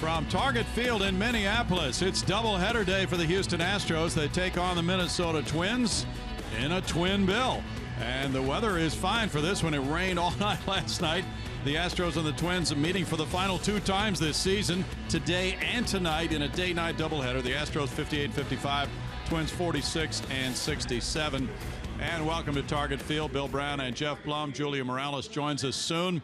From Target Field in Minneapolis, it's doubleheader day for the Houston Astros. They take on the Minnesota Twins in a twin bill. And the weather is fine for this one. It rained all night last night. The Astros and the Twins are meeting for the final 2 times this season, today and tonight, in a day-night doubleheader. The Astros 58-55, Twins 46-67. And welcome to Target Field. Bill Brown and Jeff Blum. Julia Morales joins us soon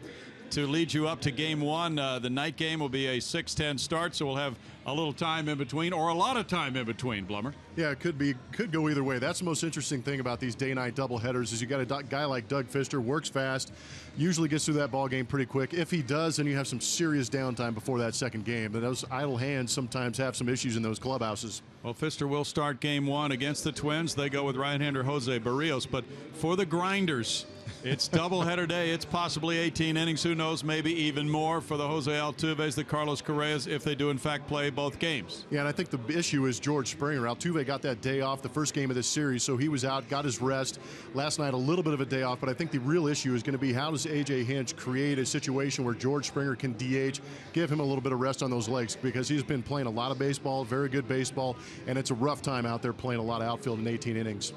to lead you up to Game 1. The night game will be a 6:10 start, so we'll have a little time in between, or a lot of time in between, Blummer. Yeah, it could go either way. That's the most interesting thing about these day-night doubleheaders is you got a guy like Doug Fister, works fast, usually gets through that ball game pretty quick. If he does, then you have some serious downtime before that second game. And those idle hands sometimes have some issues in those clubhouses. Well, Fister will start Game 1 against the Twins. They go with right-hander Jose Barrios. But for the grinders, it's doubleheader day. It's possibly 18 innings. Who knows? Maybe even more for the Jose Altuves, the Carlos Correas, if they do in fact play both games. Yeah, and I think the issue is George Springer. Altuve got that day off the first game of this series, so he was out, got his rest. Last night, a little bit of a day off, but I think the real issue is going to be how does A.J. Hinch create a situation where George Springer can DH, give him a little bit of rest on those legs, because he's been playing a lot of baseball, very good baseball, and it's a rough time out there playing a lot of outfield in 18 innings.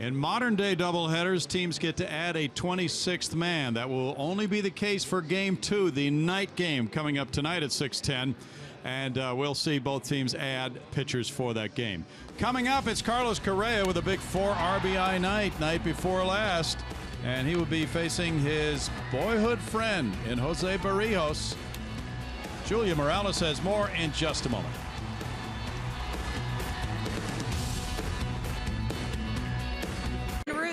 In modern-day doubleheaders, teams get to add a 26th man. That will only be the case for Game 2, the night game coming up tonight at 6:10. And we'll see both teams add pitchers for that game. Coming up, it's Carlos Correa with a big 4 RBI night before last. And he will be facing his boyhood friend in Jose Barrios. Julia Morales has more in just a moment.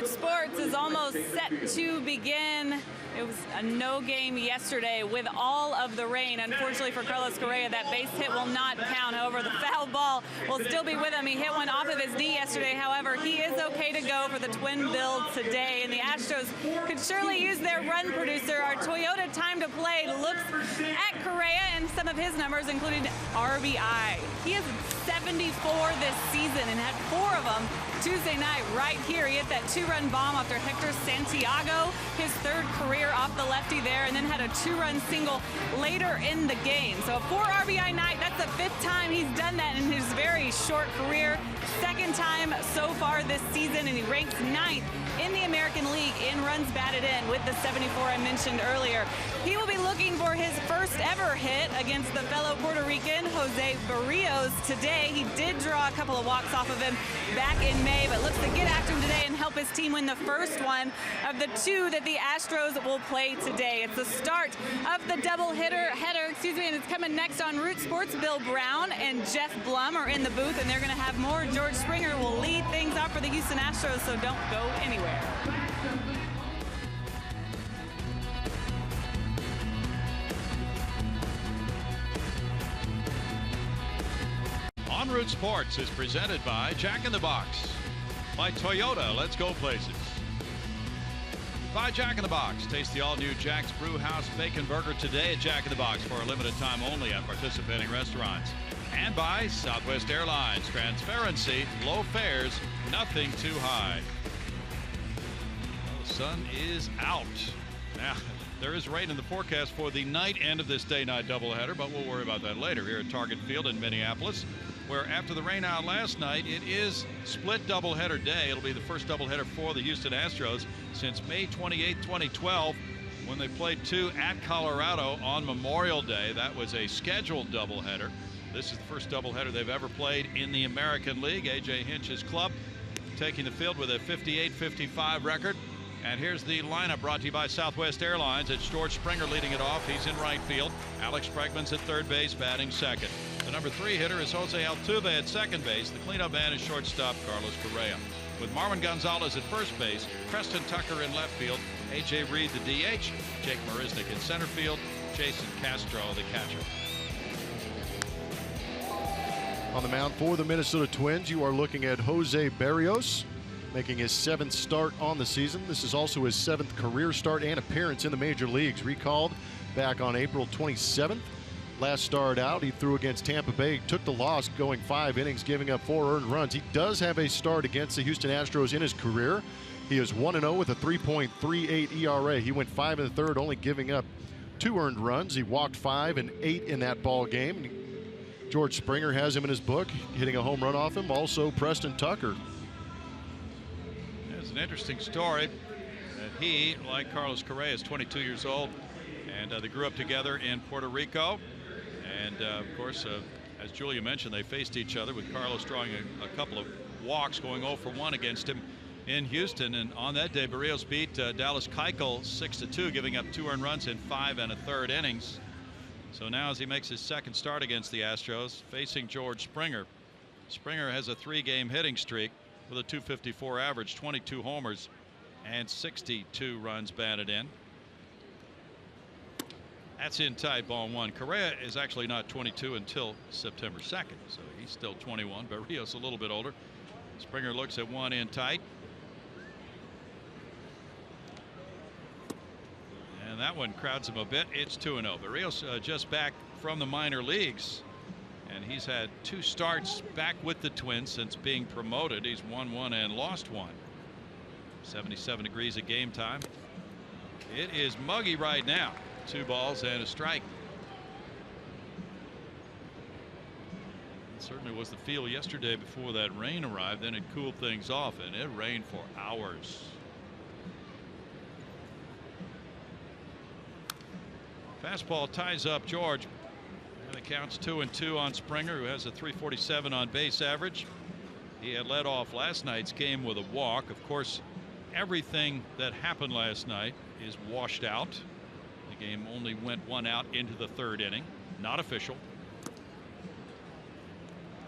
Sports is almost set to begin. It was a no game yesterday with all of the rain. Unfortunately for Carlos Correa, that base hit will not count. However, the foul ball will still be with him. He hit one off of his knee yesterday. However, he is okay to go for the twin build today. And the Astros could surely use their run producer. Our Toyota time to play looks at Correa and some of his numbers, including RBI. He has 74 this season and had 4 of them Tuesday night right here. He hit that 2-run bomb after Hector Santiago, his 3rd career off the lefty there, and then had a 2-run single later in the game. So a 4 RBI night, that's the 5th time he's done that in his very short career. 2nd time so far this season, and he ranks 9th in the American League in runs batted in with the 74 I mentioned earlier. He will be looking for his first ever hit against the fellow Puerto Rican, Jose Barrios, today. He did draw a couple of walks off of him back in May, but looks to get after him today and help his team win the first one of the 2 that the Astros will play today. It's the start of the doubleheader, and it's coming next on Root Sports. Bill Brown and Jeff Blum are in the booth, and they're going to have more. George Springer will lead things off for the Houston Astros, so don't go anywhere. On Root Sports is presented by Jack in the Box, by Toyota, let's go places, by Jack in the Box. Taste the all-new Jack's Brewhouse Bacon Burger today at Jack in the Box for a limited time only at participating restaurants. And by Southwest Airlines. Transparency, low fares, nothing too high. Well, the sun is out. Now, there is rain in the forecast for the night end of this day-night doubleheader, but we'll worry about that later here at Target Field in Minneapolis, where after the rain out last night, it is split doubleheader day. It'll be the first doubleheader for the Houston Astros since May 28, 2012, when they played 2 at Colorado on Memorial Day. That was a scheduled doubleheader. This is the first doubleheader they've ever played in the American League. A.J. Hinch's club taking the field with a 58-55 record. And here's the lineup brought to you by Southwest Airlines. It's George Springer leading it off. He's in right field. Alex Bregman's at third base, batting second. The number 3 hitter is Jose Altuve at second base. The cleanup man is shortstop Carlos Correa. With Marwin Gonzalez at first base, Preston Tucker in left field, A.J. Reed the DH, Jake Marisnick in center field, Jason Castro the catcher. On the mound for the Minnesota Twins, you are looking at Jose Barrios, making his 7th start on the season. This is also his 7th career start and appearance in the major leagues. Recalled back on April 27th. Last start out, he threw against Tampa Bay, took the loss, going 5 innings, giving up 4 earned runs. He does have a start against the Houston Astros in his career. He is 1-0 with a 3.38 ERA. He went 5 1/3, only giving up 2 earned runs. He walked 5 and 8 in that ball game. George Springer has him in his book, hitting a home run off him. Also, Preston Tucker. It's an interesting story that he, like Carlos Correa, is 22 years old, and they grew up together in Puerto Rico. And of course, as Julia mentioned, they faced each other, with Carlos drawing a couple of walks, going 0 for 1 against him in Houston. And on that day, Berríos beat Dallas Keuchel 6-2, giving up 2 earned runs in 5 1/3 innings. So now, as he makes his second start against the Astros, facing George Springer. Springer has a 3-game hitting streak with a .254 average, 22 homers, and 62 runs batted in. That's in tight, ball 1. Correa is actually not 22 until September 2nd, so he's still 21. Berríos a little bit older. Springer looks at 1 in tight. And that one crowds him a bit. It's 2-0. Berríos just back from the minor leagues, and he's had 2 starts back with the Twins since being promoted. He's won 1 and lost 1. 77 degrees at game time. It is muggy right now. 2 balls and a strike. It certainly was the feel yesterday before that rain arrived. Then it cooled things off, and it rained for hours. Fastball ties up George, and it counts 2-2 on Springer, who has a .347 on base average. He had led off last night's game with a walk. Of course, everything that happened last night is washed out. The game only went 1 out into the 3rd inning. Not official.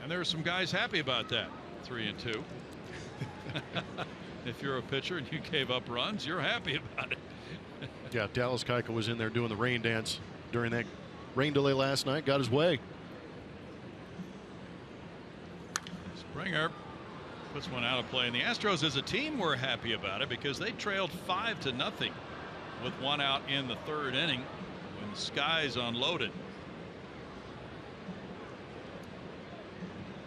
And there are some guys happy about that. 3-2. If you're a pitcher and you gave up runs, you're happy about it. Yeah, Dallas Keuchel was in there doing the rain dance during that rain delay last night. Got his way. Springer puts one out of play, and the Astros as a team were happy about it because they trailed 5-0 with 1 out in the 3rd inning when the skies unloaded.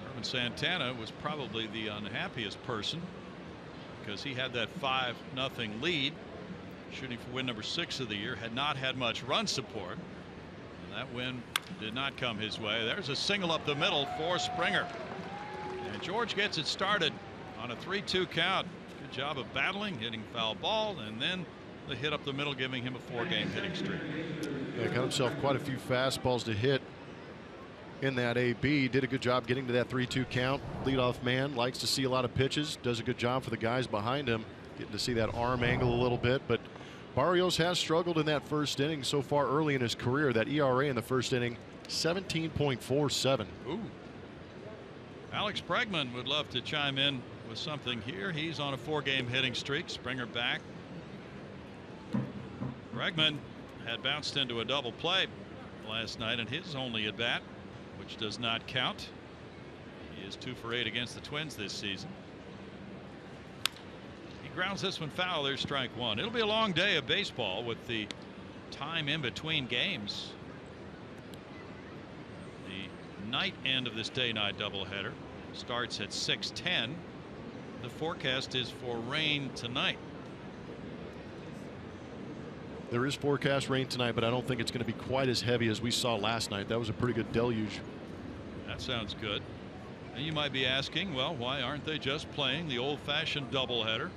Herman Santana was probably the unhappiest person because he had that 5-0 lead, shooting for win number 6 of the year, had not had much run support, and that win did not come his way. There's a single up the middle for Springer, and George gets it started on a 3-2 count. Good job of battling, hitting foul ball, and then the hit up the middle, giving him a 4-game hitting streak. Yeah, got himself quite a few fastballs to hit in that AB. Did a good job getting to that 3-2 count. Leadoff man likes to see a lot of pitches. Does a good job for the guys behind him, getting to see that arm angle a little bit. But Berríos has struggled in that 1st inning so far early in his career. That ERA in the 1st inning, 17.47. Ooh. Alex Bregman would love to chime in with something here. He's on a 4-game hitting streak. Springer back. Bregman had bounced into a double play last night in his only at bat, which does not count. He is 2 for 8 against the Twins this season. He grounds this one foul. There's strike 1. It'll be a long day of baseball with the time in between games. The night end of this day-night doubleheader starts at 6:10. The forecast is for rain tonight. There is forecast rain tonight, but I don't think it's going to be quite as heavy as we saw last night. That was a pretty good deluge. That sounds good. And you might be asking, well, why aren't they just playing the old-fashioned doubleheader?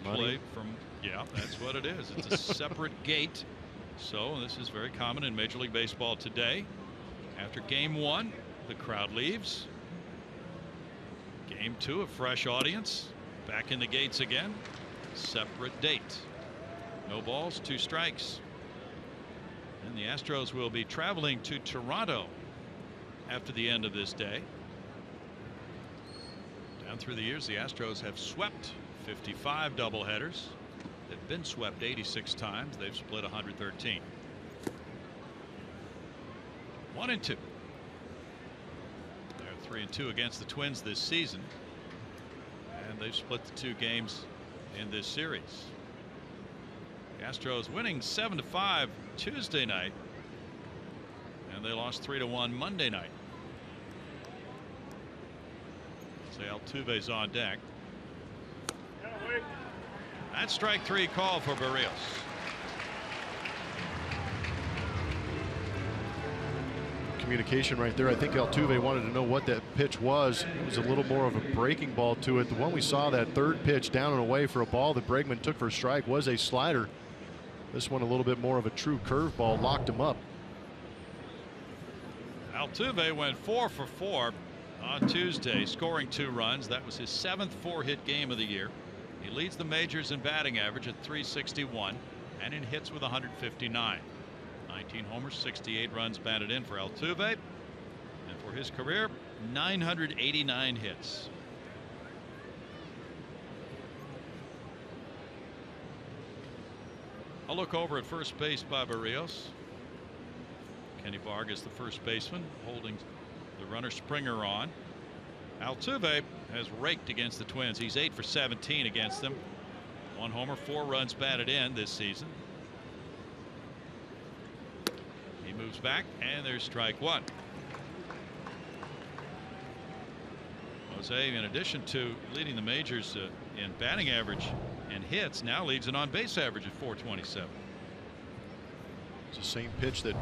Play from, yeah, that's what it is. It's a separate gate. So this is very common in Major League Baseball today. After game 1, the crowd leaves. Game 2, a fresh audience. Back in the gates again. Separate date. No balls, 2 strikes. And the Astros will be traveling to Toronto after the end of this day. Down through the years, the Astros have swept 55 doubleheaders. They've been swept 86 times. They've split 113. 1-2. They're 3-2 against the Twins this season, and they've split the 2 games in this series. The Astros winning 7-5 Tuesday night, and they lost 3-1 Monday night. So Altuve's on deck. That strike 3 call for Berríos. miscommunication right there. I think Altuve wanted to know what that pitch was. It was a little more of a breaking ball to it. The one we saw, that third pitch down and away for a ball that Bregman took for a strike, was a slider. This one a little bit more of a true curveball, locked him up. Altuve went 4 for 4 on Tuesday, scoring 2 runs. That was his 7th 4-hit game of the year. He leads the majors in batting average at .361 and in hits with 159. 19 homers, 68 runs batted in for Altuve, and for his career, 989 hits. A look over at first base by Berrios. Kenny Vargas, the first baseman, holding the runner Springer on. Altuve has raked against the Twins. He's 8 for 17 against them. 1 homer, 4 runs batted in this season. He moves back, and there's strike 1. Jose, in addition to leading the majors in batting average and hits, now leads an on-base average at .427. It's the same pitch that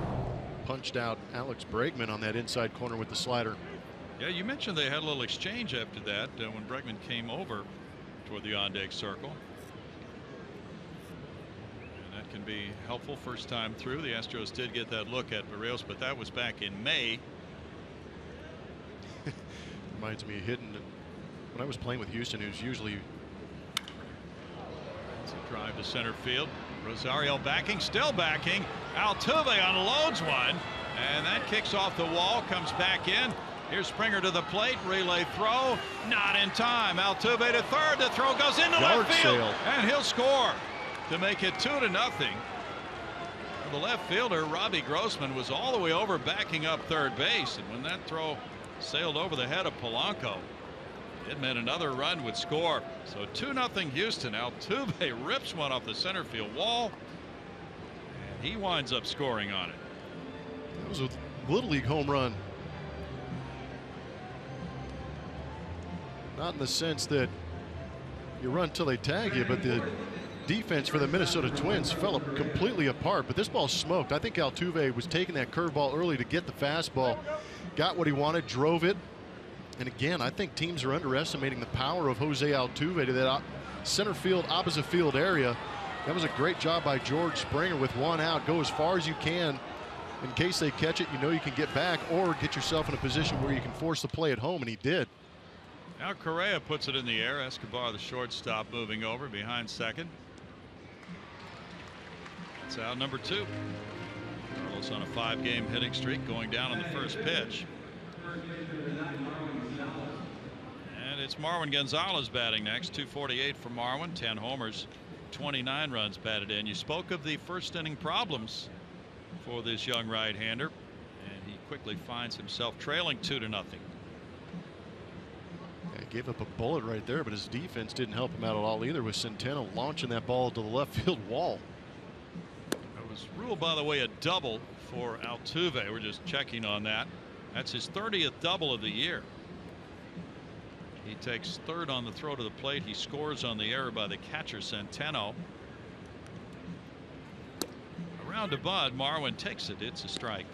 punched out Alex Bregman on that inside corner with the slider. Yeah, you mentioned they had a little exchange after that when Bregman came over toward the on-deck circle. And that can be helpful first time through. The Astros did get that look at Berrios, but that was back in May. Reminds me of hitting when I was playing with Houston. It was usually it's a drive to center field. Rosario backing, still backing. Altuve unloads one, and that kicks off the wall, comes back in. Here's Springer to the plate, relay throw, not in time. Altuve to third, the throw goes into left field, and he'll score to make it 2-0. The left fielder, Robbie Grossman, was all the way over backing up third base, and when that throw sailed over the head of Polanco, it meant another run would score. So 2-0 Houston. Altuve rips one off the center field wall, and he winds up scoring on it. That was a Little League home run. Not in the sense that you run till they tag you, but the defense for the Minnesota Twins fell completely apart. But this ball smoked. I think Altuve was taking that curveball early to get the fastball, got what he wanted, drove it. And again, I think teams are underestimating the power of Jose Altuve to that center field, opposite field area. That was a great job by George Springer with 1 out. Go as far as you can in case they catch it. You know you can get back or get yourself in a position where you can force the play at home, and he did. Now Correa puts it in the air. Escobar, the shortstop, moving over behind second. That's out number 2. Carlos on a 5-game hitting streak, going down on the first pitch. And it's Marwin Gonzalez batting next. 248 for Marwin, 10 homers, 29 runs batted in. You spoke of the first inning problems for this young right-hander, and he quickly finds himself trailing 2-0. He gave up a bullet right there, but his defense didn't help him out at all either, with Centeno launching that ball to the left field wall. It was ruled, by the way, a double for Altuve. We're just checking on that. That's his 30th double of the year. He takes third on the throw to the plate. He scores on the error by the catcher Centeno. Around to Bud. Marwin takes it. It's a strike.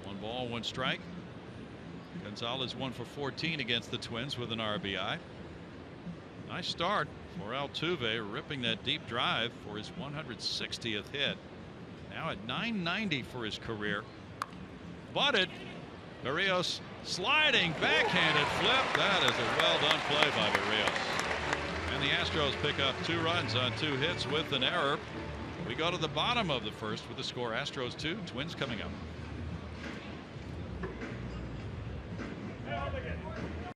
1 ball, 1 strike. Gonzalez 1 for 14 against the Twins with an RBI. Nice start for Altuve, ripping that deep drive for his 160th hit. Now at .990 for his career. Butted. Berrios sliding backhanded flip. That is a well done play by Berrios. And the Astros pick up 2 runs on 2 hits with an error. We go to the bottom of the first with the score Astros 2, Twins coming up.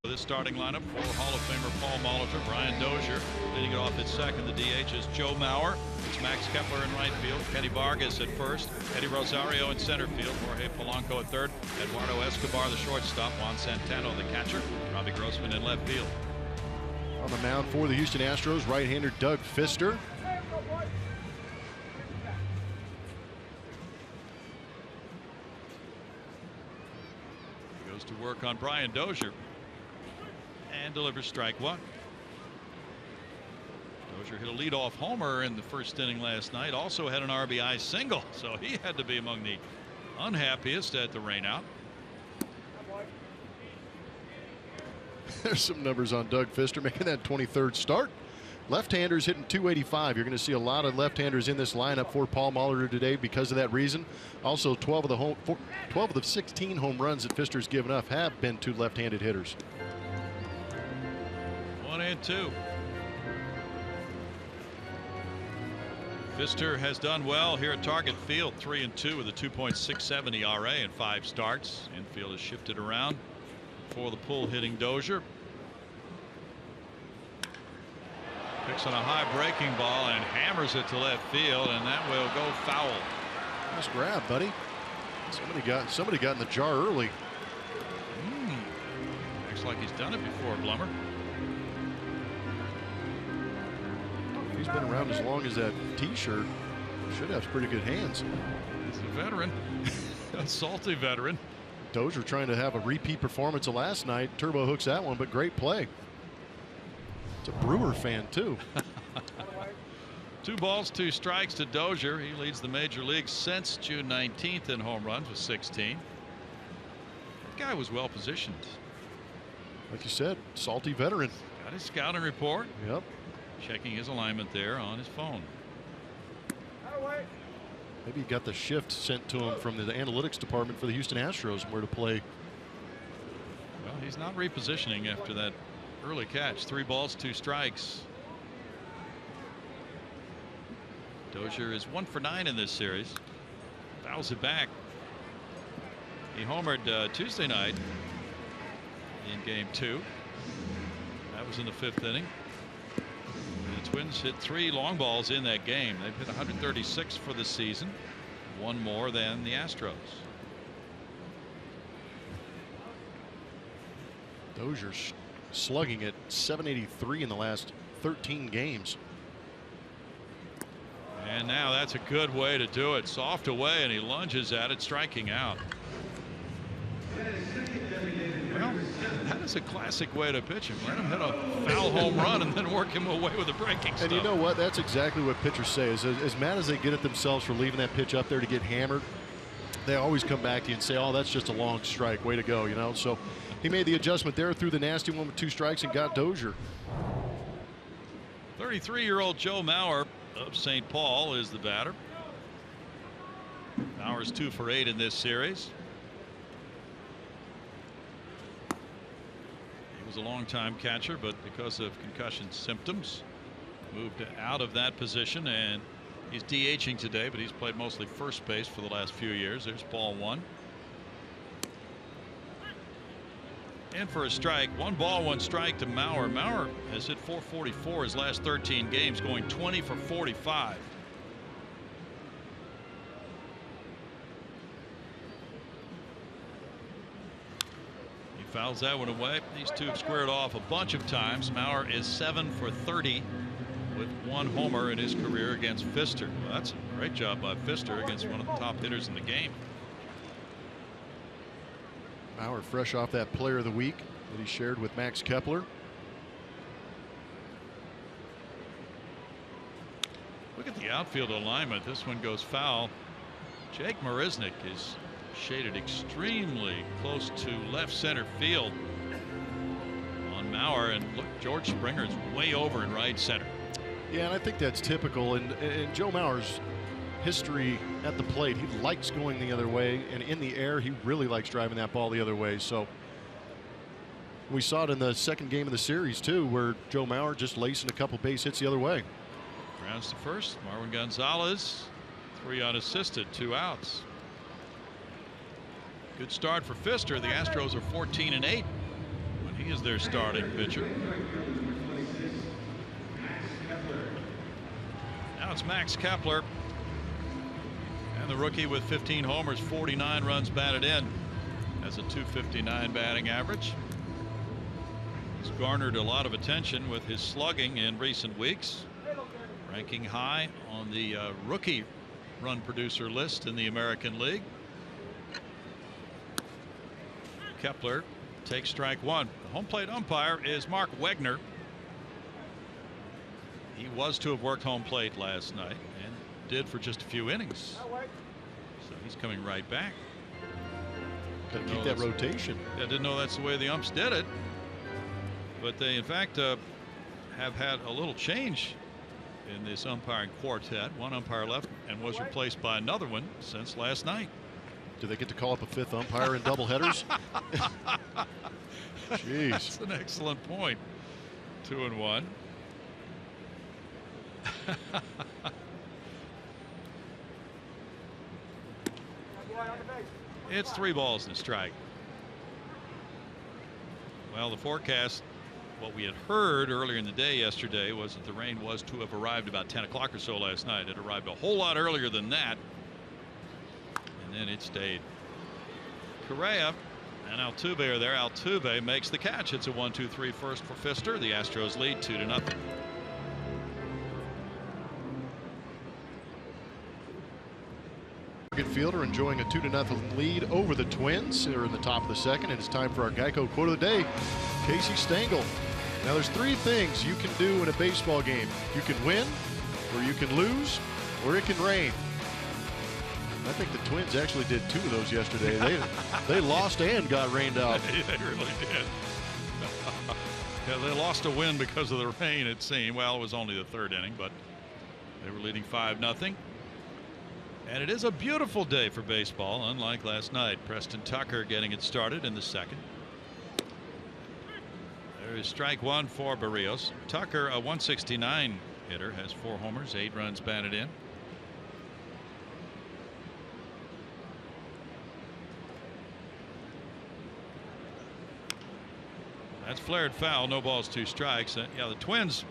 This starting lineup for Hall of Famer Paul Molitor, Brian Dozier leading it off at second. The DH is Joe Mauer. It's Max Kepler in right field. Kenny Vargas at first. Eddie Rosario in center field. Jorge Polanco at third. Eduardo Escobar the shortstop. Juan Centeno the catcher. Robbie Grossman in left field. On the mound for the Houston Astros, right-hander Doug Fister. Goes to work on Brian Dozier and delivers strike 1. Dozier hit a leadoff homer in the first inning last night. Also had an RBI single, so he had to be among the unhappiest at the rainout. There's some numbers on Doug Fister making that 23rd start. Left-handers hitting 285. You're going to see a lot of left-handers in this lineup for Paul Molitor today because of that reason. Also, 12 of the 16 home runs that Fister's given up have been to left-handed hitters. 1-2. Fister has done well here at Target Field, 3-2 with a 2.67 ERA in 5 starts. Infield has shifted around for the pull hitting Dozier. Picks on a high breaking ball and hammers it to left field, and that will go foul. Nice grab, buddy. Somebody got in the jar early. Looks like he's done it before, Blummer. He's been around as long as that T-shirt. Should have pretty good hands. He's a veteran, a salty veteran. Dozier trying to have a repeat performance of last night. Turbo hooks that one, but great play. It's a Brewer fan too. 2 balls, 2 strikes to Dozier. He leads the major leagues since June 19th in home runs with 16. That guy was well positioned. Like you said, salty veteran. Got his scouting report. Yep. Checking his alignment there on his phone. Maybe he got the shift sent to him from the analytics department for the Houston Astros and where to play. Well, he's not repositioning after that early catch. 3 balls, 2 strikes. Dozier is 1 for 9 in this series. Fouls it back. He homered Tuesday night in game 2. That was in the 5th inning. The Twins hit 3 long balls in that game. They've hit 136 for the season, 1 more than the Astros. Dozier's slugging at .783 in the last 13 games. And now that's a good way to do it. Soft away, and he lunges at it, striking out. Well, that is a classic way to pitch him. Let him hit a foul home run and then work him away with a breaking stuff. And you know what? That's exactly what pitchers say. Is as mad as they get at themselves for leaving that pitch up there to get hammered, they always come back to you and say, oh, that's just a long strike. Way to go, you know. So he made the adjustment there, threw the nasty one with 2 strikes and got Dozier. 33-year-old Joe Mauer of St. Paul is the batter. Mauer's 2 for 8 in this series. He was a long-time catcher, but because of concussion symptoms, moved out of that position, and he's DHing today, but he's played mostly first base for the last few years. There's ball 1. And for a strike, 1 ball, 1 strike to Mauer. Mauer has hit .444 his last 13 games, going 20 for 45. He fouls that one away. These two have squared off a bunch of times. Mauer is 7 for 30 with 1 homer in his career against Fister. Well, that's a great job by Fister against one of the top hitters in the game. Mauer fresh off that player of the week that he shared with Max Kepler. Look at the outfield alignment. This one goes foul. Jake Marisnik is shaded extremely close to left center field on Mauer, and look, George Springer is way over in right center. Yeah, and I think that's typical. And Joe Mauer's history at the plate, he likes going the other way, and in the air he really likes driving that ball the other way. So we saw it in the second game of the series too, where Joe Mauer just lacing a couple base hits the other way. Grounds to first. Marwin Gonzalez, 3 unassisted, 2 outs. Good start for Fister. The Astros are 14-8 when he is their starting pitcher. Now it's Max Kepler. And the rookie with 15 homers, 49 runs batted in, has a .259 batting average. He's garnered a lot of attention with his slugging in recent weeks, ranking high on the rookie run producer list in the American League. Kepler takes strike 1. The home plate umpire is Mark Wegner. He was to have worked home plate last night and did for just a few innings. So He's coming right back. Got to keep that rotation. I didn't know that's the way the umps did it. But they, in fact, have had a little change in this umpiring quartet. One umpire left and was replaced by another one since last night. Do they get to call up a fifth umpire in doubleheaders? Jeez. That's an excellent point. 2-1. It's 3 balls and a strike. Well, the forecast, what we had heard earlier in the day yesterday, was that the rain was to have arrived about 10 o'clock or so last night. It arrived a whole lot earlier than that, and then it stayed. Correa and Altuve are there. Altuve makes the catch. It's a 1-2-3 first for Fister. The Astros lead 2-0. Fielder enjoying a 2-0 lead over the Twins. They're in the top of the second, and it's time for our Geico quote of the day. Casey Stengel. Now, there's 3 things you can do in a baseball game. You can win, or you can lose, or it can rain. I think the Twins actually did 2 of those yesterday. They lost and got rained out. They really did. Yeah, they lost a win because of the rain, it seemed. Well, it was only the 3rd inning, but they were leading 5-0. And it is a beautiful day for baseball, unlike last night. Preston Tucker getting it started in the 2nd. There is strike 1 for Berríos. Tucker, a 169 hitter, has 4 homers, 8 runs batted in. That's flared foul. No balls, 2 strikes. Yeah, the Twins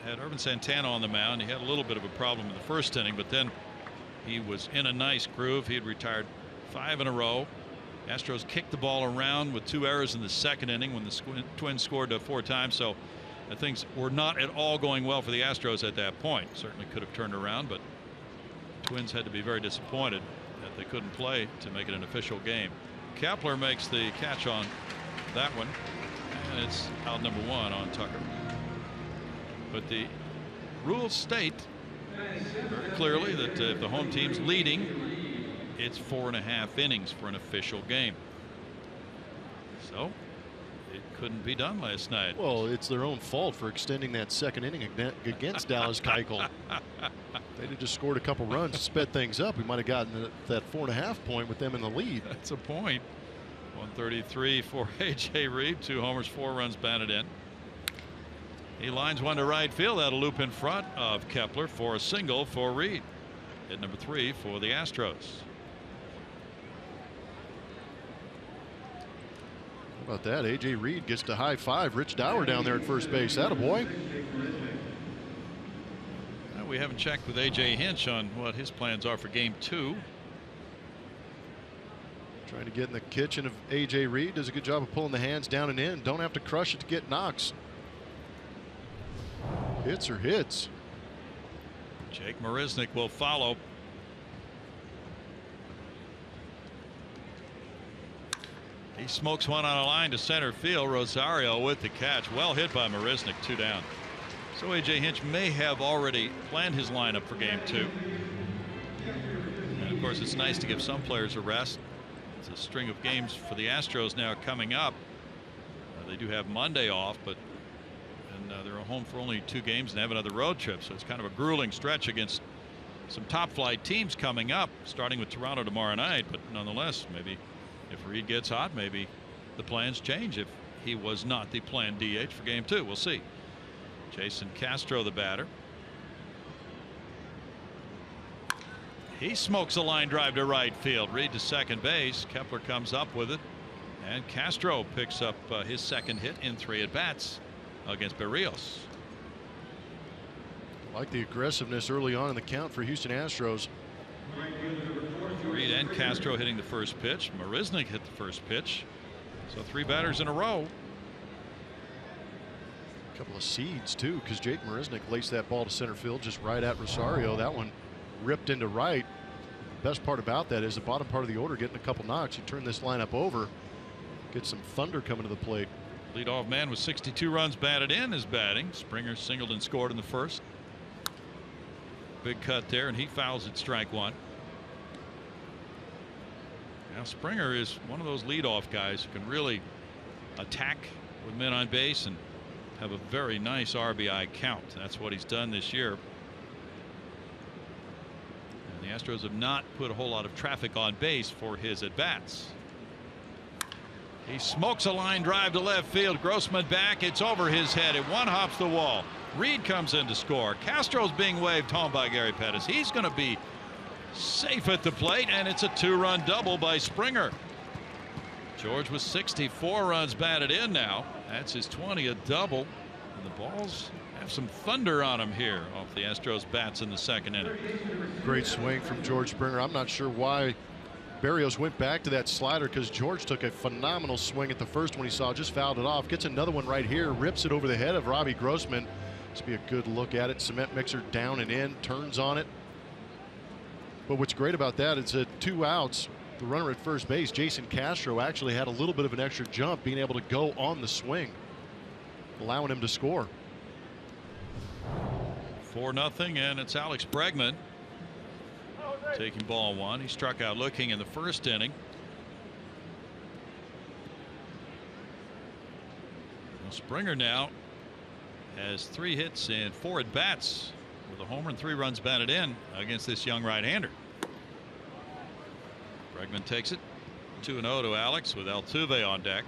had Irvin Santana on the mound. He had a little bit of a problem in the 1st inning, but then he was in a nice groove. He had retired 5 in a row. Astros kicked the ball around with 2 errors in the 2nd inning when the Twins scored 4 times. So things were not at all going well for the Astros at that point. Certainly could have turned around, but Twins had to be very disappointed that they couldn't play to make it an official game. Kepler makes the catch on that one, and it's out number 1 on Tucker. But the rules state very clearly that if the home team's leading, it's 4.5 innings for an official game. So it couldn't be done last night. Well, it's their own fault for extending that 2nd inning against Dallas Keuchel. They'd have just scored a couple runs to sped things up. We might have gotten that 4.5 point with them in the lead. That's a point. 133 for A.J. Reed, 2 homers, 4 runs batted in. He lines one to right field. That'll loop in front of Kepler for a single for Reed. Hit number 3 for the Astros. How about that? A.J. Reed gets to high 5 Rich Dower down there at first base. Attaboy. Well, we haven't checked with A.J. Hinch on what his plans are for game 2. Trying to get in the kitchen of A.J. Reed. Does a good job of pulling the hands down and in. Don't have to crush it to get knocks. Hits are hits. Jake Marisnick will follow. He smokes one on a line to center field. Rosario with the catch. Well hit by Marisnick. 2 down. So A.J. Hinch may have already planned his lineup for game 2. And of course, it's nice to give some players a rest. It's a string of games for the Astros now coming up. They do have Monday off, but they're home for only 2 games and have another road trip. So it's kind of a grueling stretch against some top flight teams coming up, starting with Toronto tomorrow night. But nonetheless, maybe if Reed gets hot, maybe the plans change if he was not the planned DH for game 2. We'll see. Jason Castro, the batter. He smokes a line drive to right field. Reed to second base. Kepler comes up with it, and Castro picks up his 2nd hit in 3 at bats against Berríos. Like the aggressiveness early on in the count for Houston Astros. Reed and Castro hitting the first pitch. Marisnick hit the first pitch. So 3 batters in a row. A couple of seeds too, because Jake Marisnick laced that ball to center field just right at Rosario. That one ripped into right. The best part about that is the bottom part of the order getting a couple knocks. You turn this lineup over, get some thunder coming to the plate. Leadoff man with 62 runs batted in is batting. Springer singled and scored in the 1st. Big cut there, and he fouls at strike 1. Now Springer is one of those leadoff guys who can really attack with men on base and have a very nice RBI count. That's what he's done this year. And the Astros have not put a whole lot of traffic on base for his at bats. He smokes a line drive to left field. Grossman back. It's over his head. It one hops the wall. Reed comes in to score. Castro's being waved home by Gary Pettis. He's going to be safe at the plate, and it's a 2-run double by Springer. George with 64 runs batted in now. That's his 20th double. And the Balls have some thunder on him here off the Astros bats in the second inning. Great swing from George Springer. I'm not sure why Berrios went back to that slider, because George took a phenomenal swing at the first one he saw, just fouled it off. Gets another one right here, rips it over the head of Robbie Grossman. This will be a good look at it. Cement mixer down and in, turns on it. But what's great about that is that 2 outs, the runner at first base, Jason Castro, actually had a little bit of an extra jump, being able to go on the swing, allowing him to score. 4-0, and it's Alex Bregman taking ball 1. He struck out looking in the first inning. Well, Springer now has 3 hits and 4 at bats with a homer and 3 runs batted in against this young right-hander. Bregman takes it 2-0 to Alex with Altuve on deck.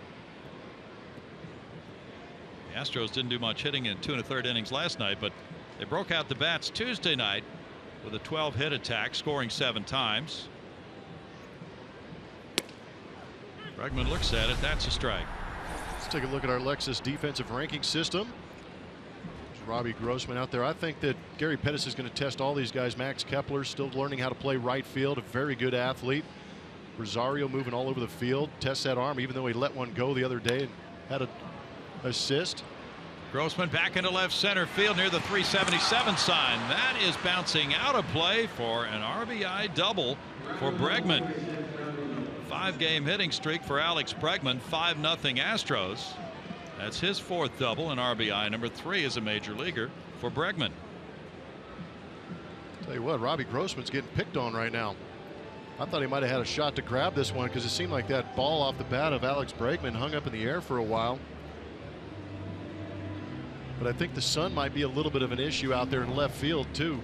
The Astros didn't do much hitting in 2 1/3 innings last night, but they broke out the bats Tuesday night with a 12-hit attack, scoring 7 times. Bregman looks at it. That's a strike. Let's take a look at our Lexus defensive ranking system. There's Robbie Grossman out there. I think that Gary Pettis is going to test all these guys. Max Kepler still learning how to play right field, a very good athlete. Rosario moving all over the field, tests that arm, even though he let one go the other day and had an assist. Grossman back into left center field near the 377 sign. That is bouncing out of play for an RBI double for Bregman. 5-game hitting streak for Alex Bregman. 5-0 Astros. That's his 4th double, and RBI number 3 as a major leaguer for Bregman. Tell you what, Robbie Grossman's getting picked on right now. I thought he might have had a shot to grab this one, because it seemed like that ball off the bat of Alex Bregman hung up in the air for a while. But I think the sun might be a little bit of an issue out there in left field too.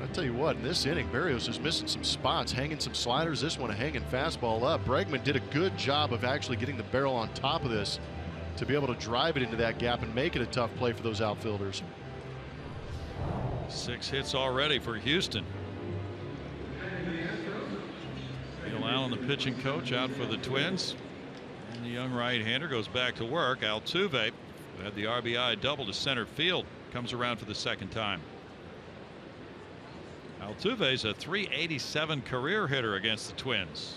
I tell you what, in this inning, Berrios is missing some spots, hanging some sliders. This one a hanging fastball up. Bregman did a good job of actually getting the barrel on top of this to be able to drive it into that gap and make it a tough play for those outfielders. 6 hits already for Houston. Bill Allen, the pitching coach, out for the Twins. And the young right-hander goes back to work. Altuve, who had the RBI double to center field, comes around for the 2nd time. Altuve's a .387 career hitter against the Twins.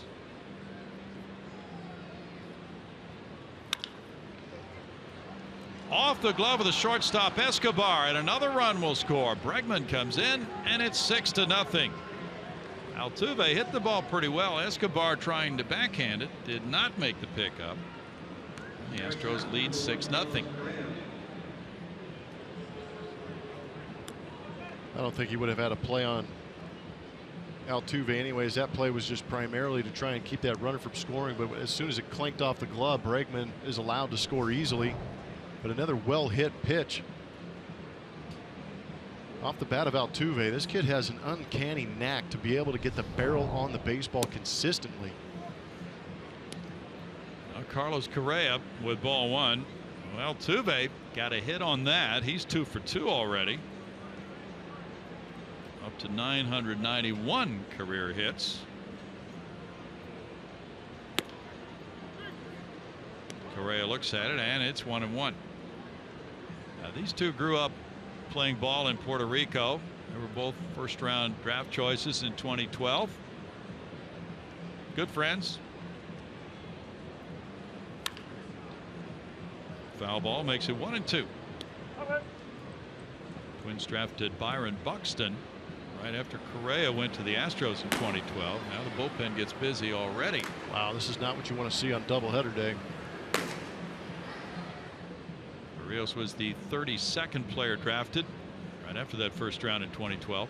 Off the glove of the shortstop Escobar, and another run will score. Bregman comes in, and it's 6-0. Altuve hit the ball pretty well. Escobar trying to backhand it, did not make the pickup. The Astros lead 6-0. I don't think he would have had a play on Altuve anyways. That play was just primarily to try and keep that runner from scoring, but as soon as it clanked off the glove, Bregman is allowed to score easily. But another well hit pitch off the bat of Altuve. This kid has an uncanny knack to be able to get the barrel on the baseball consistently. Now Carlos Correa with ball 1. Well, Altuve got a hit on that. He's 2 for 2 already. Up to 991 career hits. Correa looks at it, and it's 1-1. Now, these two grew up playing ball in Puerto Rico. They were both first-round draft choices in 2012. Good friends. Foul ball makes it 1-2. Twins drafted Byron Buxton right after Correa went to the Astros in 2012. Now the bullpen gets busy already. Wow, this is not what you want to see on doubleheader day. Berrios was the 32nd player drafted right after that first round in 2012.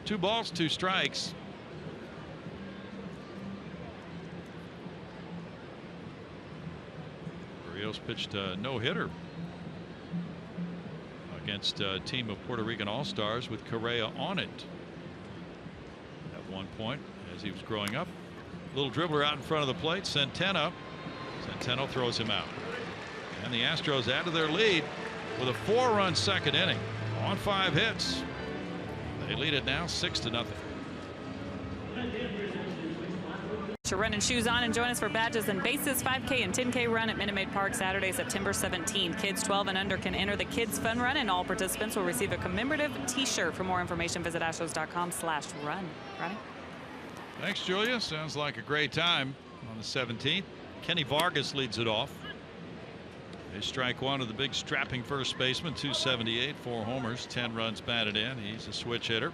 2 balls, 2 strikes. Barrios pitched a no-hitter against a team of Puerto Rican All-Stars with Correa on it at one point as he was growing up. Little dribbler out in front of the plate. Centeno throws him out. And the Astros added their lead with a 4-run second inning on 5 hits. They lead it now 6-0. Run and shoes on and join us for badges and bases. 5K and 10K run at Minute Maid Park Saturday, September 17th. Kids 12 and under can enter the Kids Fun Run, and all participants will receive a commemorative T-shirt. For more information, visit astros.com/run. Ronnie? Thanks, Julia. Sounds like a great time on the 17th. Kenny Vargas leads it off. They strike one of the big strapping first baseman, 278, 4 homers, 10 runs batted in. He's a switch hitter.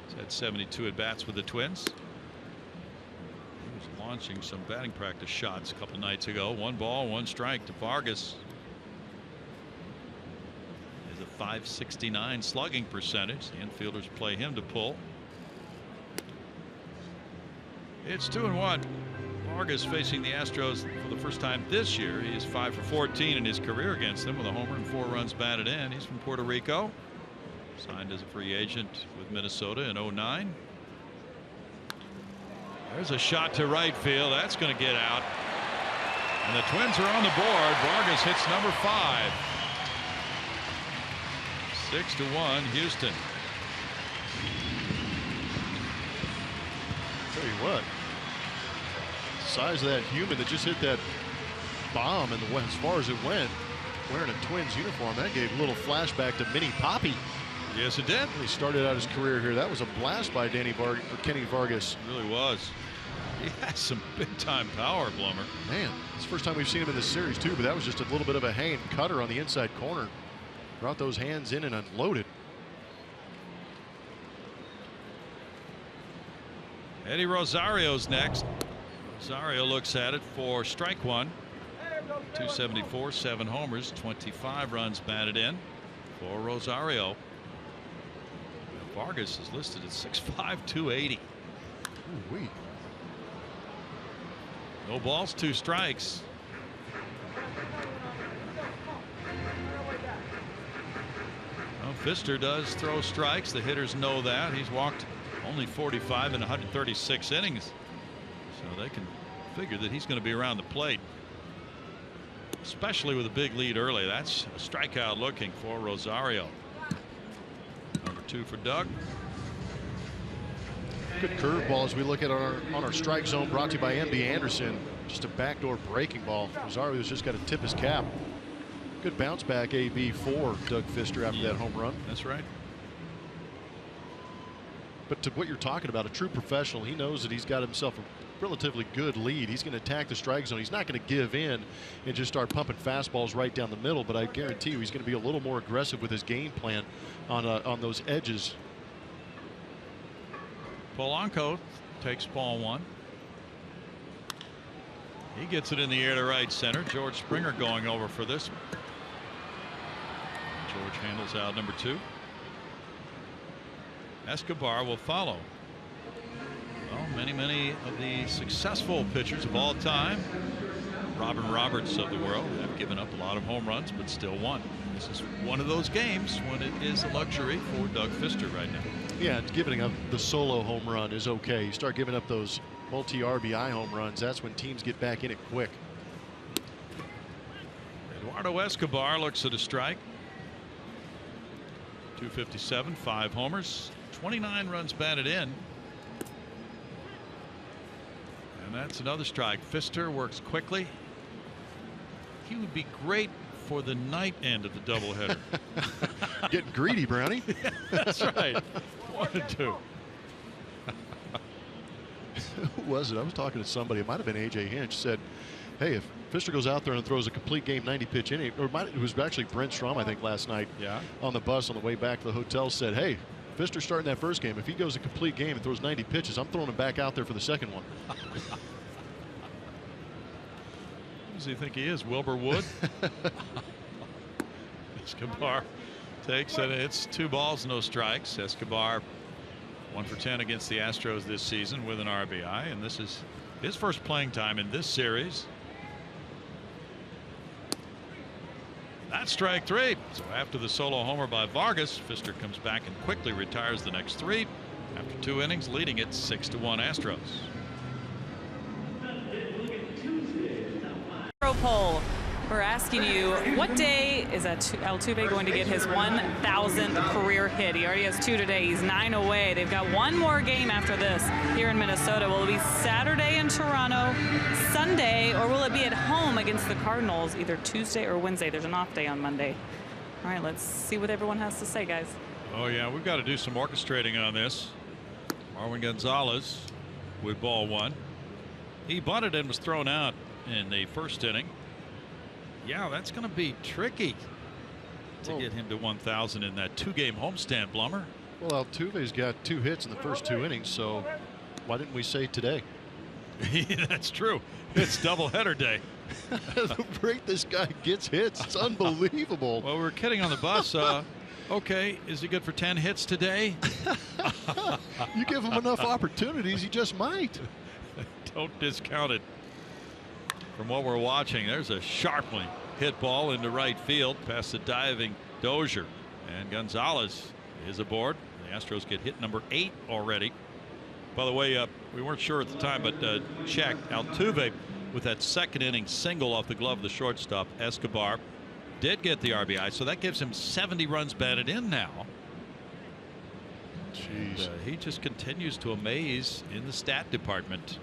He's had 72 at bats with the Twins. He was launching some batting practice shots a couple nights ago. 1 ball, 1 strike to Vargas. He has a .569 slugging percentage. The infielders play him to pull. It's 2-1. Vargas facing the Astros for the first time this year. He is 5 for 14 in his career against them with a homer and 4 runs batted in. He's from Puerto Rico. Signed as a free agent with Minnesota in 2009. There's a shot to right field. That's going to get out. And the Twins are on the board. Vargas hits number 5. 6-1 Houston. Tell you what, size of that human that just hit that bomb, and as far as it went, wearing a Twins uniform, that gave a little flashback to Mini Poppy. Yes, it did. He started out his career here. That was a blast by Kenny Vargas. It really was. He has some big-time power, Blummer. Man, it's the first time we've seen him in this series too, but that was just a little bit of a hanging cutter on the inside corner. Brought those hands in and unloaded. Eddie Rosario's next. Rosario looks at it for strike 1. 274, 7 homers, 25 runs batted in for Rosario. Vargas is listed at 6'5", 280. Ooh-wee. No balls, 2 strikes. Well, Pfister does throw strikes. The hitters know that. He's walked only 45 in 136 innings. So they can figure that he's going to be around the plate, especially with a big lead early. That's a strikeout looking for Rosario. Number 2 for Doug. Good curveball as we look at on our strike zone, brought to you by MD Anderson. Just a backdoor breaking ball. Rosario's just got to tip his cap. Good bounce back AB for Doug Pfister after that home run. That's right. But to what you're talking about, a true professional, he knows that he's got himself a relatively good lead. He's going to attack the strike zone. He's not going to give in and just start pumping fastballs right down the middle, but I guarantee you he's going to be a little more aggressive with his game plan on those edges. Polanco takes ball 1. He gets it in the air to right center. George Springer going over for this one. George handles out number 2. Escobar will follow. Well, many of the successful pitchers of all time, Robin Roberts of the world, have given up a lot of home runs but still won. This is one of those games when it is a luxury for Doug Pfister right now. Yeah, giving up the solo home run is okay. You start giving up those multi-RBI home runs, that's when teams get back in it quick. Eduardo Escobar looks at a strike. 257, 5 homers, 29 runs batted in. And that's another strike. Pfister works quickly. He would be great for the night end of the doubleheader. Getting greedy, Brownie. Yeah, that's right. 1 and 2. Who was it? I was talking to somebody. It might have been AJ Hinch. Said, hey, if Pfister goes out there and throws a complete game 90-pitch inning, or it was actually Brent Strom, I think, last night on the bus on the way back to the hotel, said, hey, Pfister starting that first game. If he goes a complete game and throws 90 pitches, I'm throwing him back out there for the second one. Who does he think he is, Wilbur Wood? Escobar takes it. It's 2 balls, no strikes. Escobar 1 for 10 against the Astros this season with an RBI, and this is his first playing time in this series. That's strike 3. So after the solo homer by Vargas, Pfister comes back and quickly retires the next 3 after 2 innings, leading it 6-1 Astros. Poll. We're asking you, what day is Altuve going to get his 1,000th career hit? He already has 2 today. He's 9 away. They've got 1 more game after this here in Minnesota. Will it be Saturday in Toronto, Sunday, or will it be at home against the Cardinals either Tuesday or Wednesday? There's an off day on Monday. All right, let's see what everyone has to say, guys. Oh, yeah, we've got to do some orchestrating on this. Marwin Gonzalez with ball 1. He bunted and was thrown out in the first inning. Yeah, that's going to be tricky to get him to 1,000 in that 2-game homestand, Blummer. Well, Altuve's got 2 hits in the first 2 innings, so why didn't we say today? That's true. It's doubleheader day. The rate this guy gets hits, it's unbelievable. Well, we're kidding on the bus. Okay, is he good for 10 hits today? You give him enough opportunities, he just might. Don't discount it. From what we're watching, there's a sharply hit ball into right field past the diving Dozier, and Gonzalez is aboard. The Astros get hit number 8 already. By the way, we weren't sure at the time, but checked. Altuve with that 2nd inning single off the glove of the shortstop Escobar did get the RBI, so that gives him 70 runs batted in now. Jeez. And, he just continues to amaze in the stat department.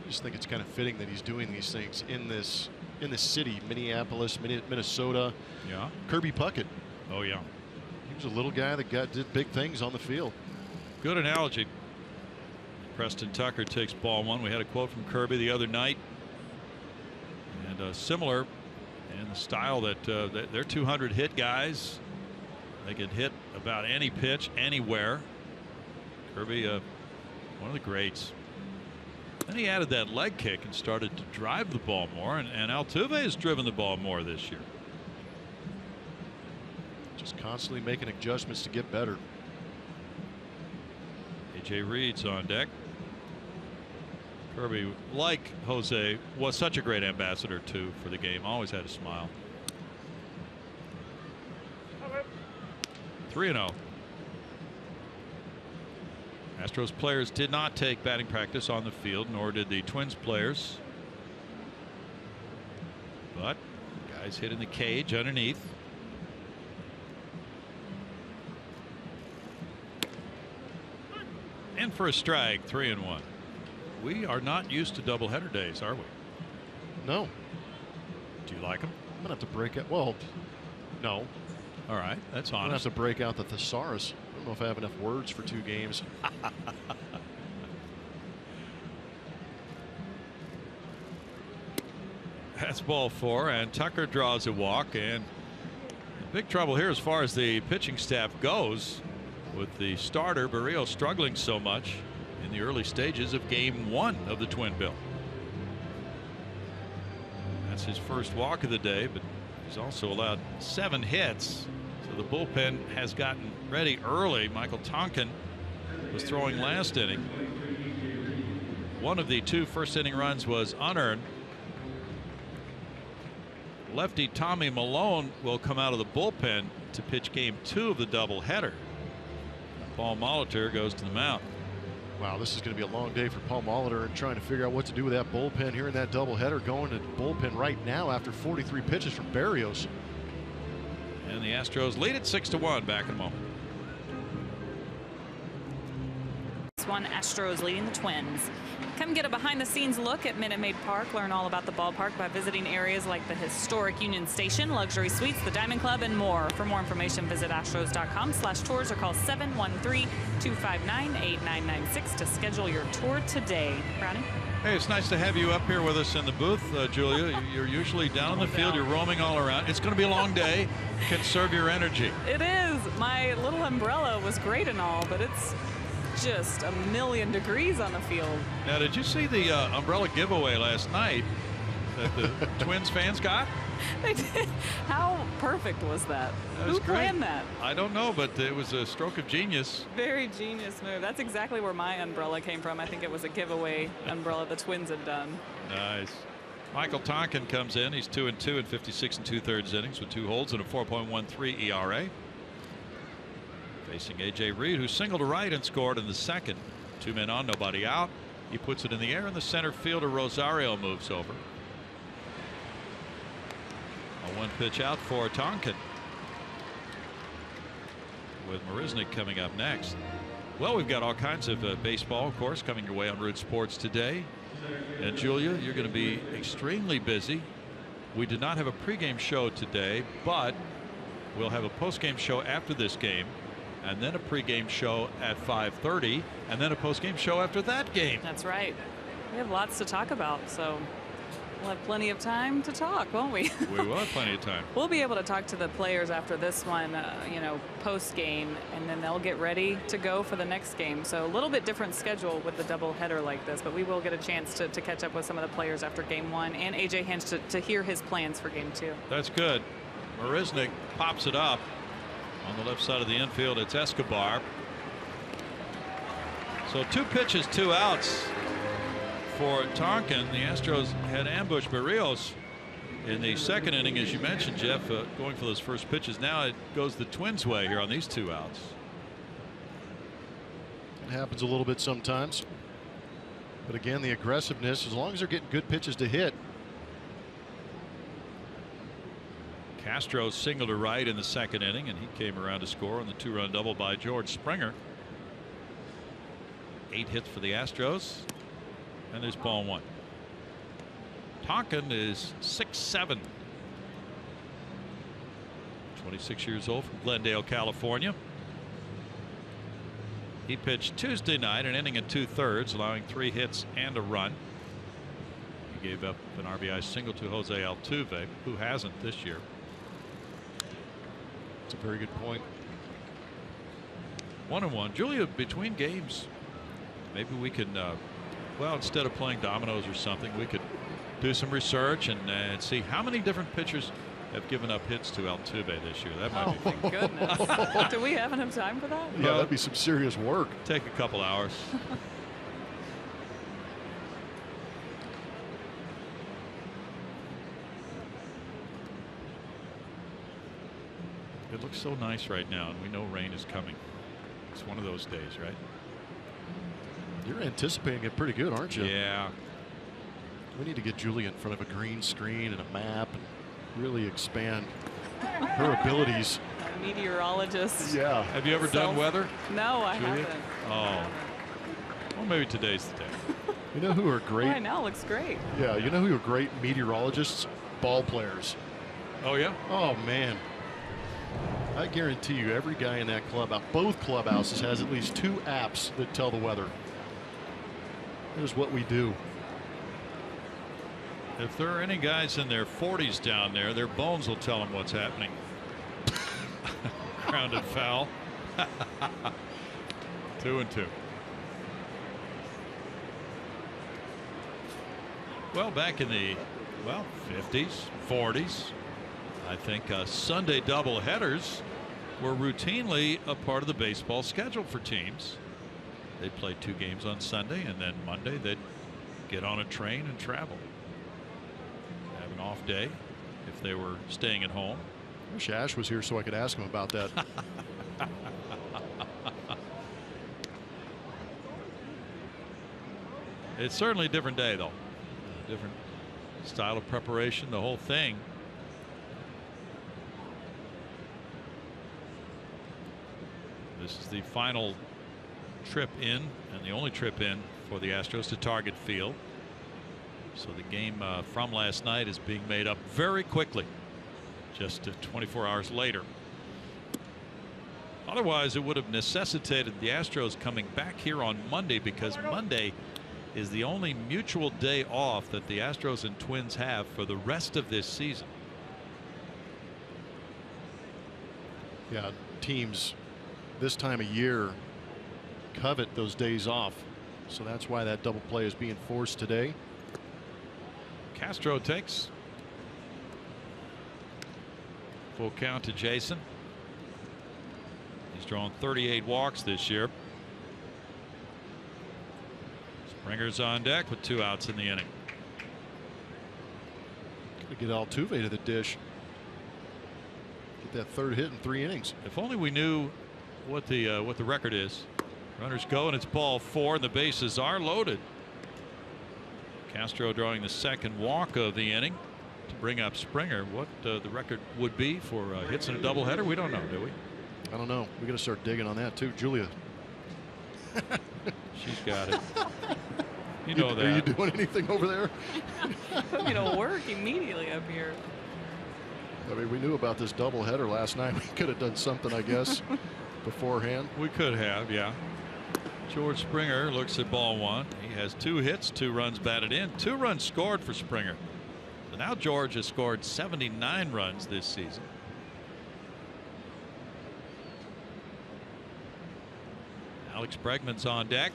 I just think it's kind of fitting that he's doing these things in this city, Minneapolis, Minnesota. Yeah. Kirby Puckett. Oh yeah. He was a little guy that did big things on the field. Good analogy. Preston Tucker takes ball 1. We had a quote from Kirby the other night, and similar in the style that they're 200 hit guys. They can hit about any pitch anywhere. Kirby, one of the greats. Then he added that leg kick and started to drive the ball more, and Altuve has driven the ball more this year. Just constantly making adjustments to get better. AJ Reed's on deck. Kirby, like Jose, was such a great ambassador too for the game. Always had a smile. 3-0. Astros players did not take batting practice on the field, nor did the Twins players. But guys hit in the cage underneath. And for a strike, 3-1. We are not used to doubleheader days, are we? No. Do you like them? I'm gonna have to break it. Well, no. All right, that's honest. I'm gonna have to break out the thesaurus. I don't know if I have enough words for 2 games. That's ball 4, and Tucker draws a walk, and big trouble here as far as the pitching staff goes, with the starter Barrios struggling so much in the early stages of game 1 of the Twin Bill. That's his first walk of the day, but he's also allowed 7 hits. So the bullpen has gotten ready early. Michael Tonkin was throwing last inning. One of the 2 first inning runs was unearned. Lefty Tommy Malone will come out of the bullpen to pitch game 2 of the doubleheader. Paul Molitor goes to the mound. Wow, this is going to be a long day for Paul Molitor and trying to figure out what to do with that bullpen here in that doubleheader. Going to the bullpen right now after 43 pitches from Barrios. And the Astros lead it 6-1. Back in a moment. This one, Astros leading the Twins. Come get a behind-the-scenes look at Minute Maid Park. Learn all about the ballpark by visiting areas like the historic Union Station, luxury suites, the Diamond Club, and more. For more information, visit astros.com/tours or call 713-259-8996 to schedule your tour today. Ronnie? Hey, it's nice to have you up here with us in the booth, Julia. You're usually down in the field. You're roaming all around. It's going to be a long day. Conserve your energy. It is. My little umbrella was great and all, but it's just a million degrees on the field. Now, did you see the umbrella giveaway last night that the Twins fans got? They did. How perfect was that? That was Who planned that? I don't know, but it was a stroke of genius. Very genius move. That's exactly where my umbrella came from. I think it was a giveaway umbrella the Twins had done. Nice. Michael Tonkin comes in. He's 2-2 in 56 2/3 innings with 2 holds and a 4.13 ERA. Facing A.J. Reed, who singled to right and scored in the second. 2 men on, nobody out. He puts it in the air, and the center fielder Rosario moves over. A 1-pitch out for Tonkin, with Marisnick coming up next. Well, we've got all kinds of baseball, of course, coming your way on Root Sports today. And Julia, you're going to be extremely busy. We did not have a pregame show today, but we'll have a postgame show after this game, and then a pregame show at 5:30, and then a postgame show after that game. That's right. We have lots to talk about, so we'll have plenty of time to talk, won't we? We will have plenty of time. We'll be able to talk to the players after this one, you know, post game, and then they'll get ready to go for the next game. So a little bit different schedule with the doubleheader like this, but we will get a chance to catch up with some of the players after game 1 and A.J. Hinch to hear his plans for game 2. That's good. Marisnick pops it up on the left side of the infield. It's Escobar. So 2 pitches, 2 outs for Tonkin. The Astros had ambushed Berrios in the second inning, as you mentioned, Jeff, going for those first pitches. Now it goes the Twins' way here on these 2 outs. It happens a little bit sometimes, but again, the aggressiveness, as long as they're getting good pitches to hit. Castro singled to right in the second inning, and he came around to score on the 2-run double by George Springer. 8 hits for the Astros, and there's ball 1. Tonkin is 6'7", 26 years old, from Glendale, California. He pitched Tuesday night, an inning and 2/3, allowing 3 hits and a run. He gave up an RBI single to Jose Altuve, who hasn't this year. It's a very good point. 1-1. Julia, between games, maybe we can, well, instead of playing dominoes or something, we could do some research and see how many different pitchers have given up hits to Altuve this year. That might be my goodness. Do we have enough time for that? Yeah, that'd be some serious work. Take a couple hours. It looks so nice right now, and we know rain is coming. It's one of those days, right? You're anticipating it pretty good, aren't you? Yeah. We need to get Julie in front of a green screen and a map and really expand her abilities. A meteorologist. Yeah. Have you ever done weather? No, I Julia? haven't. Oh. Well, maybe today's the day. You know who are great? I know, looks great. Yeah, you know who are great meteorologists? Ball players. Oh, yeah? Oh, man. I guarantee you every guy in that club, both clubhouses, has at least 2 apps that tell the weather. Here's what we do. If there are any guys in their 40s down there, their bones will tell them what's happening. Grounded foul. 2-2. Well, back in the 50s, 40s, I think Sunday doubleheaders were routinely a part of the baseball schedule for teams. They'd play 2 games on Sunday, and then Monday they'd get on a train and travel. Have an off day if they were staying at home. I wish Ash was here so I could ask him about that. It's certainly a different day, though. Different style of preparation, the whole thing. This is the final trip in, and the only trip in for the Astros to Target Field. So the game from last night is being made up very quickly, just 24 hours later. Otherwise, it would have necessitated the Astros coming back here on Monday, because Monday is the only mutual day off that the Astros and Twins have for the rest of this season. Yeah, teams this time of year covet those days off, so that's why that double play is being forced today. Castro takes Full count to Jason. He's drawn 38 walks this year. Springer's on deck with 2 outs in the inning. Gotta get Altuve to the dish. Get that 3rd hit in 3 innings. If only we knew what the record is. Runners go and it's ball 4 and the bases are loaded. Castro drawing the 2nd walk of the inning to bring up Springer. What the record would be for hits in a doubleheader, we don't know, do we? I don't know. We got to start digging on that too, Julia. She's got it. You know that. Are you doing anything over there? Put me to work immediately up here. I mean, we knew about this doubleheader last night. We could have done something, I guess, beforehand. We could have, yeah. George Springer looks at ball 1. He has 2 hits, 2 runs batted in, 2 runs scored for Springer. So now George has scored 79 runs this season. Alex Bregman's on deck.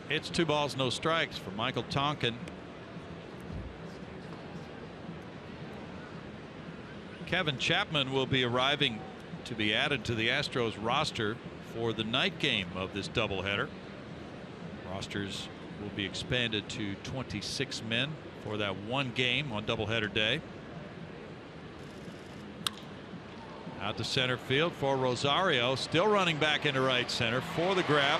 It's 2 balls, no strikes for Michael Tonkin. Kevin Chapman will be arriving to be added to the Astros roster for the night game of this doubleheader. Rosters will be expanded to 26 men for that one game on doubleheader day. Out to center field for Rosario, still running back into right center for the grab.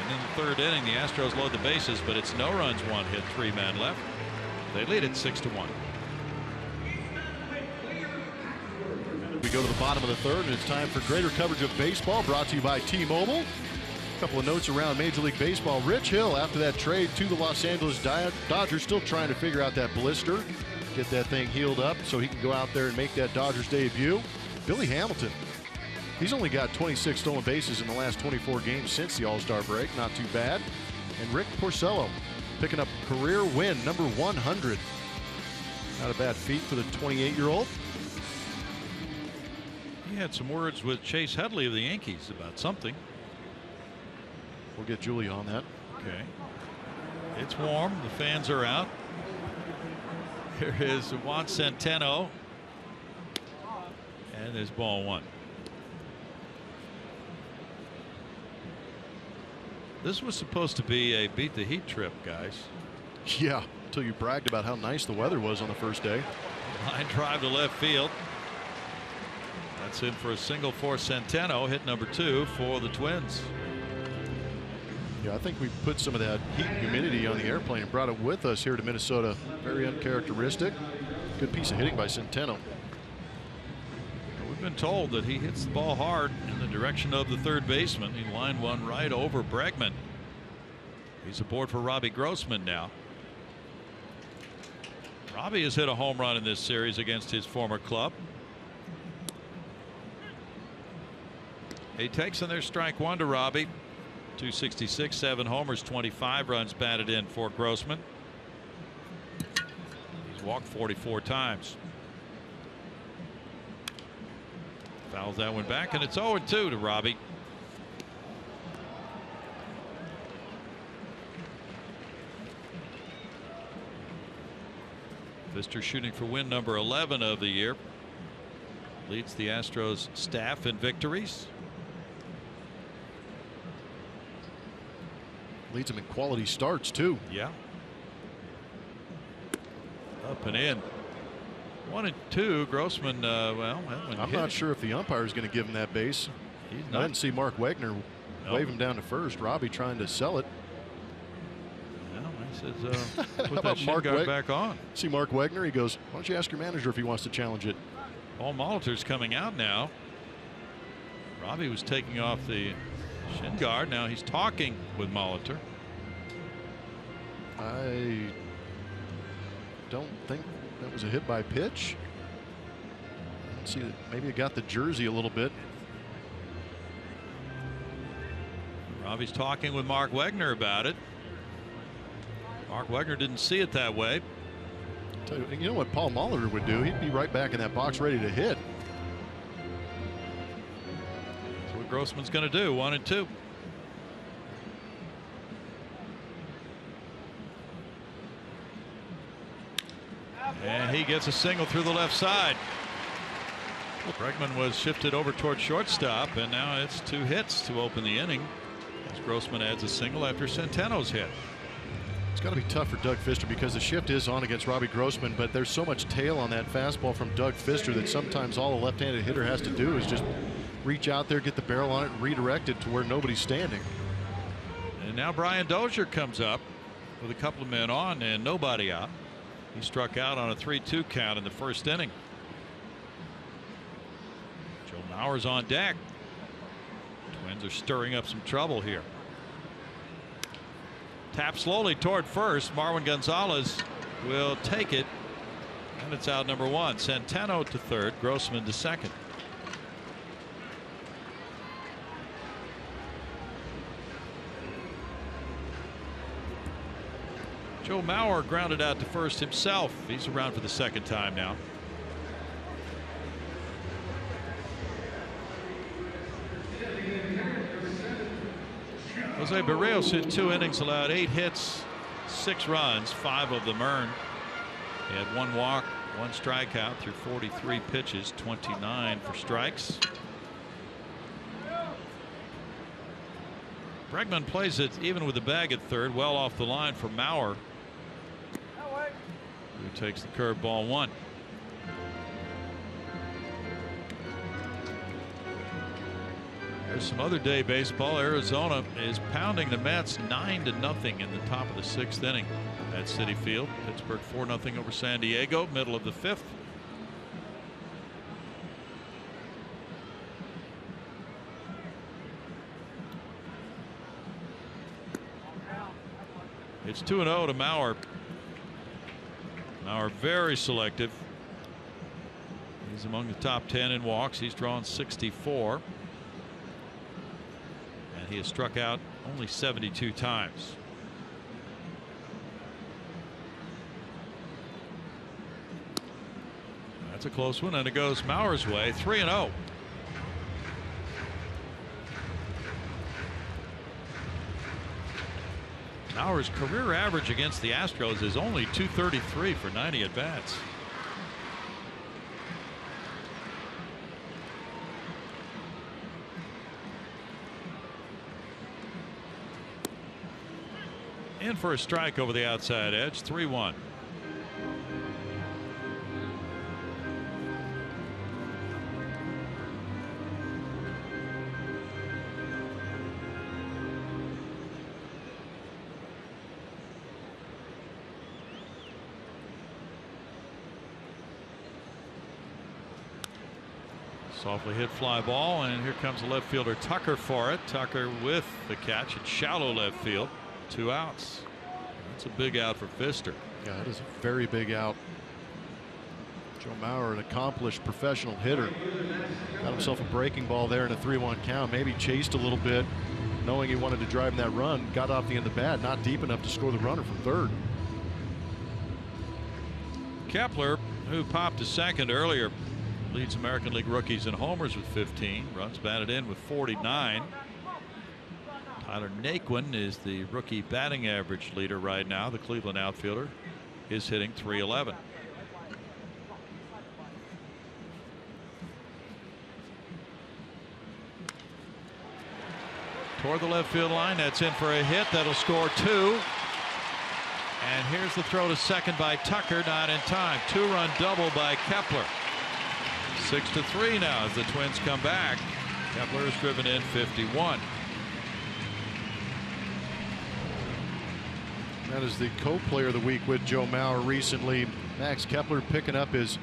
And in the 3rd inning, the Astros load the bases, but it's no runs, 1 hit, 3 men left. They lead it 6-1. We go to the bottom of the 3rd, and it's time for greater coverage of baseball, brought to you by T-Mobile. A couple of notes around Major League Baseball. Rich Hill, after that trade to the Los Angeles Dodgers, still trying to figure out that blister, get that thing healed up so he can go out there and make that Dodgers debut. Billy Hamilton, he's only got 26 stolen bases in the last 24 games since the All-Star break. Not too bad. And Rick Porcello picking up career win number 100. Not a bad feat for the 28-year-old. He had some words with Chase Headley of the Yankees about something. We'll get Julia on that. Okay. It's warm. The fans are out. Here is Juan Centeno. And there's ball 1. This was supposed to be a beat the heat trip, guys. Yeah, until you bragged about how nice the weather was on the first day. Line drive to left field. That's in for a single for Centeno. Hit number 2 for the Twins. Yeah, I think we put some of that heat and humidity on the airplane and brought it with us here to Minnesota. Very uncharacteristic. Good piece of hitting by Centeno. We've been told that he hits the ball hard in the direction of the 3rd baseman. He lined one right over Bregman. He's aboard for Robbie Grossman now. Robbie has hit a home run in this series against his former club. He takes in their strike 1 to Robbie. 266, 7 homers, 25 runs batted in for Grossman. He's walked 44 times. Fouls that one back, and it's 0-2 to Robbie. Pfister shooting for win number 11 of the year. Leads the Astros staff in victories. Leads them in quality starts too. Yeah. Up and in. 1-2. Grossman, well, I'm not sure if the umpire is going to give him that base. I didn't see Mark Wegner wave him down to first. Robbie trying to sell it. Well, he says, put that shin guard back on. See Mark Wegner, he goes, why don't you ask your manager if he wants to challenge it? Paul Molitor's coming out now. Robbie was taking off the shin guard. Now he's talking with Molitor. I don't think that was a hit by pitch. Let's see, maybe it got the jersey a little bit. Robbie's talking with Mark Wegner about it. Mark Wegner didn't see it that way. You know what Paul Molitor would do? He'd be right back in that box ready to hit. That's what Grossman's going to do. 1-2. And he gets a single through the left side. Bregman was shifted over toward shortstop, and now it's 2 hits to open the inning as Grossman adds a single after Centeno's hit. It's got to be tough for Doug Fister because the shift is on against Robbie Grossman, but there's so much tail on that fastball from Doug Fister that sometimes all a left-handed hitter has to do is just reach out there, get the barrel on it, and redirect it to where nobody's standing. And now Brian Dozier comes up with a couple of men on and nobody out. He struck out on a 3-2 count in the first inning. Joe Mauer's on deck. Twins are stirring up some trouble here. Tap slowly toward first. Marwin Gonzalez will take it, and it's out number 1. Centeno to third, Grossman to second. Joe Mauer grounded out to first himself. He's around for the second time now. Jose Barrios hit 2 innings, allowed 8 hits, 6 runs, 5 of them earned. He had 1 walk, 1 strikeout through 43 pitches, 29 for strikes. Bregman plays it even with the bag at third, well off the line for Mauer, who takes the curveball 1. There's some other day baseball. Arizona is pounding the Mets 9-0 in the top of the 6th inning at Citi Field. Pittsburgh 4-0 over San Diego, middle of the 5th. It's 2-0 to Mauer. Mauer very selective. He's among the top 10 in walks. He's drawn 64. He has struck out only 72 times. That's a close one, and it goes Mauer's way. 3-0. Mauer's career average against the Astros is only .233 for 90 at bats. In for a strike over the outside edge. 3-1. Softly hit fly ball, and here comes the left fielder Tucker for it. Tucker with the catch at shallow left field. 2 outs. That's a big out for Fister. Yeah, that is a very big out. Joe Mauer, an accomplished professional hitter, got himself a breaking ball there in a 3-1 count. Maybe chased a little bit, knowing he wanted to drive in that run. Got off the end of the bat, not deep enough to score the runner from third. Kepler, who popped to second earlier, leads American League rookies in homers with 15. Runs batted in with 49. Tyler Naquin is the rookie batting average leader right now. The Cleveland outfielder is hitting .311. Toward the left field line. That's in for a hit. That'll score 2. And here's the throw to second by Tucker. Not in time. 2-run double by Kepler. 6-3 now as the Twins come back. Kepler has driven in 51. That is the co-player of the week with Joe Mauer recently. Max Kepler picking up his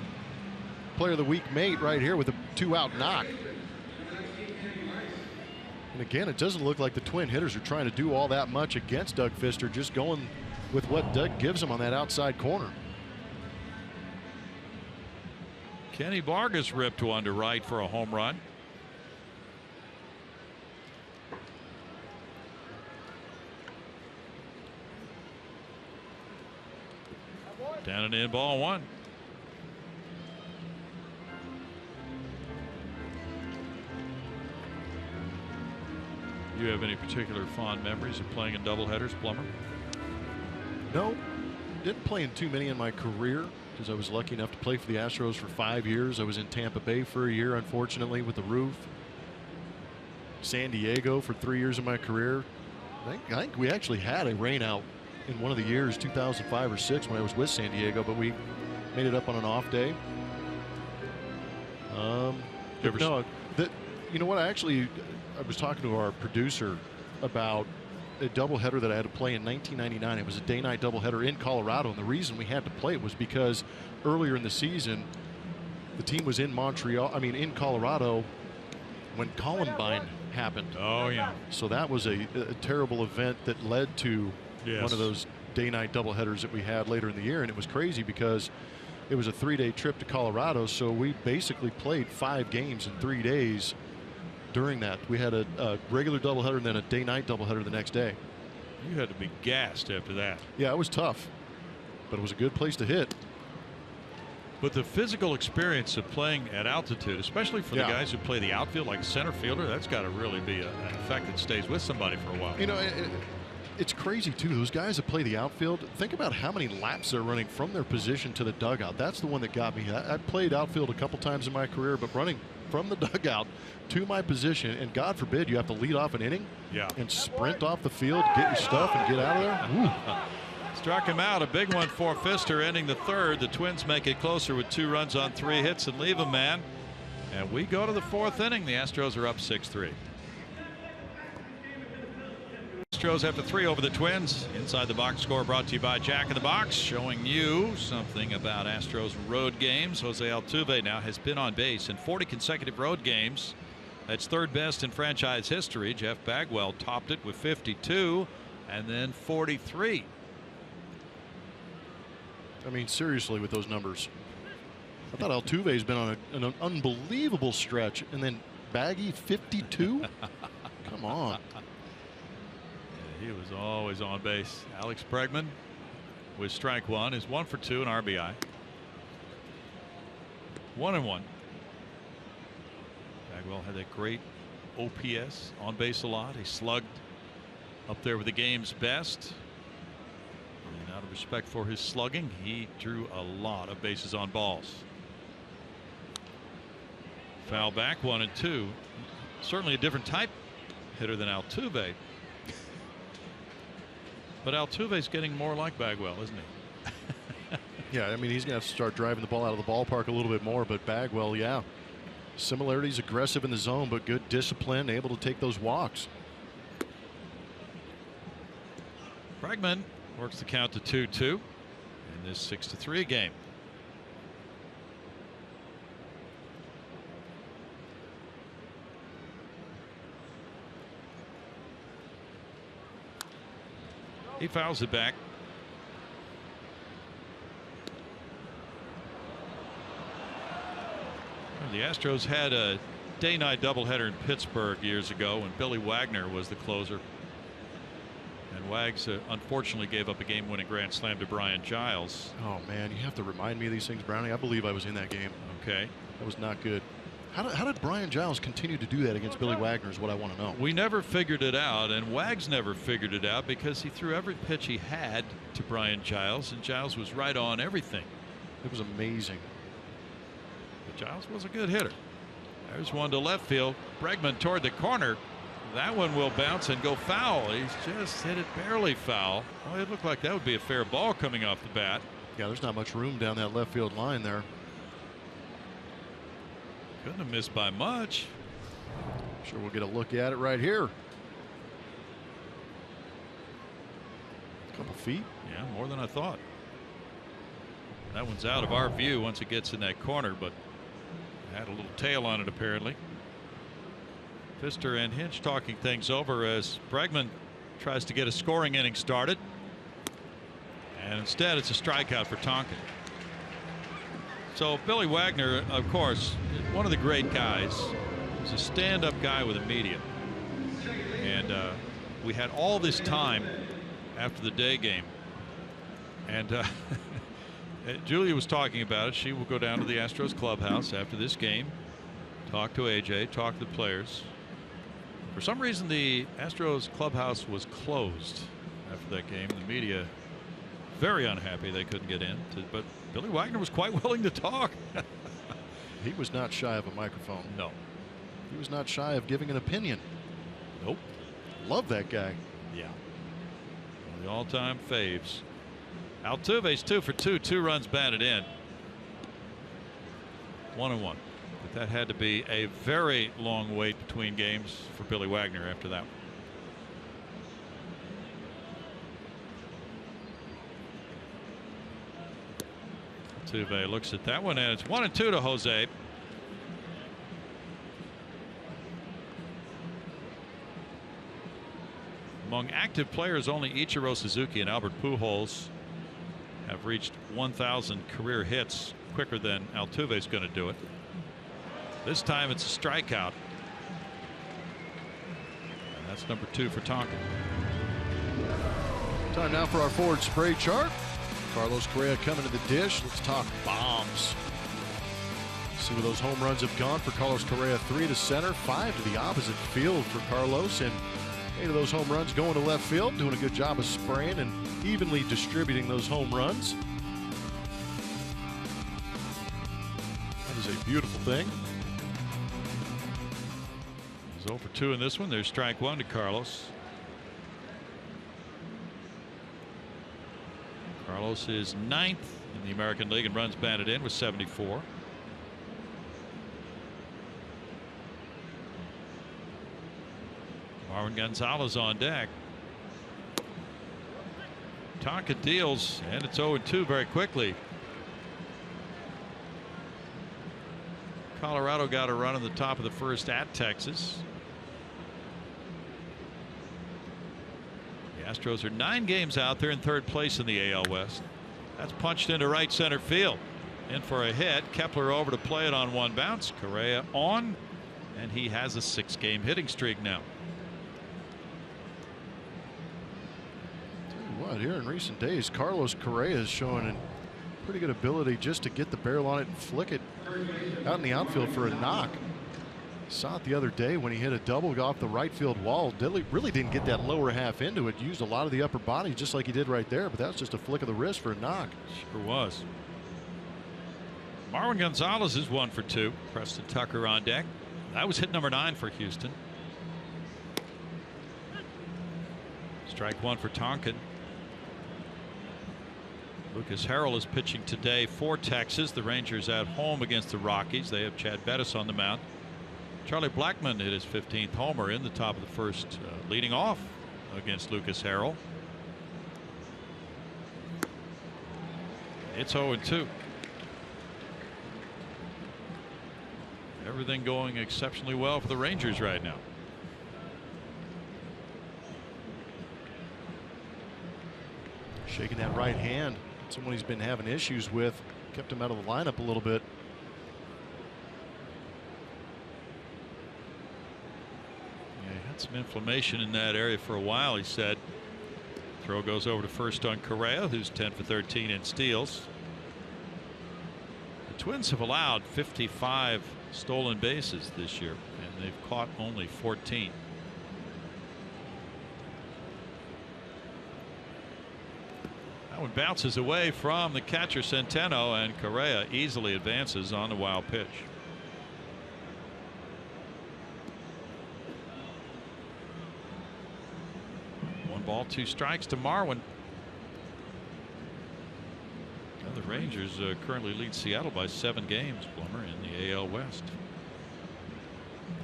player of the week mate right here with a 2-out knock. And again, it doesn't look like the Twin hitters are trying to do all that much against Doug Fister, just going with what Doug gives him on that outside corner. Kenny Vargas ripped one to right for a home run. Down and in, ball 1. You have any particular fond memories of playing in doubleheaders, Plummer? No, didn't play in too many in my career. because I was lucky enough to play for the Astros for 5 years. I was in Tampa Bay for a year, unfortunately, with the roof. San Diego for 3 years of my career. I think we actually had a rainout in one of the years, 2005 or 6, when I was with San Diego, but we made it up on an off day. No, you know what? I was talking to our producer about a doubleheader that I had to play in 1999. It was a day-night doubleheader in Colorado, and the reason we had to play it was because earlier in the season, the team was in in Colorado when Columbine happened. Oh, yeah. So that was a terrible event that led to one of those day-night doubleheaders that we had later in the year, and it was crazy because it was a 3-day trip to Colorado, so we basically played 5 games in 3 days during that. We had a regular doubleheader and then a day-night doubleheader the next day. You had to be gassed after that. Yeah, it was tough, but it was a good place to hit. But the physical experience of playing at altitude, especially for the guys who play the outfield like center fielder, that's got to really be an effect that stays with somebody for a while. You know, it's crazy too. Those guys that play the outfield, think about how many laps they're running from their position to the dugout. That's the one that got me. I played outfield a couple times in my career, but running from the dugout to my position, and God forbid you have to lead off an inning and sprint off the field, get your stuff, and get out of there. Ooh. Struck him out. A big one for Pfister ending the third. The Twins make it closer with 2 runs on 3 hits and leave a man. And we go to the 4th inning. The Astros are up 6-3. Astros after 3 over the Twins. Inside the Box score brought to you by Jack in the Box, showing you something about Astros road games. Jose Altuve now has been on base in 40 consecutive road games. That's 3rd best in franchise history. Jeff Bagwell topped it with 52 and then 43. I mean, seriously, with those numbers. I thought Altuve's been on an unbelievable stretch, and then Baggy 52? Come on. He was always on base. Alex Bregman with strike 1 is 1 for 2 in RBI. 1-1. Bagwell had that great OPS, on base a lot. He slugged up there with the game's best. And out of respect for his slugging, he drew a lot of bases on balls. Foul back, 1-2. Certainly a different type hitter than Altuve. But Altuve's getting more like Bagwell, isn't he? Yeah, I mean, he's going to have to start driving the ball out of the ballpark a little bit more, but Bagwell, yeah. Similarities, aggressive in the zone, but good discipline, able to take those walks. Bregman works the count to 2-2 in this 6-3 game. He fouls it back. The Astros had a day-night doubleheader in Pittsburgh years ago when Billy Wagner was the closer. And Wags unfortunately gave up a game-winning grand slam to Brian Giles. Oh, man, you have to remind me of these things, Brownie. I believe I was in that game. Okay. That was not good. How did Brian Giles continue to do that against Billy Wagner is what I want to know. We never figured it out, and Wags never figured it out because he threw every pitch he had to Brian Giles, and Giles was right on everything. It was amazing. But Giles was a good hitter. There's one to left field. Bregman toward the corner. That one will bounce and go foul. He's just hit it barely foul. Well, it looked like that would be a fair ball coming off the bat. Yeah, there's not much room down that left field line there. Couldn't have missed by much. Sure, we'll get a look at it right here. A couple feet. Yeah, more than I thought. That one's out of our view once it gets in that corner, but had a little tail on it apparently. Pfister and Hinch talking things over as Bregman tries to get a scoring inning started. And instead it's a strikeout for Tonkin. So Billy Wagner, of course, one of the great guys. He's a stand-up guy with the media. And we had all this time after the day game. And Julia was talking about it. She will go down to the Astros clubhouse after this game, talk to AJ, talk to the players. For some reason, the Astros clubhouse was closed after that game. The media very unhappy they couldn't get in, but Billy Wagner was quite willing to talk. He was not shy of a microphone. No. He was not shy of giving an opinion. Nope. Love that guy. Yeah. One of the all-time faves. Altuve's 2 for 2, 2 runs batted in. 1-1. But that had to be a very long wait between games for Billy Wagner after that. Altuve looks at that one, and it's 1-2 to Jose. Among active players, only Ichiro Suzuki and Albert Pujols have reached 1,000 career hits quicker than Altuve's going to do it. This time it's a strikeout. And that's number 2 for Tonkin. Time now for our forward spray chart. Carlos Correa coming to the dish. Let's talk bombs. See where those home runs have gone for Carlos Correa. 3 to center, 5 to the opposite field for Carlos, and 8 of those home runs going to left field. Doing a good job of spraying and evenly distributing those home runs. That is a beautiful thing. He's 0 for 2 in this one. There's strike 1 to Carlos. Carlos is 9th in the American League in runs batted in with 74. Marwin Gonzalez on deck. Tonkin deals, and it's 0-2 very quickly. Colorado got a run in the top of the first at Texas. The Astros are 9 games out there in 3rd place in the AL West. That's punched into right center field. In for a hit. Kepler over to play it on one bounce. Correa on, and he has a 6-game hitting streak now. What, here in recent days, Carlos Correa is showing a pretty good ability just to get the barrel on it and flick it out in the outfield for a knock. Saw it the other day when he hit a double off the right field wall. Really didn't get that lower half into it. Used a lot of the upper body just like he did right there, but that was just a flick of the wrist for a knock. Sure was. Marwin Gonzalez is 1 for 2. Preston Tucker on deck. That was hit number 9 for Houston. Strike 1 for Tonkin. Lucas Harrell is pitching today for Texas. The Rangers at home against the Rockies. They have Chad Bettis on the mound. Charlie Blackmon hit his 15th homer in the top of the first, leading off against Lucas Harrell. It's 0-2. Everything going exceptionally well for the Rangers right now. Shaking that right hand. Someone he's been having issues with. Kept him out of the lineup a little bit. Yeah, he had some inflammation in that area for a while, he said. Throw goes over to first on Correa, who's 10 for 13 in steals. The Twins have allowed 55 stolen bases this year, and they've caught only 14. That one bounces away from the catcher Centeno, and Correa easily advances on the wild pitch. One ball, 2 strikes to Marwin. The Rangers currently lead Seattle by 7 games, Blummer, in the AL West.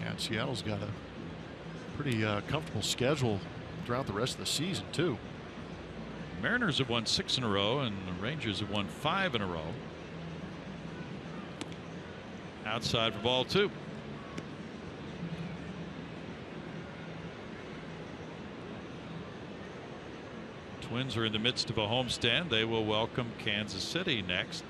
Yeah, and Seattle's got a pretty comfortable schedule throughout the rest of the season, too. Mariners have won 6 in a row, and the Rangers have won 5 in a row. Outside for ball 2. Twins are in the midst of a homestand. They will welcome Kansas City next.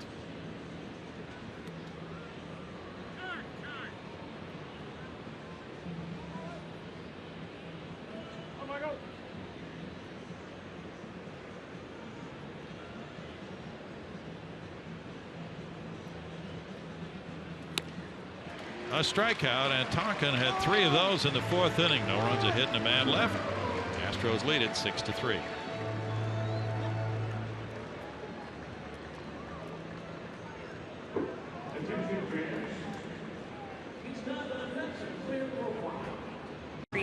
A strikeout, and Tonkin had 3 of those in the 4th inning. No runs, a hit, and a man left. The Astros lead it 6-3.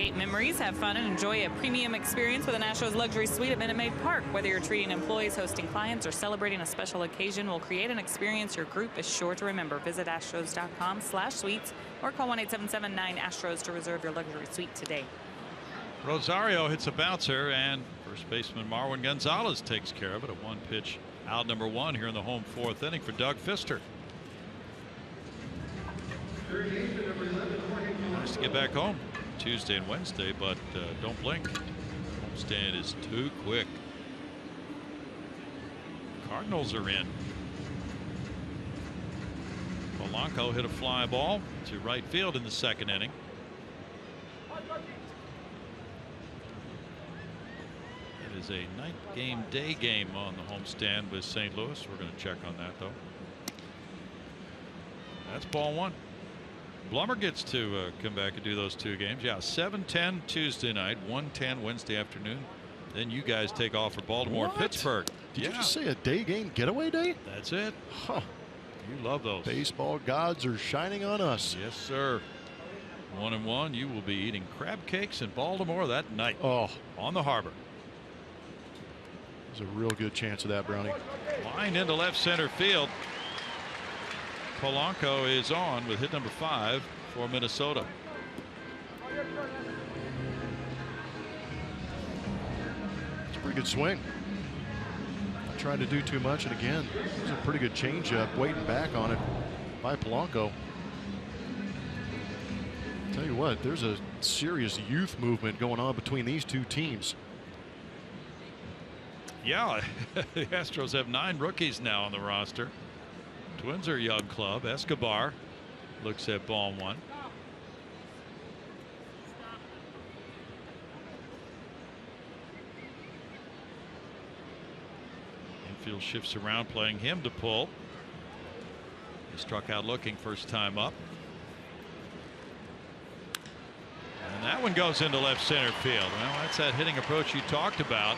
create memories, have fun, and enjoy a premium experience with an Astros luxury suite at Minute Maid Park. Whether you're treating employees, hosting clients, or celebrating a special occasion, we'll create an experience your group is sure to remember. Visit astros.com/suites or call 1-877-9-ASTROS to reserve your luxury suite today. Rosario hits a bouncer, and first baseman Marwin Gonzalez takes care of it. A one-pitch out number one here in the home fourth inning for Doug Fister. Nice to get back home Tuesday and Wednesday, but don't blink. Homestand is too quick. Cardinals are in. Polanco hit a fly ball to right field in the second inning. It is a night game, day game on the homestand with St. Louis. We're going to check on that, though. That's ball one. Blummer gets to come back and do those two games. Yeah, 7:10 Tuesday night, 1:10 Wednesday afternoon. Then you guys take off for Baltimore and Pittsburgh. Did you just say a day game getaway day? That's it. Huh. You love those. Baseball gods are shining on us. Yes, sir. 1-1. You will be eating crab cakes in Baltimore that night. Oh, on the harbor. There's a real good chance of that, Brownie. Line into left center field. Polanco is on with hit number 5 for Minnesota. It's a pretty good swing. Not trying to do too much, and again, it's a pretty good changeup waiting back on it by Polanco. Tell you what, there's a serious youth movement going on between these two teams. Yeah, the Astros have 9 rookies now on the roster. Twins are a young club. Escobar looks at ball one. Infield shifts around, playing him to pull. He struck out looking first time up. And that one goes into left center field. Well, that's that hitting approach you talked about.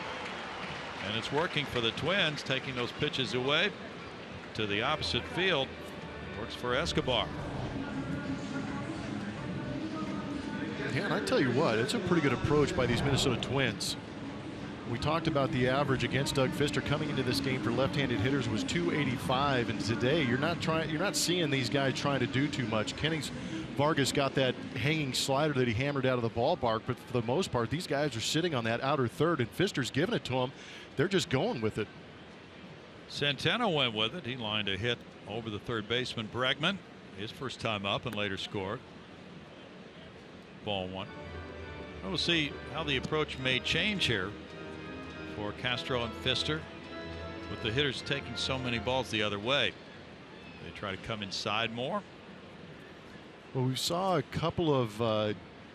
And it's working for the Twins, taking those pitches away to the opposite field. Works for Escobar. Yeah, and I tell you what, it's a pretty good approach by these Minnesota Twins. We talked about the average against Doug Fister coming into this game for left-handed hitters was .285, and today you're not seeing these guys trying to do too much. Kenny Vargas got that hanging slider that he hammered out of the ballpark, but for the most part these guys are sitting on that outer third, and Fister's giving it to them. They're just going with it. Centeno went with it. He lined a hit over the third baseman Bregman, his first time up, and later scored. Ball one. We'll see how the approach may change here for Castro and Fister, with the hitters taking so many balls the other way. They try to come inside more. Well, we saw a couple of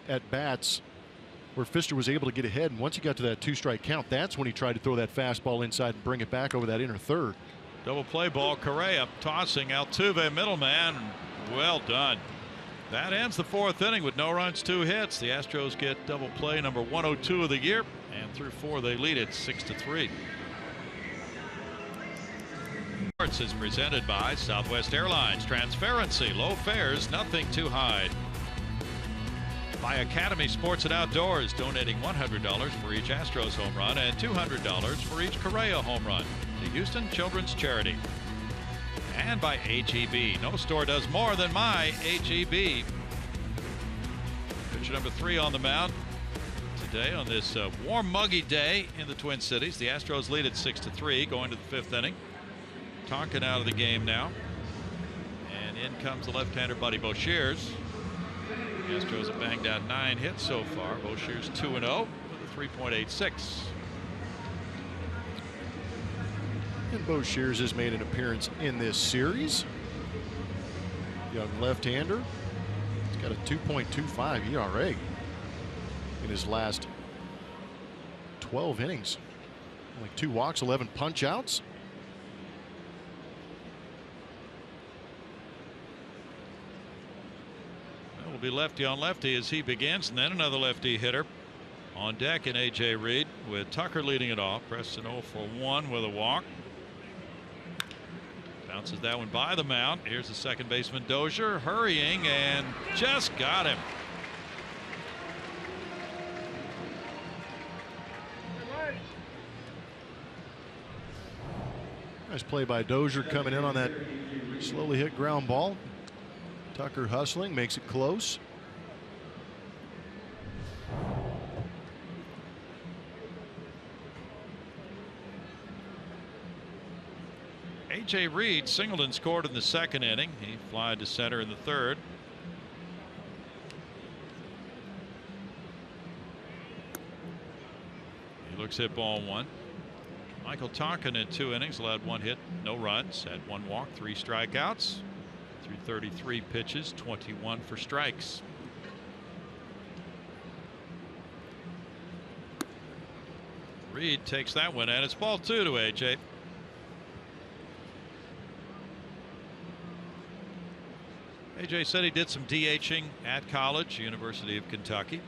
at-bats where Fister was able to get ahead, and once he got to that 2-strike count, that's when he tried to throw that fastball inside and bring it back over that inner third. Double play ball. Correa tossing. Altuve, middleman. Well done. That ends the fourth inning with no runs, 2 hits. The Astros get double play number 102 of the year, and through 4 they lead it 6-3. Sports is presented by Southwest Airlines. Transparency, low fares, nothing too high. By Academy Sports and Outdoors, donating $100 for each Astros home run and $200 for each Correa home run to Houston Children's Charity. And by HEB. No store does more than my HEB. Pitcher number 3 on the mound today on this warm, muggy day in the Twin Cities. The Astros lead at 6-3 going to the 5th inning. Tonkin out of the game now. And in comes the left-hander Buddy Boshears. The Astros have banged out 9 hits so far. Boshears 2-0 with a 3.86. And Boshears has made an appearance in this series. Young left-hander. He's got a 2.25 ERA in his last 12 innings. Only 2 walks, 11 punch-outs. It'll be lefty on lefty as he begins, and then another lefty hitter on deck in A.J. Reed, with Tucker leading it off. Preston 0 for 1 with a walk. Bounces that one by the mound. Here's the second baseman Dozier hurrying and just got him. Nice play by Dozier coming in on that slowly hit ground ball. Tucker hustling, makes it close. A.J. Reed singled and scored in the second inning. He flied to center in the third. He looks hit ball one. Michael Tonkin in 2 innings allowed 1 hit, no runs, had 1 walk, 3 strikeouts, through 33 pitches, 21 for strikes. Reed takes that one, and it's ball 2 to A.J. A.J. said he did some DHing at college, University of Kentucky.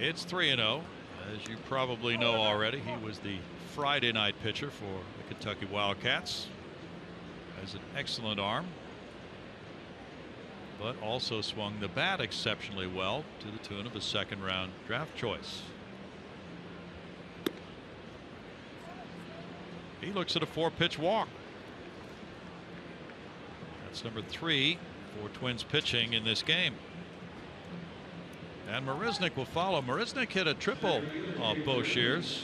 It's 3-0. As you probably know already, he was the Friday night pitcher for the Kentucky Wildcats. Has an excellent arm, but also swung the bat exceptionally well, to the tune of a second-round draft choice. He looks at a 4-pitch walk. That's number 3 for Twins pitching in this game. And Marisnick will follow. Marisnick hit a triple off Boshears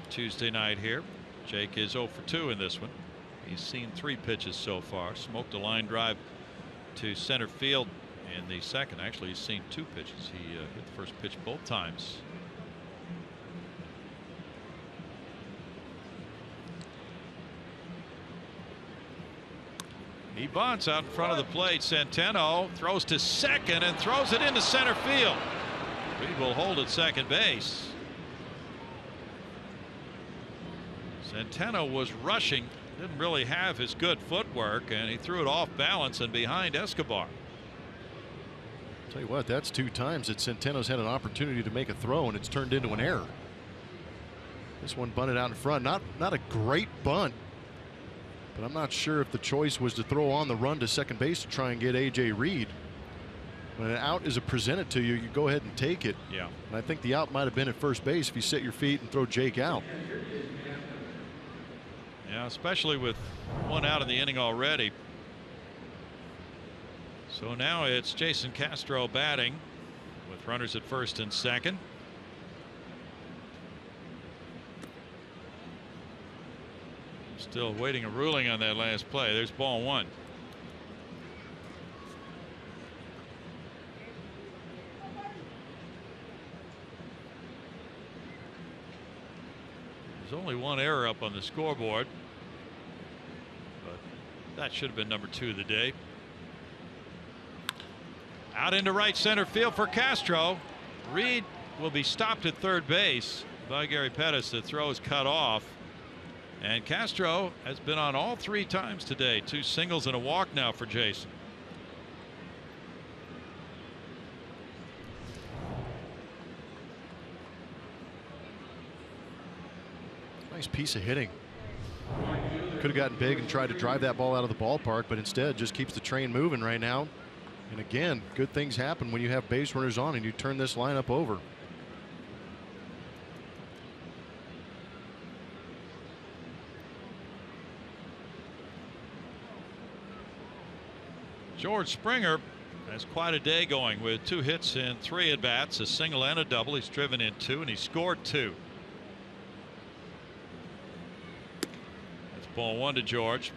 Tuesday night here. Jake is 0 for 2 in this one. He's seen 3 pitches so far. Smoked a line drive to center field in the second. Actually, he's seen 2 pitches. He hit the first pitch both times. He bunts out in front of the plate. Centeno throws to second and throws it into center field. Reed will hold at second base. Centeno was rushing, didn't really have his good footwork, and he threw it off balance and behind Escobar. Tell you what, that's 2 times that Centeno's had an opportunity to make a throw and it's turned into an error. This one bunted out in front. Not a great bunt, but I'm not sure if the choice was to throw on the run to second base to try and get A.J. Reed. When an out is presented to you, you go ahead and take it. Yeah. And I think the out might have been at first base if you set your feet and throw Jake out. Yeah, especially with 1 out in the inning already. So now it's Jason Castro batting with runners at first and second. Still waiting a ruling on that last play. There's ball 1. There's only 1 error up on the scoreboard, but that should have been number 2 of the day. Out into right center field for Castro. Reed will be stopped at third base by Gary Pettis. The throw is cut off. And Castro has been on all 3 times today. 2 singles and a walk now for Jason. Nice piece of hitting. Could have gotten big and tried to drive that ball out of the ballpark, but instead just keeps the train moving right now. And again, good things happen when you have base runners on and you turn this lineup over. George Springer has quite a day going with 2 hits and 3 at bats, a single and a double. He's driven in 2 and he scored 2. That's ball 1 to George.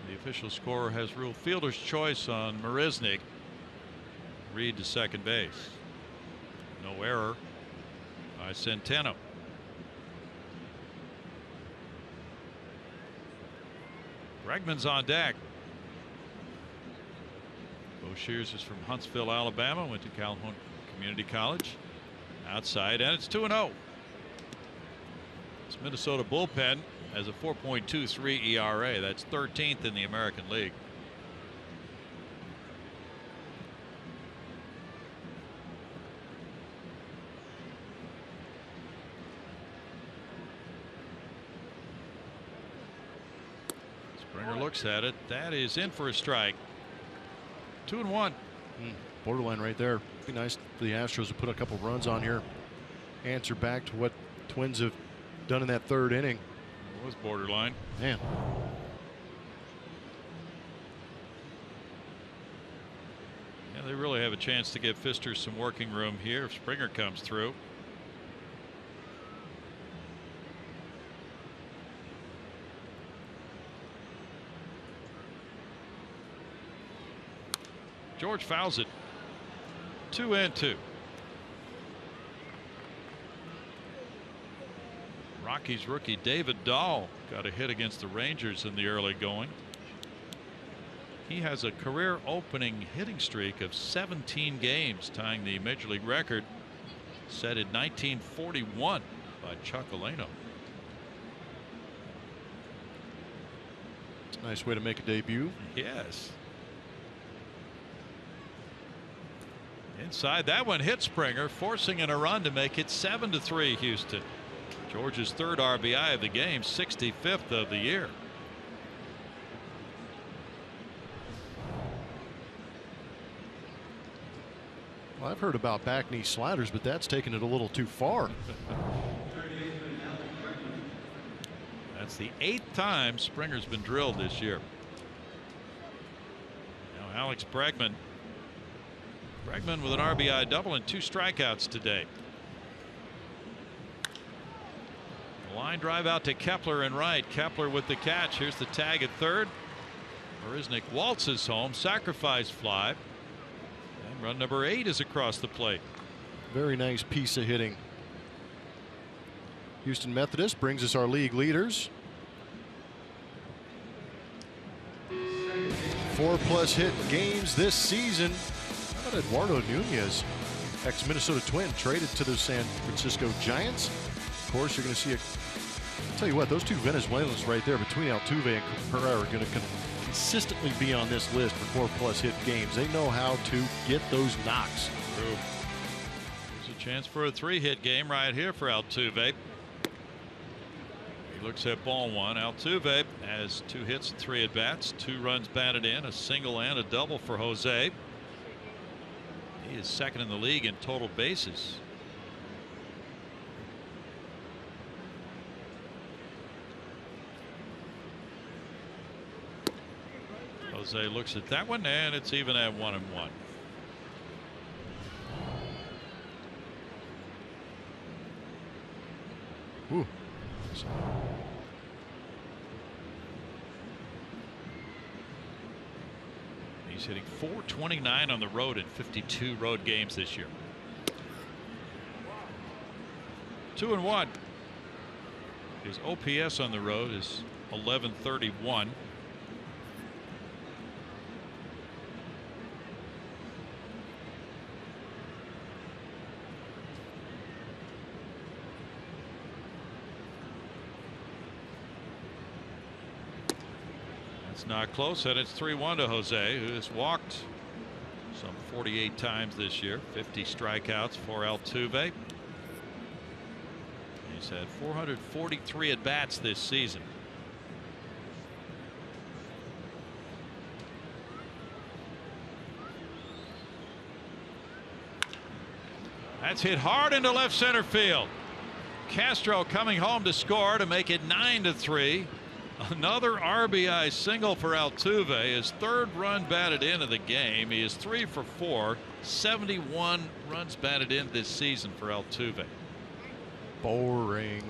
The official scorer has ruled fielder's choice on Marisnick. Reed to second base. No error by Centeno. Bregman's on deck. Boshears is from Huntsville, Alabama. Went to Calhoun Community College. Outside, and it's 2-0. This Minnesota bullpen has a 4.23 ERA. That's 13th in the American League. Springer looks at it. That is in for a strike. 2-1. Borderline right there. Be nice for the Astros to put a couple runs on here. Answer back to what Twins have done in that third inning. It was borderline. Man. Yeah, they really have a chance to give Fister some working room here if Springer comes through. George fouls it. 2-2. Rockies rookie David Dahl got a hit against the Rangers in the early going. He has a career opening hitting streak of 17 games, tying the major league record set in 1941 by Chuck Alano. Nice way to make a debut. Yes. Inside, that one hit Springer, forcing in a run to make it 7-3 Houston. George's third RBI of the game, 65th of the year. Well, I've heard about back knee sliders, but that's taking it a little too far. That's the 8th time Springer's been drilled this year. Now Alex Bregman. Bregman with an RBI double and 2 strikeouts today. Line drive out to Kepler in right. Kepler with the catch. Here's the tag at third. Marisnik waltzes home. Sacrifice fly. And run number 8 is across the plate. Very nice piece of hitting. Houston Methodist brings us our league leaders. 4+ hit games this season. How about Eduardo Nunez, ex-Minnesota Twin, traded to the San Francisco Giants. Of course, you're going to see I'll tell you what, those two Venezuelans right there between Altuve and Herrera are going to consistently be on this list for 4+ hit games. They know how to get those knocks. True. There's a chance for a 3-hit game right here for Altuve. He looks at ball 1. Altuve has 2 hits and 3 at bats, 2 runs batted in, a single and a double for Jose. He is second in the league in total bases. Jose looks at that one, and it's even at 1-1. Ooh. He's hitting .429 on the road in 52 road games this year. 2-1. His OPS on the road is 1131. It's not close, and it's 3-1 to Jose, who has walked some 48 times this year. 50 strikeouts for Altuve. He's had 443 at bats this season. That's hit hard into left center field. Castro coming home to score to make it 9-3. Another RBI single for Altuve, his 3rd run batted in of the game. He is 3 for 4, 71 runs batted in this season for Altuve. Boring.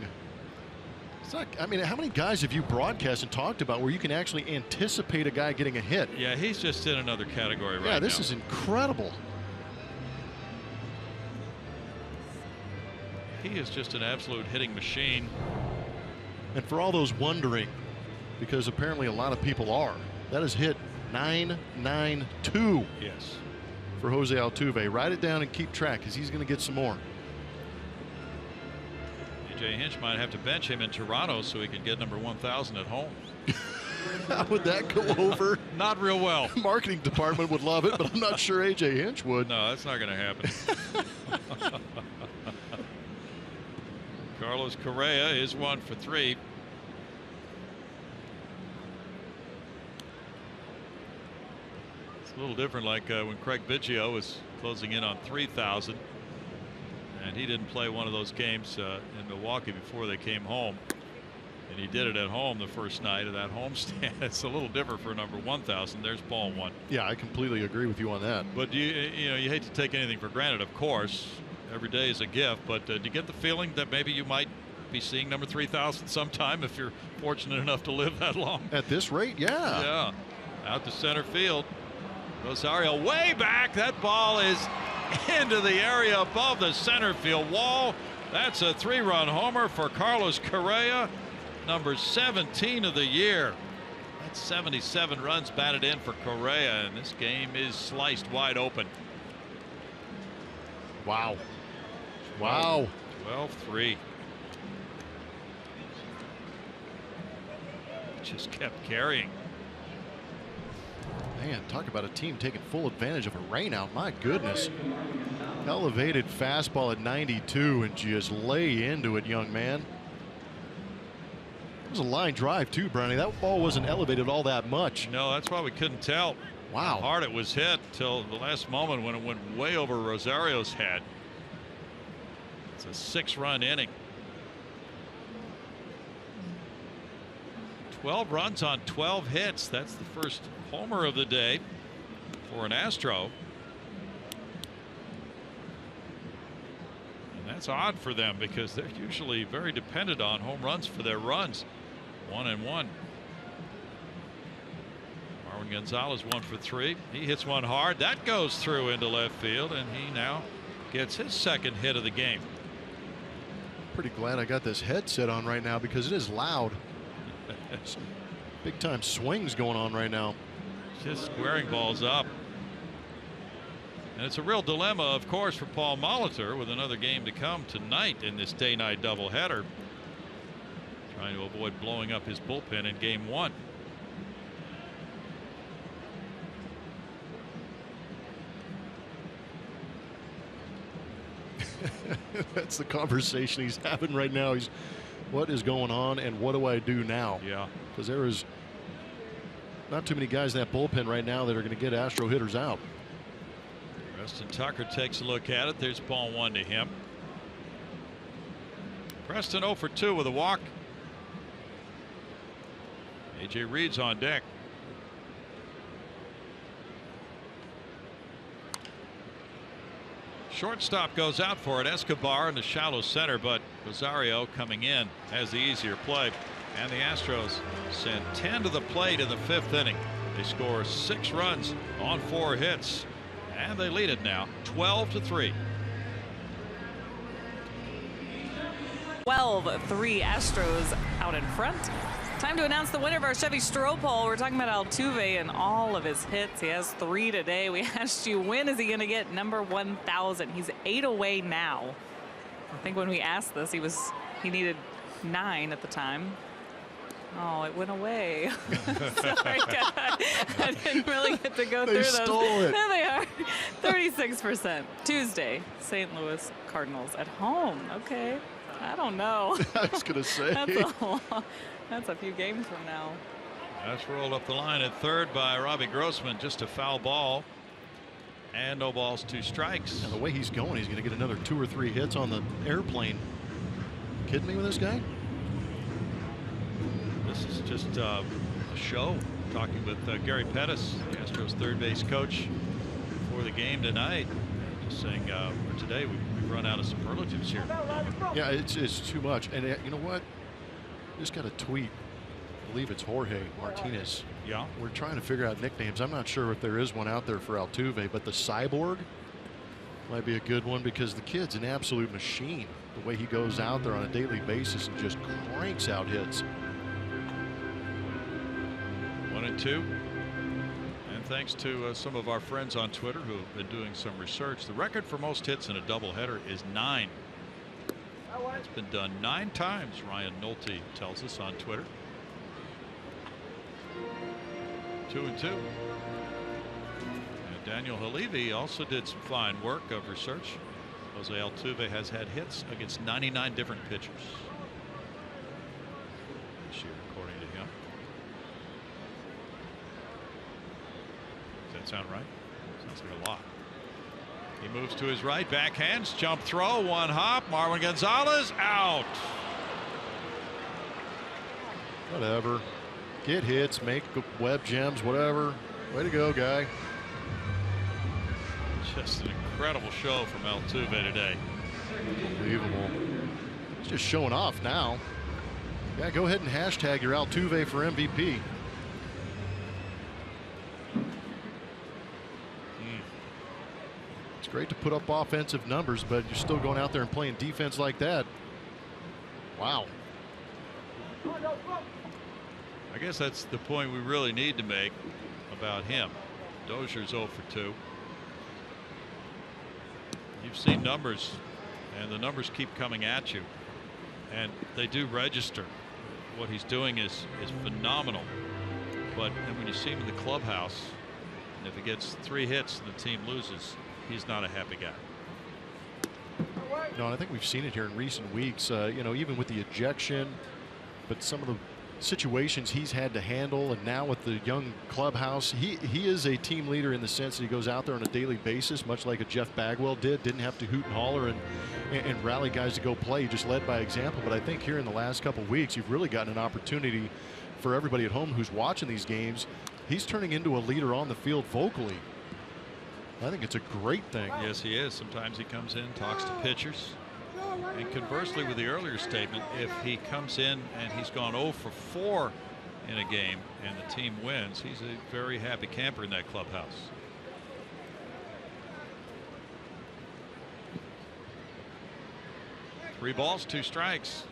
It's not, I mean, how many guys have you broadcast and talked about where you can actually anticipate a guy getting a hit? Yeah, he's just in another category right now. Yeah, this is incredible. He is just an absolute hitting machine. And for all those wondering, because apparently a lot of people are, that is hit 992. Yes. For Jose Altuve. Write it down and keep track, because he's going to get some more. AJ Hinch might have to bench him in Toronto so he can get number 1,000 at home. How would that go over? Not real well. Marketing department would love it, but I'm not sure AJ Hinch would. No, that's not going to happen. Carlos Correa is 1 for 3. It's a little different, like when Craig Biggio was closing in on 3,000, and he didn't play one of those games in Milwaukee before they came home, and he did it at home the first night of that homestand. It's a little different for number 1,000. There's ball one. Yeah, I completely agree with you on that. But you hate to take anything for granted, of course. Every day is a gift, but do you get the feeling that maybe you might be seeing number 3,000 sometime if you're fortunate enough to live that long? At this rate, yeah. Yeah. Out to center field. Rosario way back. That ball is into the area above the center field wall. That's a 3-run homer for Carlos Correa, number 17 of the year. That's 77 runs batted in for Correa, and this game is sliced wide open. Wow. Wow. 12-3. Just kept carrying. Man, talk about a team taking full advantage of a rainout. My goodness. Elevated fastball at 92 and just lay into it, young man. It was a line drive too, Brownie. That ball wasn't elevated all that much. No, that's why we couldn't tell wow. how hard it was hit till the last moment when it went way over Rosario's head. It's a 6-run inning. 12 runs on 12 hits. That's the first homer of the day for an Astro. And that's odd for them because they're usually very dependent on home runs for their runs. 1-1. Marwin Gonzalez 1 for 3. He hits one hard. That goes through into left field, and he now gets his second hit of the game. Pretty glad I got this headset on right now because it is loud. Some big time swings going on right now. Just squaring balls up. And it's a real dilemma, of course, for Paul Molitor with another game to come tonight in this day-night doubleheader. Trying to avoid blowing up his bullpen in game 1. That's the conversation he's having right now. What is going on and what do I do now? Yeah. Because there is not too many guys in that bullpen right now that are going to get Astro hitters out. Preston Tucker takes a look at it. There's ball 1 to him. Preston 0 for 2 with a walk. A.J. Reed's on deck. Shortstop goes out for it. Escobar in the shallow center, but Rosario coming in has the easier play. And the Astros send 10 to the plate in the 5th inning. They score 6 runs on 4 hits, and they lead it now 12-3. 12-3 Astros out in front. Time to announce the winner of our Chevy Stroh poll. We're talking about Altuve and all of his hits. He has 3 today. We asked you, when is he going to get number 1,000? He's 8 away now. I think when we asked this, he needed 9 at the time. Oh, it went away. Sorry, God. I didn't really get to go through those. They stole it. There they are. 36%. Tuesday, St. Louis Cardinals at home. Okay. I don't know. I was going to say. That's a few games from now. That's rolled up the line at third by Robbie Grossman. Just a foul ball. And no balls, 2 strikes. And the way he's going, he's going to get another 2 or 3 hits on the airplane. Kidding me with this guy? This is just a show. Talking with Gary Pettis, the Astros third base coach, for the game tonight. Just saying, for today, we've run out of superlatives here. Yeah, it's too much. And you know what? Just got a tweet. I believe it's Jorge Martinez. Yeah. We're trying to figure out nicknames. I'm not sure if there is one out there for Altuve, but the Cyborg might be a good one because the kid's an absolute machine. The way he goes out there on a daily basis and just cranks out hits. 1-2. And thanks to some of our friends on Twitter who have been doing some research, the record for most hits in a doubleheader is 9. It's been done 9 times, Ryan Nolte tells us on Twitter. 2-2. And Daniel Halevi also did some fine work of research. Jose Altuve has had hits against 99 different pitchers this year, according to him. That's sound right? Sounds like a lot. He moves to his right, backhands, jump throw, one hop. Marwin Gonzalez out. Whatever. Get hits, make web gems, whatever. Way to go, guy. Just an incredible show from Altuve today. Unbelievable. He's just showing off now. Yeah, go ahead and hashtag your Altuve for MVP. It's great to put up offensive numbers, but you're still going out there and playing defense like that. Wow. I guess that's the point we really need to make about him. Dozier's 0 for 2. You've seen numbers, and the numbers keep coming at you, and they do register. What he's doing is phenomenal. But when you see him in the clubhouse, and if he gets 3 hits and the team loses, he's not a happy guy. No, and I think we've seen it here in recent weeks, you know, even with the ejection, but some of the situations he's had to handle, and now with the young clubhouse, he is a team leader in the sense that he goes out there on a daily basis, much like a Jeff Bagwell didn't have to hoot and holler and rally guys to go play. He just led by example. But I think here in the last couple of weeks, you've really gotten an opportunity for everybody at home who's watching these games. He's turning into a leader on the field vocally. I think it's a great thing. Yes, he is. Sometimes he comes in, talks to pitchers. And conversely, with the earlier statement, if he comes in and he's gone 0 for 4 in a game and the team wins, he's a very happy camper in that clubhouse. Three balls, 2 strikes.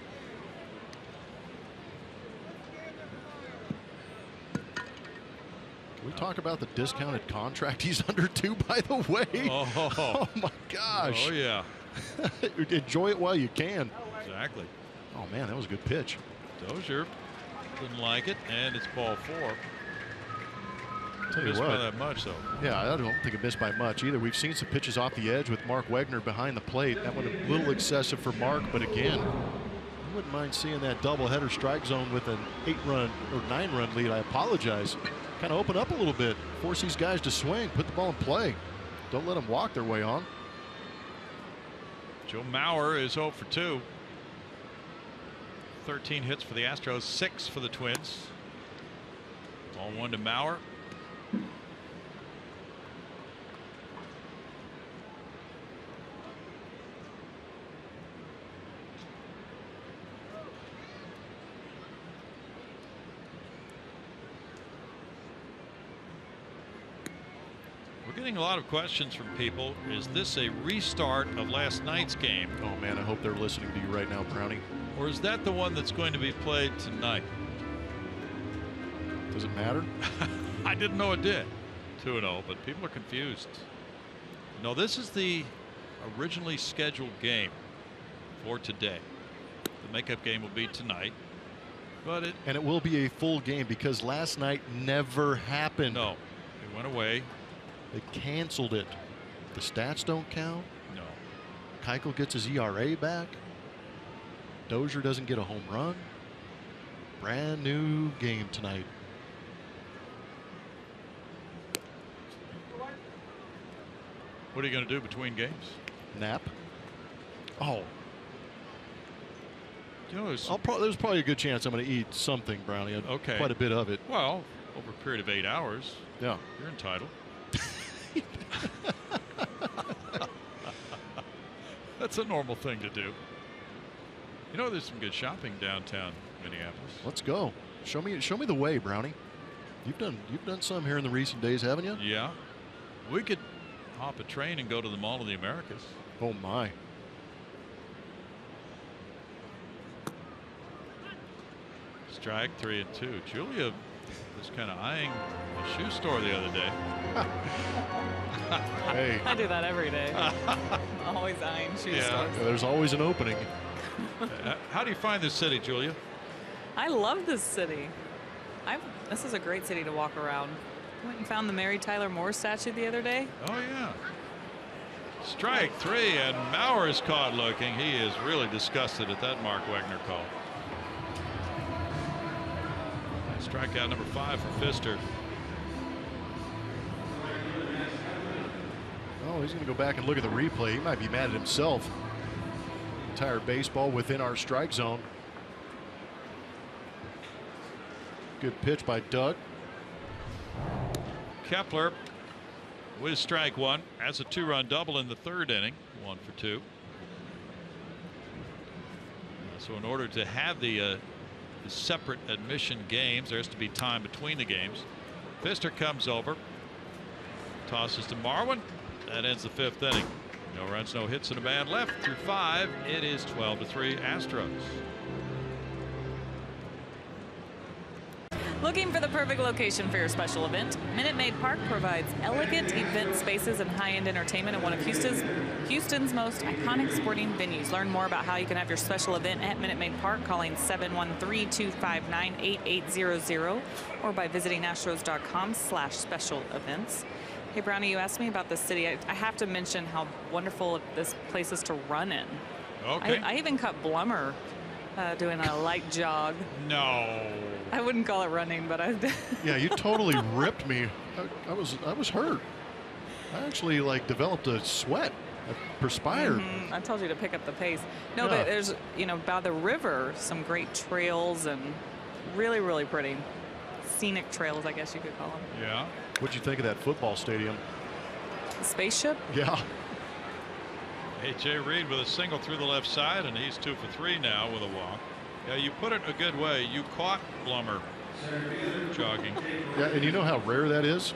Can we talk about the discounted contract he's under too, by the way? Oh my gosh. Oh yeah. Enjoy it while you can. Exactly. Oh man, that was a good pitch. Dozier didn't like it, and it's ball 4. Tell you missed what, by that much, though. Yeah, I don't think it missed by much either. We've seen some pitches off the edge with Mark Wegner behind the plate. That one a little excessive for Mark, but again, I wouldn't mind seeing that doubleheader strike zone with an 8-run or 9-run lead. I apologize. Kind of open up a little bit, force these guys to swing, put the ball in play. Don't let them walk their way on. Joe Mauer is 0 for 2. 13 hits for the Astros, 6 for the Twins. Ball 1 to Mauer. We're getting a lot of questions from people. Is this a restart of last night's game? Oh man, I hope they're listening to you right now, Brownie. Or is that the one that's going to be played tonight? Does it matter? I didn't know it did. 2-0, but people are confused. No, this is the originally scheduled game for today. The makeup game will be tonight, but it will be a full game because last night never happened. No, it went away. They canceled it. The stats don't count. No. Keuchel gets his ERA back. Dozier doesn't get a home run. Brand new game tonight. What are you going to do between games? Nap. Oh. You know, there's probably a good chance I'm going to eat something, Brownie. Okay. Quite a bit of it. Well, over a period of 8 hours. Yeah. You're entitled. That's a normal thing to do. You know, there's some good shopping downtown Minneapolis. Let's go. Show me the way, Brownie. You've done some here in the recent days, haven't you? Yeah. We could hop a train and go to the Mall of the Americas. Oh my. Strike 3 and 2. Julia was kind of eyeing a shoe store the other day. Hey. I do that every day. Always eyeing shoe stores. There's always an opening. How do you find this city, Julia? I love this city. This is a great city to walk around. Went and found the Mary Tyler Moore statue the other day. Oh yeah. Strike 3, and Mauer is caught looking. He is really disgusted at that Mark Wegner call. Strikeout number 5 for Pfister. he's going to go back and look at the replay. He might be mad at himself. Entire baseball within our strike zone. Good pitch by Doug. Kepler with strike one. That's a 2-run double in the third inning. 1 for 2. So in order to have the separate admission games, there has to be time between the games. Pfister comes over, tosses to Marwin. That ends the 5th inning. No runs, no hits, and a man left through 5. It is 12-3 Astros. Looking for the perfect location for your special event? Minute Maid Park provides elegant event spaces and high-end entertainment at one of Houston's most iconic sporting venues. Learn more about how you can have your special event at Minute Maid Park calling 713-259-8800 or by visiting astros.com/special events. Hey, Brownie, you asked me about this city. I have to mention how wonderful this place is to run in. Okay. I even cut Blummer doing a light jog. No. I wouldn't call it running, but I did. Yeah, you totally ripped me. I was hurt. I actually developed a sweat. I perspired. I told you to pick up the pace. No, Yeah. but there's, by the river, some great trails and really, really pretty scenic trails, I guess you could call them. Yeah. What'd you think of that football stadium? The spaceship? Yeah. A.J. Reed with a single through the left side, and he's 2 for 3 now with a walk. Yeah, you put it a good way. You caught Blummer jogging. Yeah, and you know how rare that is?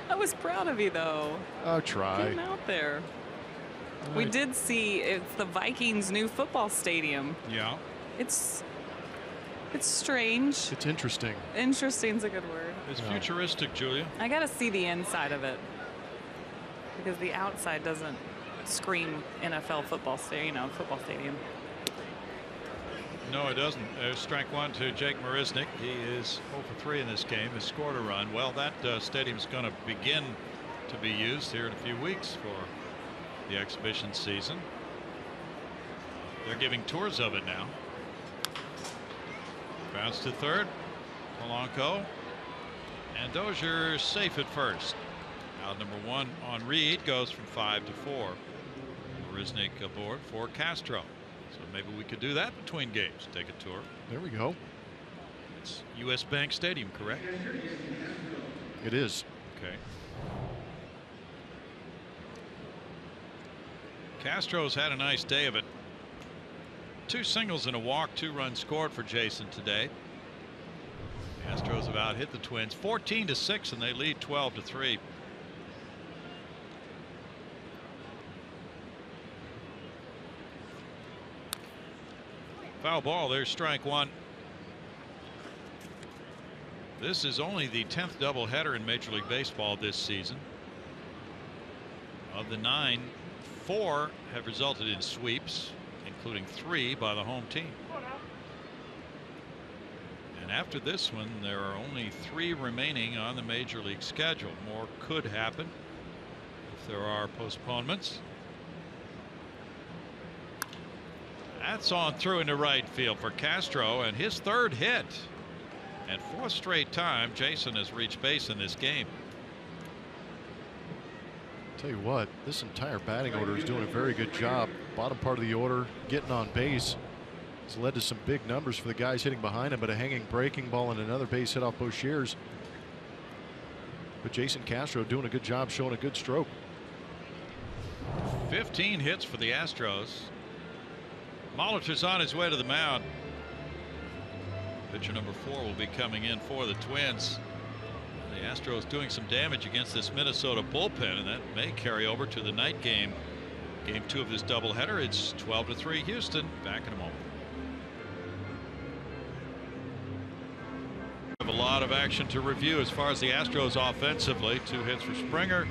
I was proud of you, though. Oh, try. Getting out there. We did see it's the Vikings' new football stadium. Yeah. It's strange. It's interesting. Interesting's a good word. It's futuristic, Julia. I got to see the inside of it because the outside doesn't scream NFL football stadium. No, it doesn't. There's strike one to Jake Marisnick. He is 0 for 3 in this game. Has scored a run. Well, that stadium's going to begin to be used here in a few weeks for the exhibition season. They're giving tours of it now. Bounce to third. Polanco and Dozier safe at first. Out number 1 on Reed goes from 5 to 4. Marisnick aboard for Castro. So maybe we could do that between games. Take a tour. There we go. It's U.S. Bank Stadium, correct? It is. Okay. Castro's had a nice day of it. 2 singles and a walk, 2 runs scored for Jason today. The Astros have out hit the Twins 14-6, and they lead 12-3. Foul ball. There's strike one. This is only the 10th doubleheader in Major League Baseball this season. Of the 9, 4 have resulted in sweeps, including 3 by the home team. And after this one, there are only 3 remaining on the Major League schedule. More could happen if there are postponements. That's on through into right field for Castro, and his 3rd hit. And 4th straight time Jason has reached base in this game. Tell you what, this entire batting order is doing a very good job. Bottom part of the order getting on base. It's led to some big numbers for the guys hitting behind him, but a hanging breaking ball and another base hit off Boshears. But Jason Castro doing a good job, showing a good stroke. 15 hits for the Astros. Molitor's on his way to the mound. Pitcher number 4 will be coming in for the Twins. The Astros doing some damage against this Minnesota bullpen, and that may carry over to the night game. Game 2 of this doubleheader. It's 12-3 Houston. Back in a moment. We have a lot of action to review as far as the Astros offensively. 2 hits for Springer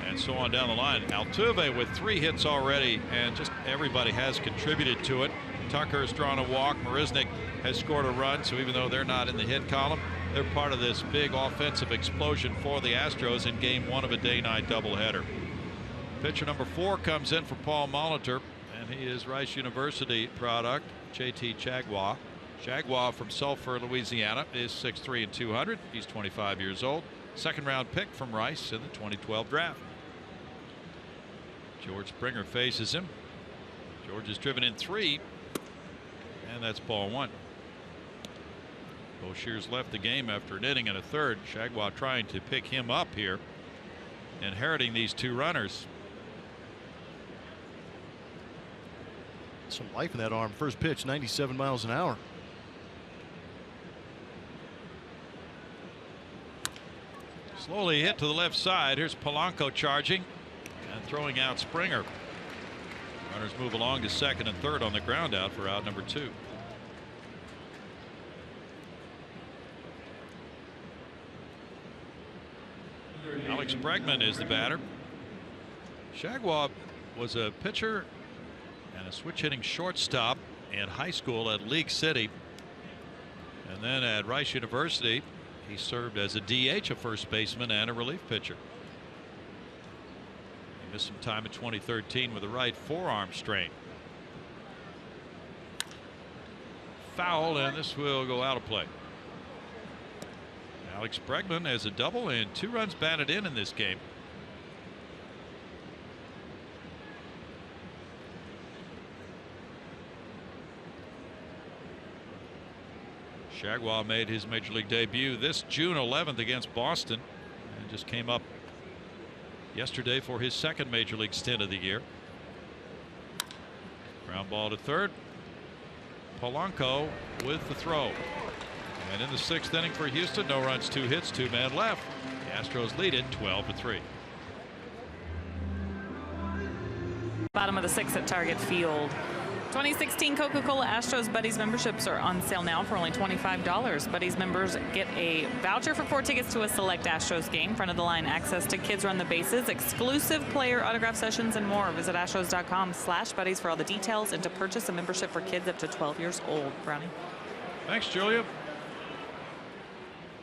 and so on down the line. Altuve with 3 hits already, and just everybody has contributed to it. Tucker has drawn a walk. Marisnick has scored a run, so even though they're not in the hit column, they're part of this big offensive explosion for the Astros in game 1 of a day-night doubleheader. Pitcher number 4 comes in for Paul Molitor, and he is Rice University product, JT Chagwa. Chagwa from Sulphur, Louisiana, is 6'3" and 200. He's 25 years old. 2nd round pick from Rice in the 2012 draft. George Springer faces him. George is driven in 3, and that's ball 1. Boshears left the game after an inning and a third. Shagwa trying to pick him up here, inheriting these 2 runners. Some life in that arm. First pitch, 97 miles an hour. Slowly hit to the left side. Here's Polanco charging and throwing out Springer. Runners move along to second and third on the ground out for out number 2. Alex Bregman is the batter. Shagwa was a pitcher and a switch hitting shortstop in high school at League City, and then at Rice University he served as a DH, a first baseman, and a relief pitcher. He missed some time in 2013 with a right forearm strain. Foul, and this will go out of play. Alex Bregman has a double and 2 runs batted in this game. Shagwa made his major league debut this June 11th against Boston and just came up yesterday for his second major league stint of the year. Ground ball to third. Polanco with the throw. And in the 6th inning for Houston, no runs, 2 hits, 2 men left. The Astros lead it 12-3. Bottom of the 6th at Target Field. 2016 Coca-Cola Astros Buddies memberships are on sale now for only $25. Buddies members get a voucher for 4 tickets to a select Astros game, front of the line access to Kids Run the Bases, exclusive player autograph sessions, and more. Visit astros.com/buddies for all the details and to purchase a membership for kids up to 12 years old. Brownie. Thanks, Julia.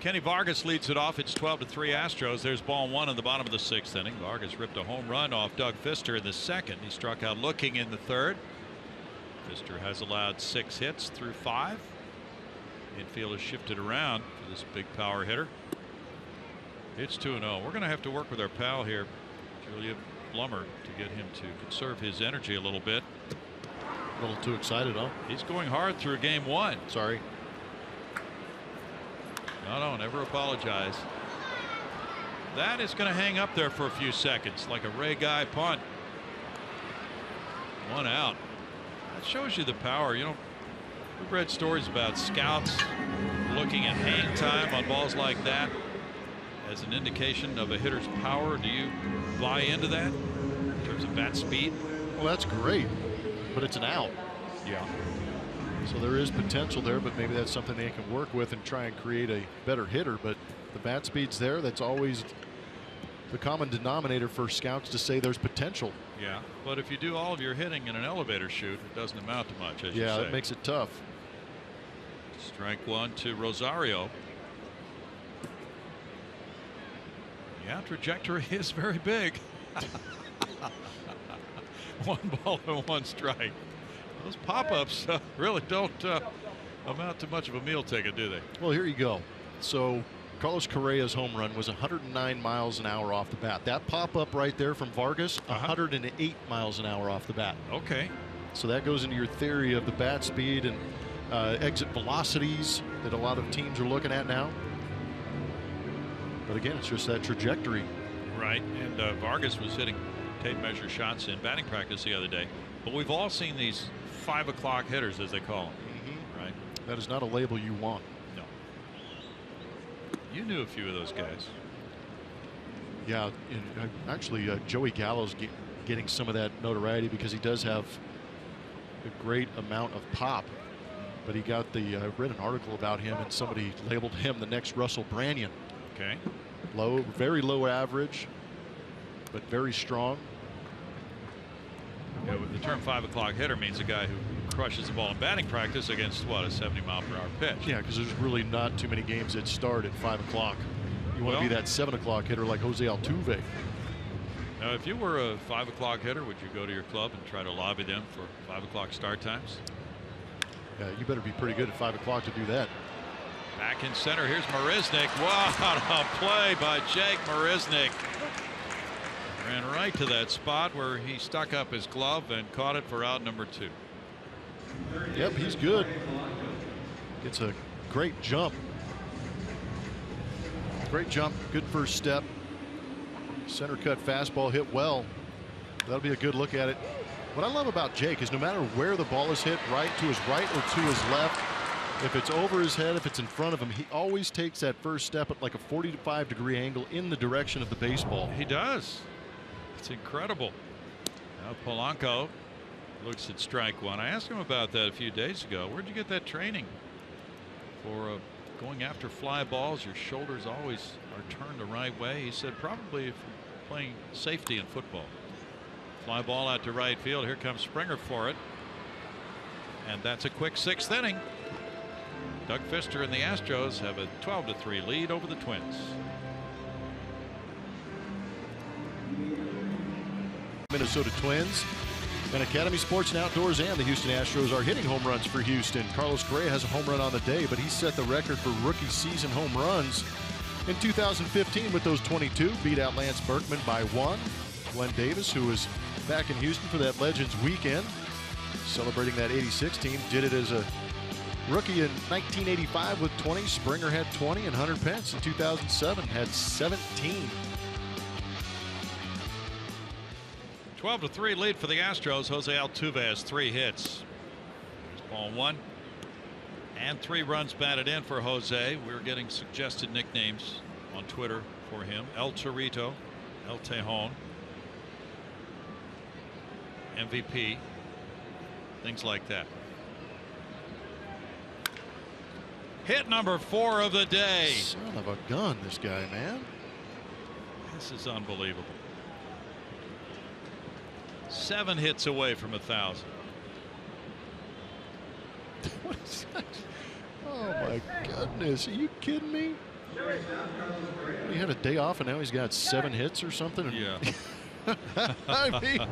Kenny Vargas leads it off. It's 12-3 Astros. There's ball 1 in the bottom of the 6th inning. Vargas ripped a home run off Doug Fister in the 2nd. He struck out looking in the 3rd. Fister has allowed 6 hits through 5. Infield has shifted around for this big power hitter. It's 2-0. We're going to have to work with our pal here, Julia Blummer, to get him to conserve his energy a little bit. A little too excited, huh? He's going hard through game 1. Sorry. No, never apologize. That is going to hang up there for a few seconds like a Ray Guy punt. 1 out. That shows you the power. You know, we've read stories about scouts looking at hang time on balls like that as an indication of a hitter's power. Do you buy into that in terms of bat speed? Well, that's great, but it's an out. Yeah. So there is potential there, but maybe that's something they can work with and try and create a better hitter. But the bat speed's there. That's always the common denominator for scouts to say there's potential. Yeah, but if you do all of your hitting in an elevator chute, it doesn't amount to much, as you say. Yeah, that makes it tough. Strike 1 to Rosario. Yeah, trajectory is very big. 1 ball and 1 strike. Those pop-ups really don't amount to much of a meal ticket, do they? Well, here you go. So Carlos Correa's home run was 109 miles an hour off the bat. That pop-up right there from Vargas, 108 miles an hour off the bat. Okay. So that goes into your theory of the bat speed and exit velocities that a lot of teams are looking at now. But again, it's just that trajectory. Right, and Vargas was hitting tape measure shots in batting practice the other day. But we've all seen these 5 o'clock hitters, as they call them. Right. That is not a label you want. No. You knew a few of those guys. Yeah, actually, Joey Gallo's getting some of that notoriety because he does have a great amount of pop. But he got the read an article about him, and somebody labeled him the next Russell Branyan. Okay. Low, very low average, but very strong. Yeah, the term 5 o'clock hitter means a guy who crushes the ball in batting practice against what, a 70-mile-per-hour pitch. Yeah, because there's really not too many games that start at 5 o'clock. You want to be that 7 o'clock hitter like Jose Altuve. Now, if you were a 5 o'clock hitter, would you go to your club and try to lobby them for 5 o'clock start times? Yeah, you better be pretty good at 5 o'clock to do that. Back in center, here's Marisnik. What a play by Jake Marisnik. Ran right right to that spot where he stuck up his glove and caught it for out number 2. Yep, he's good. Gets a great jump. Great jump, good first step. Center cut fastball hit well. That'll be a good look at it. What I love about Jake is no matter where the ball is hit, right to his right or to his left, if it's over his head, if it's in front of him, he always takes that first step at like a 45-degree angle in the direction of the baseball. He does. It's incredible. Now Polanco looks at strike one. I asked him about that a few days ago. Where'd you get that training for going after fly balls? Your shoulders always are turned the right way. He said probably if you're playing safety in football. Fly ball out to right field. Here comes Springer for it. And that's a quick 6th inning. Doug Fister and the Astros have a 12-3 lead over the Twins. Minnesota Twins and Academy Sports and Outdoors and the Houston Astros are hitting home runs for Houston. Carlos Correa has a home run on the day, but he set the record for rookie season home runs in 2015 with those 22. Beat out Lance Berkman by 1. Glenn Davis, who was back in Houston for that Legends weekend, celebrating that '86 team, did it as a rookie in 1985 with 20. Springer had 20, and Hunter Pence in 2007 had 17. 12-3 lead for the Astros. Jose Altuve has 3 hits. There's ball 1. And 3 runs batted in for Jose. We're getting suggested nicknames on Twitter for him. El Torito, El Tejon, MVP, things like that. Hit number 4 of the day. Son of a gun, this guy, man. This is unbelievable. 7 hits away from 1,000. What is that? Oh my goodness, are you kidding me? He had a day off and now he's got 7 hits or something. Yeah. I mean,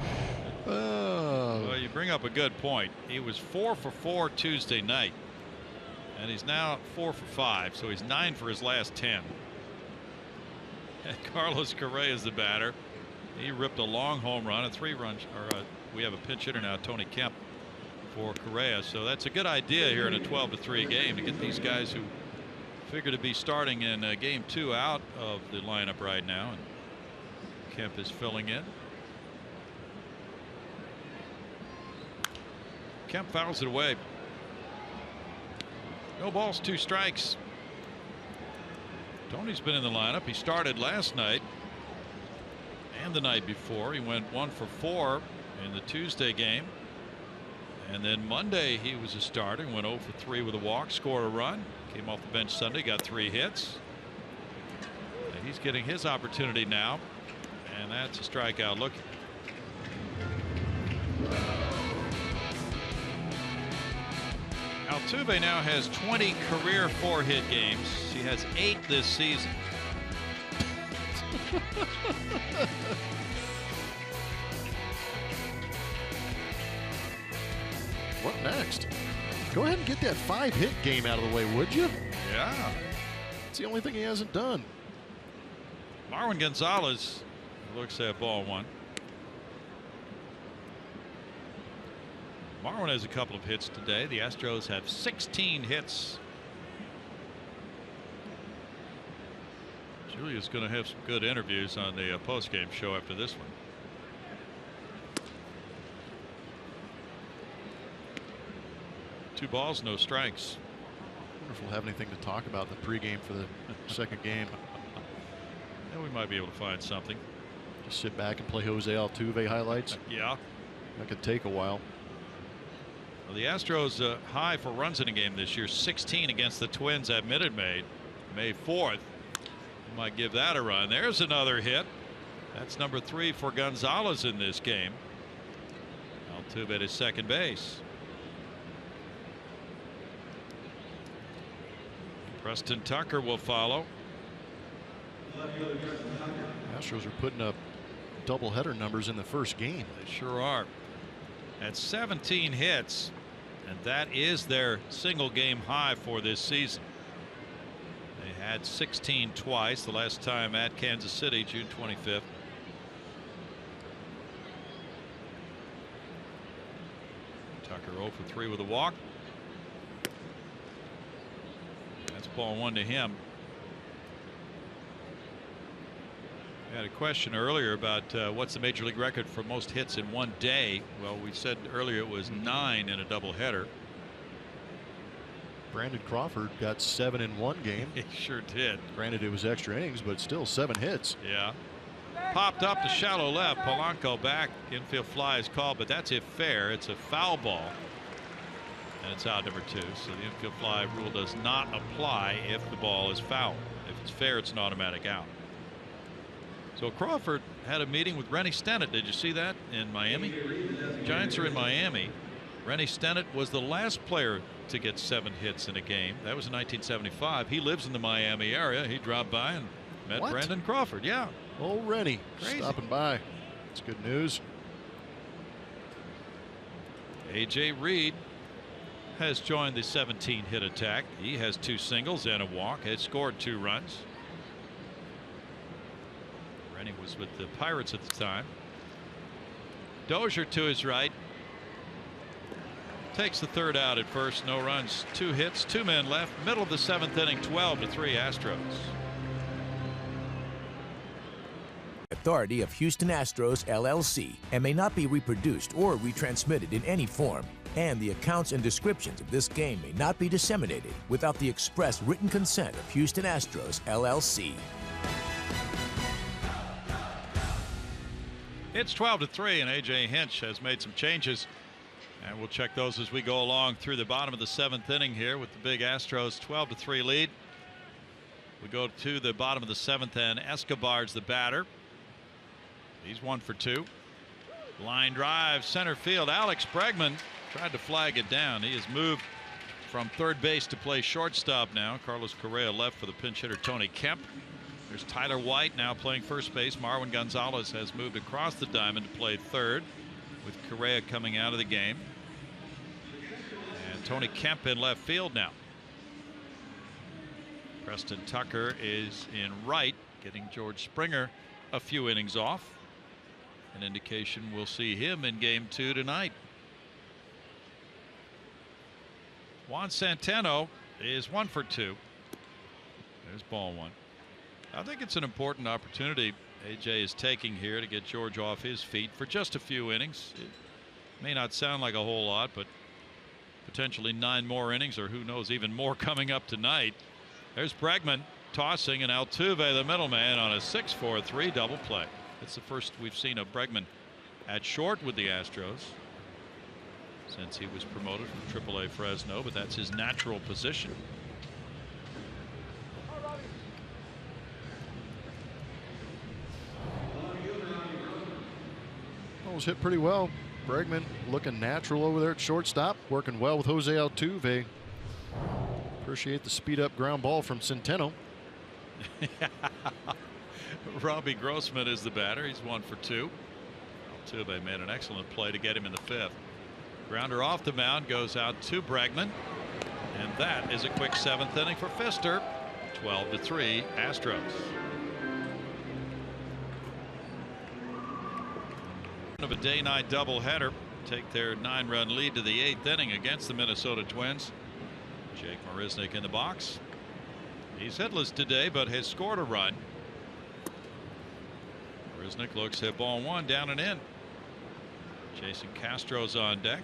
oh. Well, you bring up a good point. He was 4 for 4 Tuesday night, and he's now 4 for 5, so he's 9 for his last 10. And Carlos Correa is the batter. He ripped a long home run, a 3-run, or we have a pinch hitter now, Tony Kemp, for Correa. So that's a good idea here in a 12-3 game to get these guys who figure to be starting in game 2 out of the lineup right now. And Kemp is filling in. Kemp fouls it away. No balls, 2 strikes. Tony's been in the lineup. He started last night and the night before. He went 1 for 4 in the Tuesday game. And then Monday he was a starter and went 0 for 3 with a walk, scored a run, came off the bench Sunday, got 3 hits. And he's getting his opportunity now, and that's a strikeout looking. Altuve now has 20 career 4-hit games. He has 8 this season. What next? Go ahead and get that 5-hit game out of the way, would you? Yeah. It's the only thing he hasn't done. Marwin Gonzalez looks at ball 1. Marwin has a couple of hits today. The Astros have 16 hits. Julia's going to have some good interviews on the post-game show after this one. Two balls, no strikes. I wonder if we'll have anything to talk about in the pregame for the second game. Yeah, we might be able to find something. Just sit back and play Jose Altuve highlights. Yeah. That could take a while. Well, the Astros high for runs in a game this year, 16 against the Twins at Minute Maid, May 4th. Might give that a run. There's another hit. That's number 3 for Gonzalez in this game. Altuve at his second base. Preston Tucker will follow. Astros are putting up doubleheader numbers in the first game. They sure are. At 17 hits, and that is their single game high for this season. They had 16 twice, the last time at Kansas City, June 25th. Tucker 0 for 3 with a walk. That's ball 1 to him. I had a question earlier about what's the major league record for most hits in one day. Well, we said earlier it was 9 in a doubleheader. Brandon Crawford got 7 in one game. He sure did. Granted, it was extra innings, but still 7 hits. Yeah. Popped up to shallow left. Polanco back. Infield fly is called, but that's if fair. It's a foul ball. And it's out number 2. So the infield fly rule does not apply if the ball is foul. If it's fair, it's an automatic out. So Crawford had a meeting with Rennie Stennett. Did you see that in Miami? Giants are in Miami. Rennie Stennett was the last player to get 7 hits in a game. That was in 1975. He lives in the Miami area. He dropped by and met Brandon Crawford. Yeah. Oh, Rennie stopping by. It's good news. A.J. Reed has joined the 17-hit attack. He has 2 singles and a walk. Has scored 2 runs. Rennie was with the Pirates at the time. Dozier to his right. Takes the 3rd out at first. No runs, 2 hits, 2 men left. Middle of the 7th inning, 12 to 3 Astros. Authority of Houston Astros LLC and may not be reproduced or retransmitted in any form. And the accounts and descriptions of this game may not be disseminated without the express written consent of Houston Astros LLC. It's 12 to 3, and A.J. Hinch has made some changes. And we'll check those as we go along through the bottom of the 7th inning here with the big Astros 12 to 3 lead. We go to the bottom of the 7th, and Escobar's the batter. He's 1 for 2. Line drive, center field. Alex Bregman tried to flag it down. He has moved from third base to play shortstop now. Carlos Correa left for the pinch hitter Tony Kemp. There's Tyler White now playing first base. Marwin Gonzalez has moved across the diamond to play third, with Correa coming out of the game. And Tony Kemp in left field now. Preston Tucker is in right, getting George Springer a few innings off. An indication we'll see him in game 2 tonight. Juan Santano is 1 for 2. There's ball 1. I think it's an important opportunity A.J. is taking here to get George off his feet for just a few innings. It may not sound like a whole lot, but potentially 9 more innings, or who knows, even more coming up tonight. There's Bregman tossing, and Altuve, the middleman, on a 6-4-3 double play. It's the first we've seen of Bregman at short with the Astros since he was promoted from AAA Fresno, but that's his natural position. Was hit pretty well. Bregman looking natural over there at shortstop, working well with Jose Altuve. Appreciate the speed up ground ball from Centeno. Robbie Grossman is the batter. He's 1 for 2. Altuve made an excellent play to get him in the 5th. Grounder off the mound goes out to Bregman, and that is a quick 7th inning for Pfister. 12 to 3 Astros. Of a day-night doubleheader, take their 9-run lead to the 8th inning against the Minnesota Twins. Jake Marisnick in the box. He's hitless today, but has scored a run. Marisnick looks at ball 1, down and in. Jason Castro's on deck.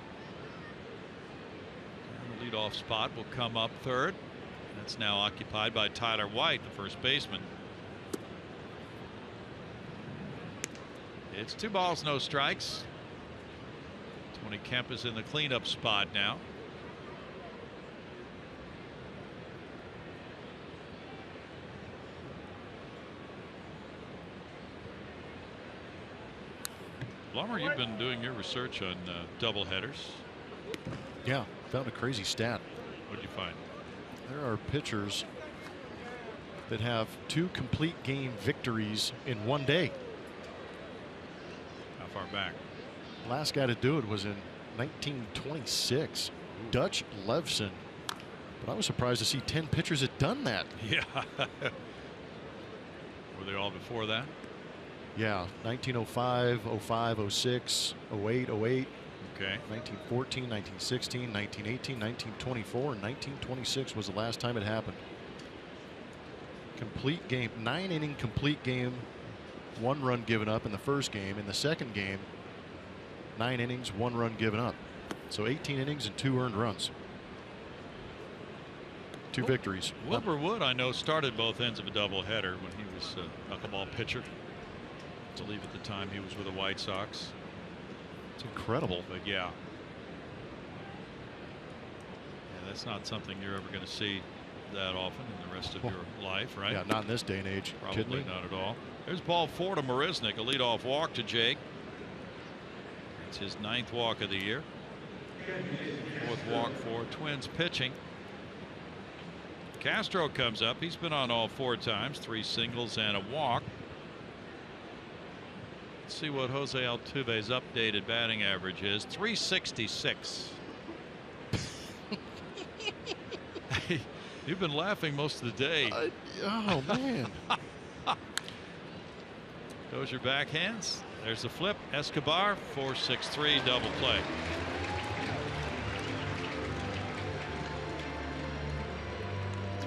And the leadoff spot will come up third. That's now occupied by Tyler White, the first baseman. It's 2 balls, no strikes. Tony Kemp is in the cleanup spot now. Blummer, you've been doing your research on doubleheaders. Yeah, found a crazy stat. What did you find? There are pitchers that have 2 complete game victories in one day. How far back? Last guy to do it was in 1926. Dutch Levson. But I was surprised to see 10 pitchers had done that. Yeah. Were they all before that? Yeah, 1905, 05, 06, 08, 08. Okay. 1914, 1916, 1918, 1924, and 1926 was the last time it happened. Complete game, 9-inning complete game, 1 run given up in the first game. In the second game, 9 innings, 1 run given up. So 18 innings and 2 earned runs. 2 victories. Wilbur Wood, I know, started both ends of a doubleheader when he was a knuckleball pitcher. I believe at the time he was with the White Sox. It's incredible. But yeah, that's not something you're ever going to see that often in the rest of your life, right? Yeah, not in this day and age. Probably not at all. There's ball 4 to Marisnik, a leadoff walk to Jake. It's his 9th walk of the year. 4th walk for Twins pitching. Castro comes up. He's been on all 4 times, 3 singles and a walk. Let's see what Jose Altuve's updated batting average is. 366. You've been laughing most of the day. Oh man. Dozier backhands. There's the flip. Escobar 4-6-3 double play.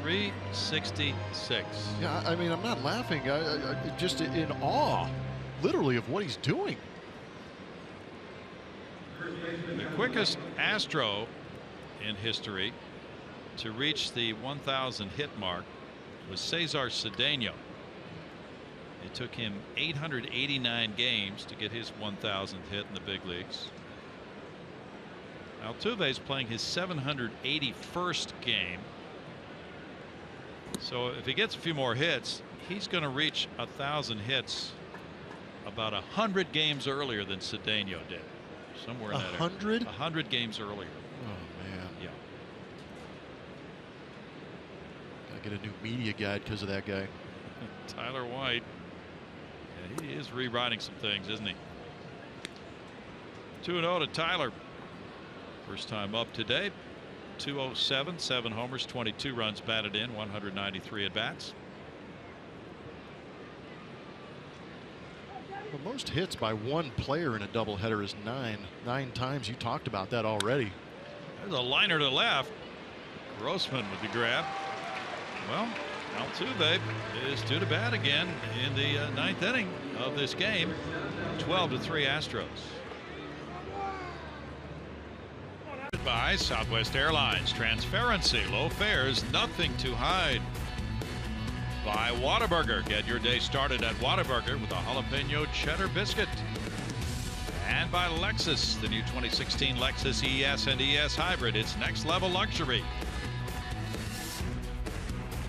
.366. Yeah, I mean, I'm not laughing. I just in awe, literally, of what he's doing. The quickest Astro in history to reach the 1,000 hit mark was Cesar Cedeno. It took him 889 games to get his 1,000th hit in the big leagues. Altuve is playing his 781st game. So if he gets a few more hits, he's going to reach 1,000 hits about 100 games earlier than Cedeno did. Somewhere in that area. 100? 100 games earlier. Oh man. Yeah. Gotta get a new media guide because of that guy. Tyler White. Yeah, he is rewriting some things, isn't he? 2-0 to Tyler. First time up today. 207, 7 homers, 22 runs batted in, 193 at bats. Well, most hits by one player in a doubleheader is 9. 9 times. You talked about that already. There's a liner to left. Grossman with the grab. Well, Altuve is 2 to bat again in the 9th inning of this game. 12-3 Astros. By Southwest Airlines. Transparency, low fares, nothing to hide. By Whataburger. Get your day started at Whataburger with a jalapeno cheddar biscuit. And by Lexus, the new 2016 Lexus ES and ES Hybrid. It's next level luxury.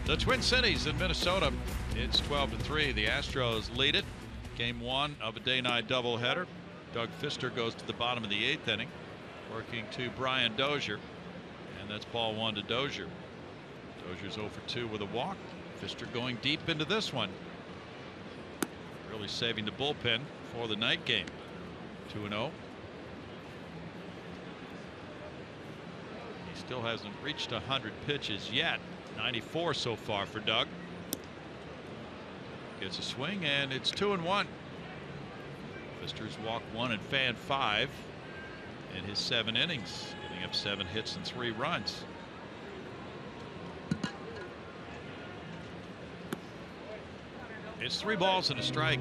The Twin Cities in Minnesota. It's 12-3. The Astros lead it. Game 1 of a day-night doubleheader. Doug Fister goes to the bottom of the 8th inning, working to Brian Dozier, and that's ball 1 to Dozier. Dozier's 0 for 2 with a walk. Fister going deep into this one, really saving the bullpen for the night game. 2-0. He still hasn't reached 100 pitches yet. 94 so far for Doug. Gets a swing, and it's 2-1. Fister's walked 1 and fanned 5 in his 7 innings, giving up 7 hits and 3 runs. It's 3 balls and a strike.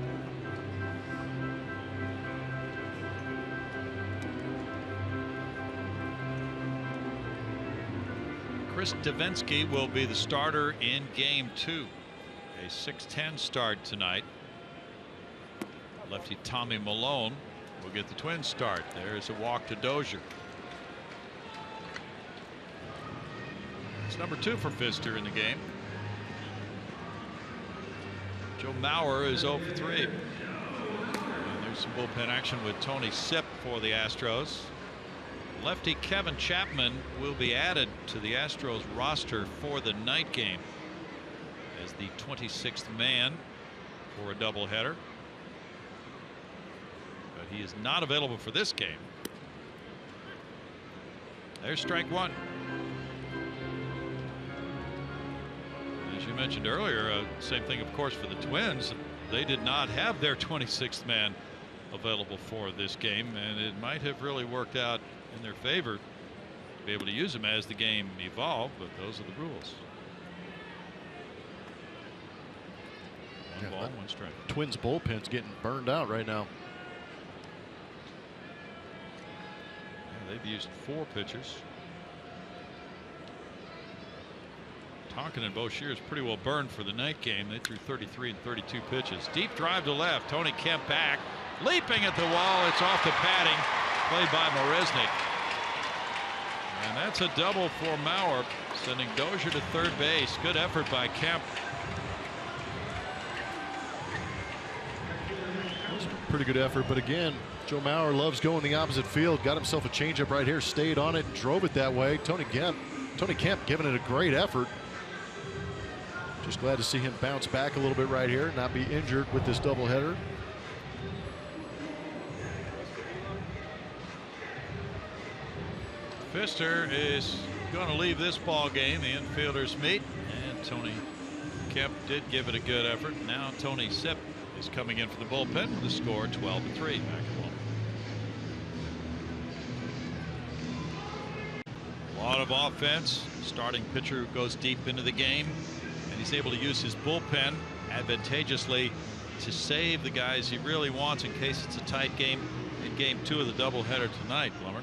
Chris Davinsky will be the starter in game 2. A 6:10 start tonight. Lefty Tommy Malone will get the Twins start. There is a walk to Dozier. It's number 2 for Fister in the game. Joe Mauer is 0 for 3. And there's some bullpen action with Tony Sipp for the Astros. Lefty Kevin Chapman will be added to the Astros roster for the night game as the 26th man for a doubleheader. But he is not available for this game. There's strike 1. As you mentioned earlier, same thing of course for the Twins. They did not have their 26th man available for this game, and it might have really worked out in their favor to be able to use them as the game evolved, but those are the rules. One ball, one strike. Twins bullpen's getting burned out right now. Yeah, they've used 4 pitchers. Tonkin and Boshier is pretty well burned for the night game. They threw 33 and 32 pitches. Deep drive to left. Tony Kemp back, leaping at the wall. It's off the padding, played by Marisnik. And that's a double for Mauer, sending Dozier to third base. Good effort by Kemp. Pretty good effort, but again, Joe Mauer loves going the opposite field. Got himself a changeup right here, stayed on it, drove it that way. Tony Kemp giving it a great effort. Just glad to see him bounce back a little bit right here, not be injured with this doubleheader. Pfister is going to leave this ball game. The infielders meet, and Tony Kemp did give it a good effort. Now Tony Sipp is coming in for the bullpen with a score 12-3 back at home. A lot of offense. Starting pitcher who goes deep into the game, and he's able to use his bullpen advantageously to save the guys he really wants in case it's a tight game in game 2 of the doubleheader tonight. Blummer.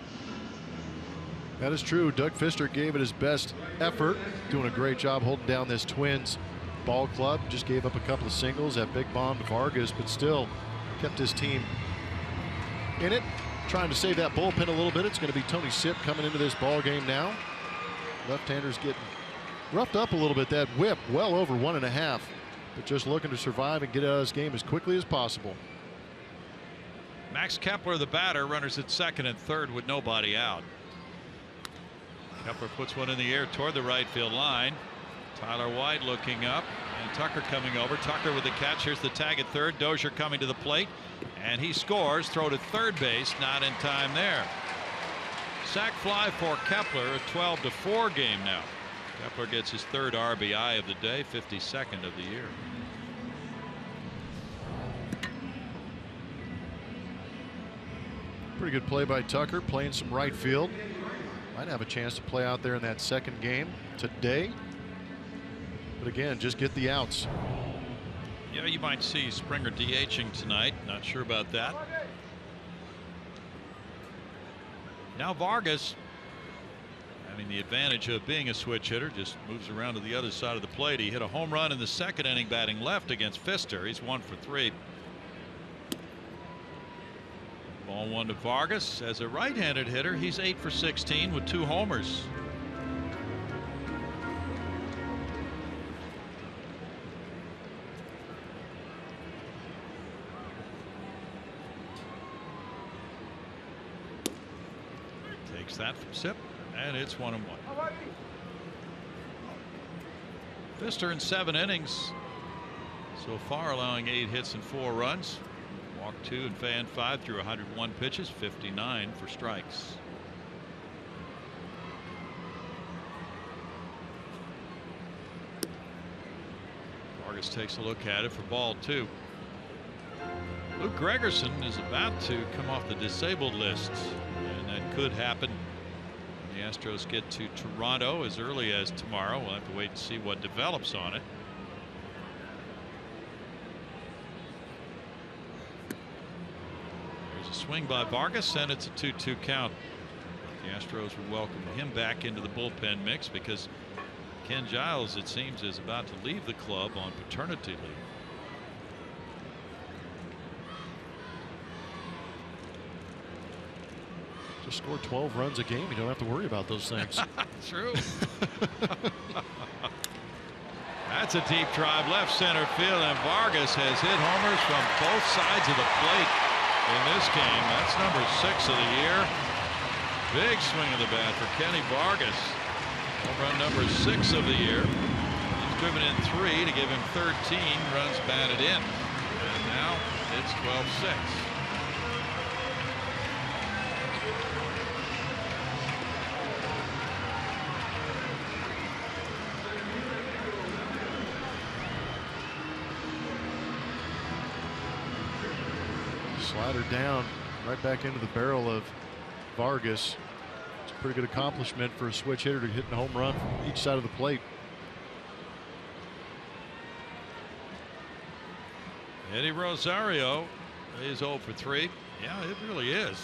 That is true. Doug Pfister gave it his best effort, doing a great job holding down this Twins ball club. Just gave up a couple of singles, that big bomb to Vargas, but still kept his team in it, trying to save that bullpen a little bit. It's going to be Tony Sipp coming into this ball game now. Left-handers getting roughed up a little bit. That whip well over 1.5, but just looking to survive and get out of this game as quickly as possible. Max Kepler, the batter, runners at second and third with nobody out. Kepler puts one in the air toward the right field line. Tyler White looking up, and Tucker coming over. Tucker with the catch. Here's the tag at third. Dozier coming to the plate, and he scores. Throw to third base, not in time there. Sac fly for Kepler, a 12-4 game now. Kepler gets his 3rd RBI of the day, 52nd of the year. Pretty good play by Tucker, playing some right field. Might have a chance to play out there in that second game today. But again, just get the outs. Yeah, you might see Springer DHing tonight. Not sure about that. Now Vargas, having the advantage of being a switch hitter, just moves around to the other side of the plate. He hit a home run in the second inning batting left against Pfister. He's 1 for 3. Ball 1 to Vargas. As a right-handed hitter, he's 8 for 16 with 2 homers. Takes that from Sipp, and it's 1-1. Pfister in 7 innings so far, allowing 8 hits and 4 runs. Walked 2 and fanned 5 through 101 pitches, 59 for strikes. Vargas takes a look at it for ball 2. Luke Gregerson is about to come off the disabled list, and that could happen when the Astros get to Toronto as early as tomorrow. We'll have to wait and see what develops on it. There's a swing by Vargas, and it's a 2-2 count. The Astros would welcome him back into the bullpen mix because Ken Giles, it seems, is about to leave the club on paternity leave. Just score 12 runs a game. You don't have to worry about those things. True. That's a deep drive left center field, and Vargas has hit homers from both sides of the plate in this game. That's number 6 of the year. Big swing of the bat for Kenny Vargas. Home run number 6 of the year. He's driven in 3 to give him 13 runs batted in. And now it's 12-6. Slider down, right back into the barrel of Vargas. It's a pretty good accomplishment for a switch hitter to hit a home run from each side of the plate. Eddie Rosario is 0 for 3. Yeah, it really is.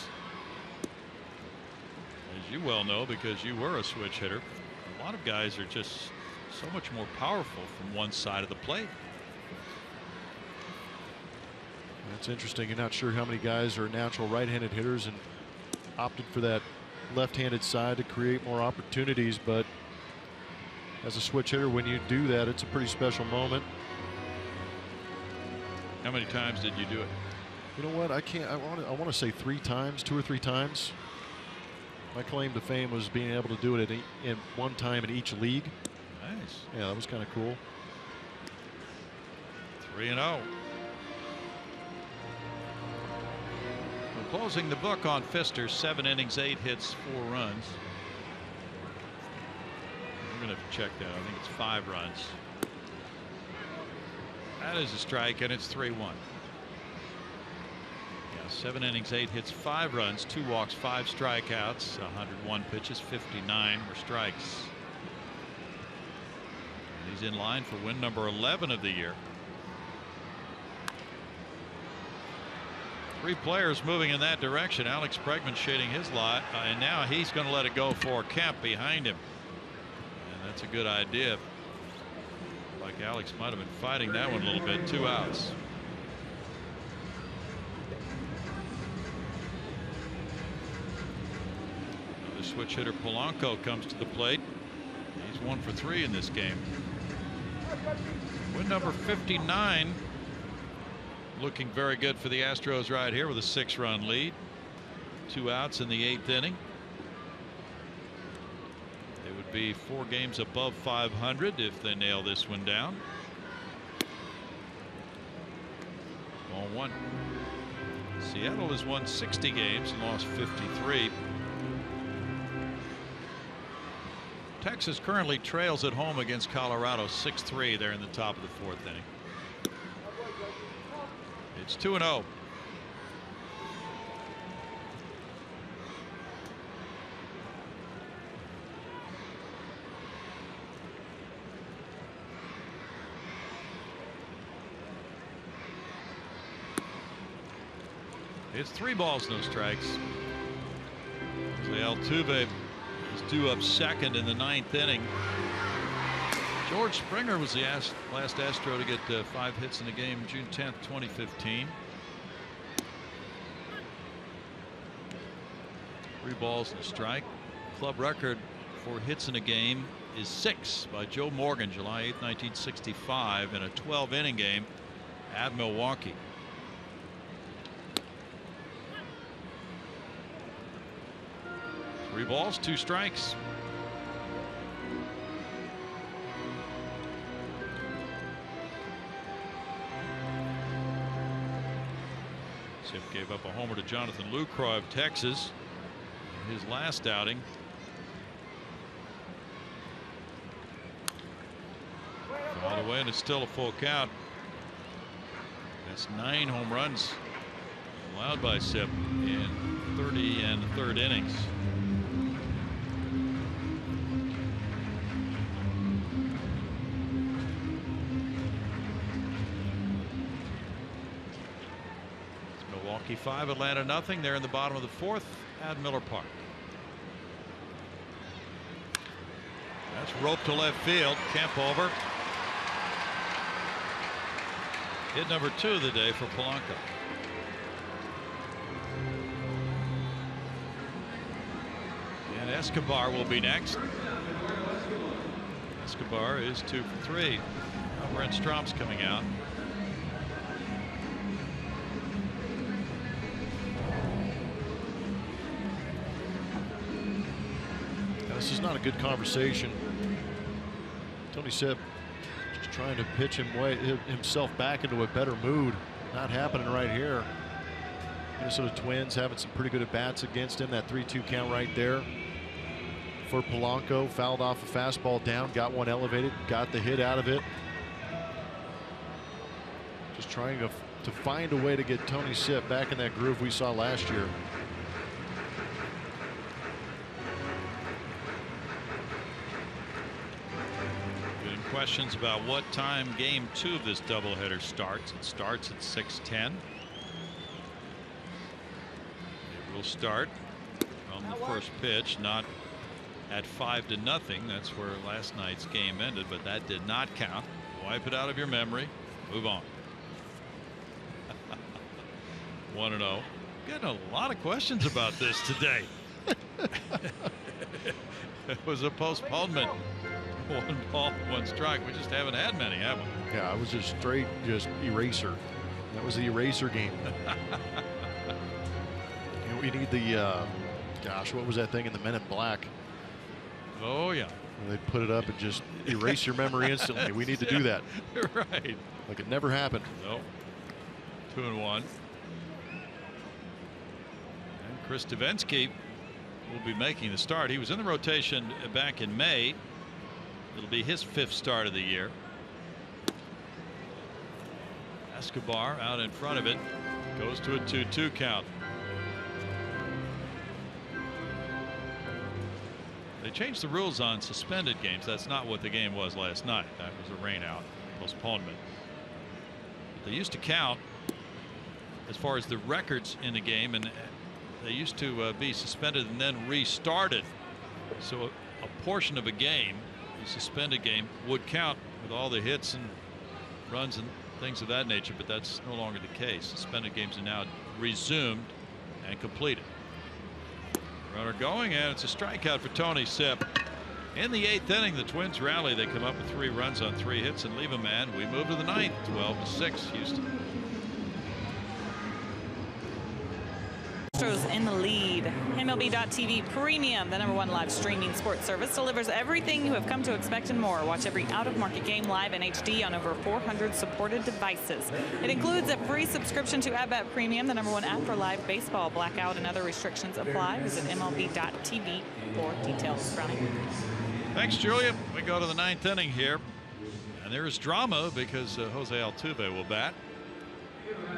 As you well know, because you were a switch hitter, a lot of guys are just so much more powerful from one side of the plate. That's interesting. You're not sure how many guys are natural right-handed hitters and opted for that left-handed side to create more opportunities, but as a switch hitter, when you do that, it's a pretty special moment. How many times did you do it? You know what? I want to say 3 times, 2 or 3 times. My claim to fame was being able to do it in one time in each league. Nice. Yeah, that was kind of cool. 3-0. Closing the book on Pfister, 7 innings, 8 hits, 4 runs. We're going to have to check that. I think it's 5 runs. That is a strike, and it's 3-1. Yeah, 7 innings, 8 hits, 5 runs, 2 walks, 5 strikeouts, 101 pitches, 59 were strikes. And he's in line for win number 11 of the year. 3 players moving in that direction. Alex Bregman shading his lot, and now he's going to let it go for Kemp behind him. And that's a good idea. Like Alex might have been fighting that one a little bit. 2 outs. The switch hitter Polanco comes to the plate. He's 1 for 3 in this game. Win number 59. Looking very good for the Astros right here with a 6-run lead. 2 outs in the 8th inning. They would be 4 games above 500 if they nail this one down. 1-1. Seattle has won 60 games and lost 53. Texas currently trails at home against Colorado 6-3. They're in the top of the 4th inning. It's 2-0. It's 3 balls, no strikes. Altuve is due up second in the 9th inning. George Springer was the last Astro to get 5 hits in the game, June 10th, 2015. 3 balls and a strike. Club record for hits in a game is 6 by Joe Morgan, July 8th, 1965, in a 12-inning game at Milwaukee. Three balls, 2 strikes. Sip gave up a homer to Jonathan Lucroy of Texas in his last outing. All the way, and it's still a full count. That's 9 home runs allowed by Sip in 30 and 3rd innings. Milwaukee 5, Atlanta nothing. They're in the bottom of the 4th at Miller Park. That's roped to left field. Kemp over. Hit number 2 of the day for Polanco. And Escobar will be next. Escobar is 2 for 3. Now Brent Strom's coming out. This is not a good conversation. Tony Sip just trying to pitch himself back into a better mood. Not happening right here. Minnesota Twins having some pretty good at bats against him. That 3-2 count right there for Polanco. Fouled off a fastball down, got one elevated, got the hit out of it. Just trying to to find a way to get Tony Sipp back in that groove we saw last year. Getting questions about what time game 2 of this doubleheader starts. It starts at 6:10. It will start from the first pitch, not at 5-0. That's where last night's game ended, but that did not count. Wipe it out of your memory. Move on. 1-0. Getting a lot of questions about this today. It was a postponement. 1 ball, 1 strike. We just haven't had many, have we? Yeah, it was just straight, just eraser. That was the eraser game. You know, we need the, gosh, what was that thing in the Men in Black? Oh, yeah. They put it up and just erase your memory instantly. We need to do that. Right. Like it never happened. Nope. 2-1. And Chris Davinsky will be making the start. He was in the rotation back in May. It'll be his 5th start of the year. Escobar out in front of it. Goes to a 2-2 count. They changed the rules on suspended games. That's not what the game was last night. That was a rain out postponement. But they used to count as far as the records in the game, and they used to be suspended and then restarted. So a portion of a game, the suspended game, would count with all the hits and runs and things of that nature, but that's no longer the case. Suspended games are now resumed and completed. Runner going, and it's a strikeout for Tony Sipp. In the 8th inning, the Twins rally. They come up with 3 runs on 3 hits and leave a man. We move to the 9th, 12-6, Houston. Astros in the lead. MLB.TV Premium, the #1 live streaming sports service, delivers everything you have come to expect and more. Watch every out-of-market game live in HD on over 400 supported devices. It includes a free subscription to At Premium, the #1 app for live baseball. Blackout and other restrictions apply. Visit MLB.TV for details. Brownie. Thanks, Julia. We go to the 9th inning here, and there is drama because Jose Altuve will bat,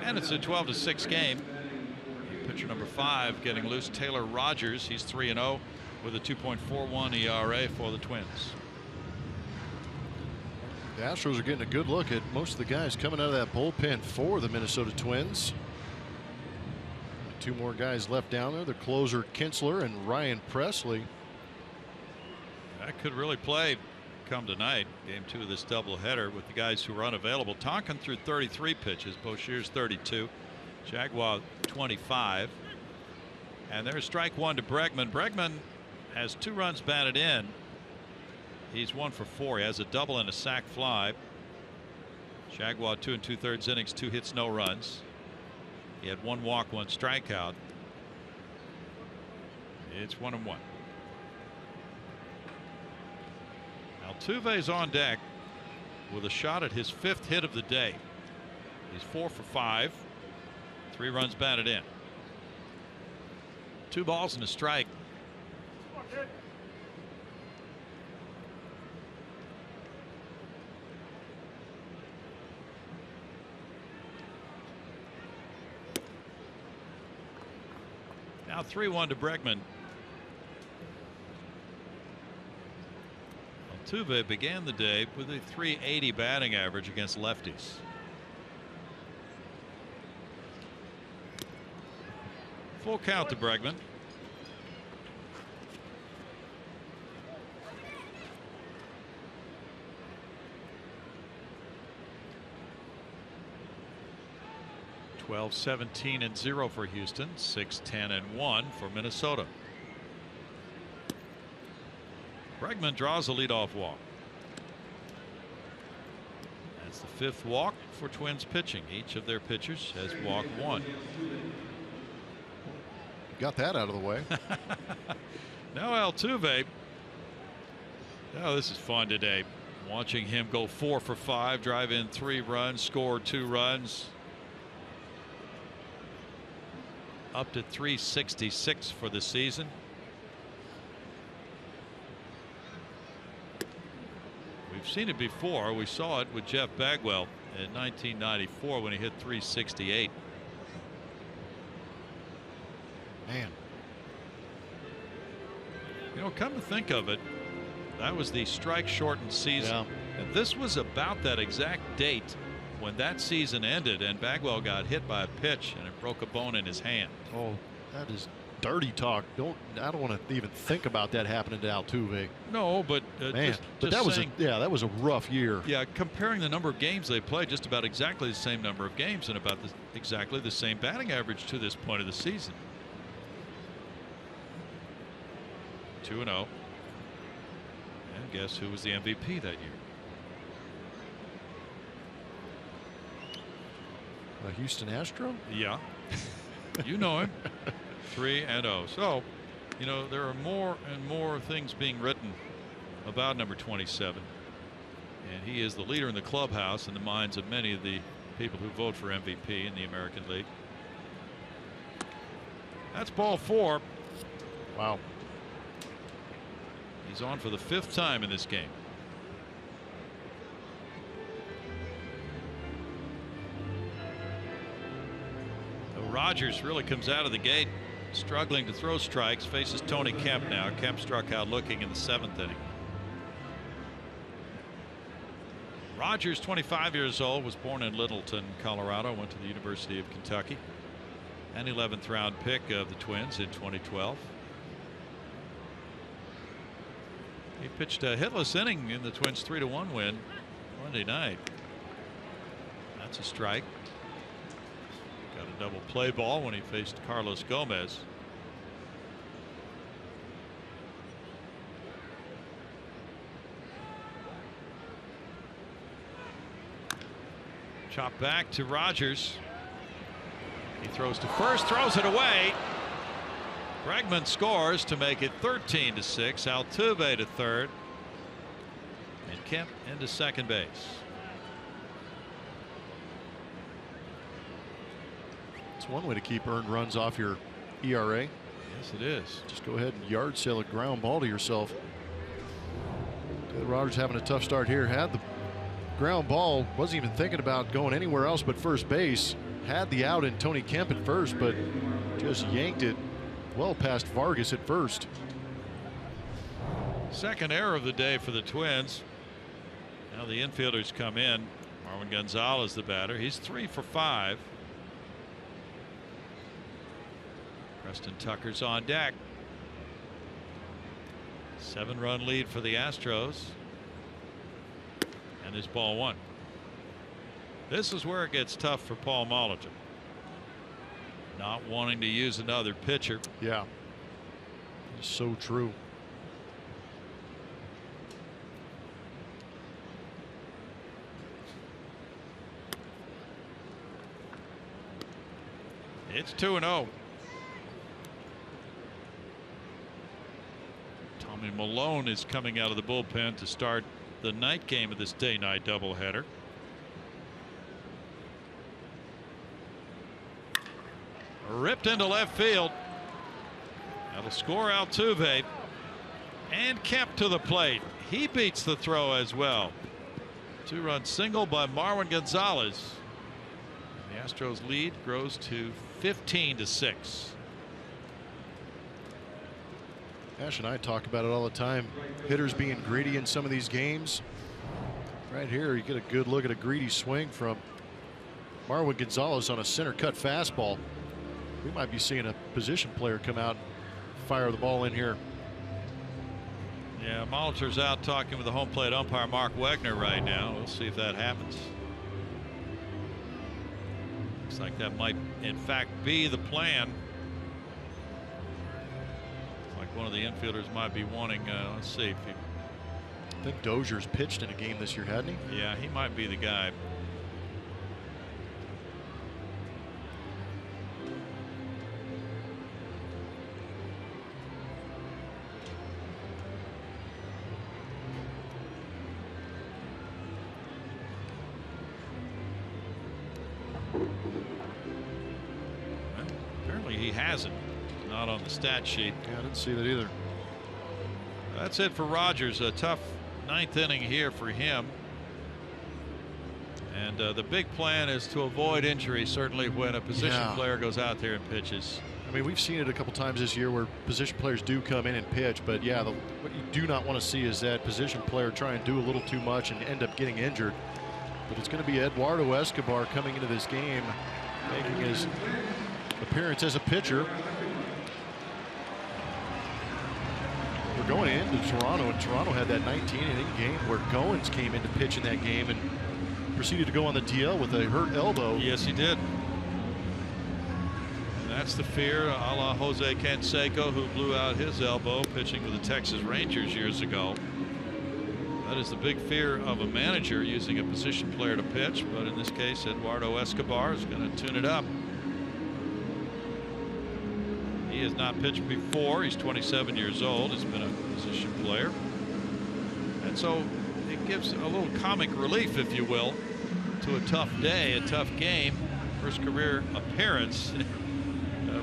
and it's a 12-6 game. Pitcher number 5 getting loose, Taylor Rogers. He's 3-0 with a 2.41 ERA for the Twins. The Astros are getting a good look at most of the guys coming out of that bullpen for the Minnesota Twins. 2 more guys left down there. The closer Kinsler and Ryan Presley. That could really play come tonight. Game 2 of this doubleheader with the guys who are unavailable. Tonkin threw 33 pitches. Boshear's 32. Jaguar 25. And there's strike 1 to Bregman. Bregman has 2 runs batted in. He's 1 for 4. He has a double and a sac fly. Jaguar 2 2/3 innings, 2 hits, no runs. He had 1 walk, 1 strikeout. It's 1-1. Altuve's on deck with a shot at his 5th hit of the day. He's 4 for 5. 3 runs batted in. 2 balls and a strike. Now 3-1 to Bregman. Altuve began the day with a .380 batting average against lefties. Full count to Bregman. (12-17-0) for Houston. 6-10-1 for Minnesota. Bregman draws a leadoff walk. That's the 5th walk for Twins pitching. Each of their pitchers has walked 1. Got that out of the way. Now Altuve. Oh, this is fun today. Watching him go 4 for 5, drive in 3 runs, score 2 runs. Up to .366 for the season. We've seen it before. We saw it with Jeff Bagwell in 1994 when he hit .368. Man. You know, come to think of it, that was the strike-shortened season. Yeah. And this was about that exact date when that season ended and Bagwell got hit by a pitch and it broke a bone in his hand. Oh, that is dirty talk. I don't want to even think about that happening to Altuve. No, but man, just that was saying, that was a rough year. Yeah, comparing the number of games they played, just about exactly the same number of games and about exactly the same batting average to this point of the season. 2-0. And guess who was the MVP that year? A Houston Astro? Yeah. You know him. 3-0. So, you know, there are more and more things being written about number 27. And he is the leader in the clubhouse in the minds of many of the people who vote for MVP in the American League. That's ball 4. Wow. He's on for the 5th time in this game. Rogers really comes out of the gate struggling to throw strikes, faces Tony Kemp now. Kemp struck out looking in the 7th inning. Rogers, 25 years old, was born in Littleton, Colorado, went to the University of Kentucky, an 11th round pick of the Twins in 2012. He pitched a hitless inning in the Twins' 3-1 win Monday night. That's a strike. Got a double play ball when he faced Carlos Gomez. Chop back to Rogers. He throws to first, throws it away. Bregman scores to make it 13-6. Altuve to third. And Kemp into second base. It's one way to keep earned runs off your ERA. Yes, it is. Just go ahead and yard sale a ground ball to yourself. Rogers having a tough start here. Had the ground ball. Wasn't even thinking about going anywhere else but first base. Had the out in Tony Kemp at first, but just yanked it well past Vargas at first. Second error of the day for the Twins. Now the infielders come in. Marwin Gonzalez, the batter. He's 3 for 5. Preston Tucker's on deck. 7-run lead for the Astros. And it's ball 1. This is where it gets tough for Paul Molitor. Not wanting to use another pitcher. Yeah. It's so true. It's 2-0. Tommy Malone is coming out of the bullpen to start the night game of this day-night doubleheader. Ripped into left field. That'll score Altuve. And Kemp to the plate. He beats the throw as well. 2-run single by Marwin Gonzalez. The Astros lead grows to 15-6. Ash and I talk about it all the time. Hitters being greedy in some of these games. Right here, you get a good look at a greedy swing from Marwin Gonzalez on a center cut fastball. We might be seeing a position player come out and fire the ball in here. Yeah, Molitor's out talking with the home plate umpire Mark Wegner right now. We'll see if that happens. Looks like that might in fact be the plan. Like one of the infielders might be wanting, let's see if he, I think Dozier's pitched in a game this year, hadn't he? Yeah, he might be the guy. Well, apparently he hasn't. Not on the stat sheet. Yeah, I didn't see that either. That's it for Rogers. A tough 9th inning here for him. And the big plan is to avoid injury, certainly when a position player goes out there and pitches. I mean, we've seen it a couple times this year where position players do come in and pitch, but yeah, what you do not want to see is that position player try and do a little too much and end up getting injured. But it's going to be Eduardo Escobar coming into this game, making his appearance as a pitcher. We're going into Toronto, and Toronto had that 19-inning game where Goins came in to pitch in that game and proceeded to go on the DL with a hurt elbow. Yes, he did. And that's the fear, a la Jose Canseco, who blew out his elbow pitching with the Texas Rangers years ago. That is the big fear of a manager using a position player to pitch, but in this case, Eduardo Escobar is going to tune it up. He has not pitched before. He's 27 years old. He's been a position player. And so it gives a little comic relief, if you will, to a tough day, a tough game. First career appearance.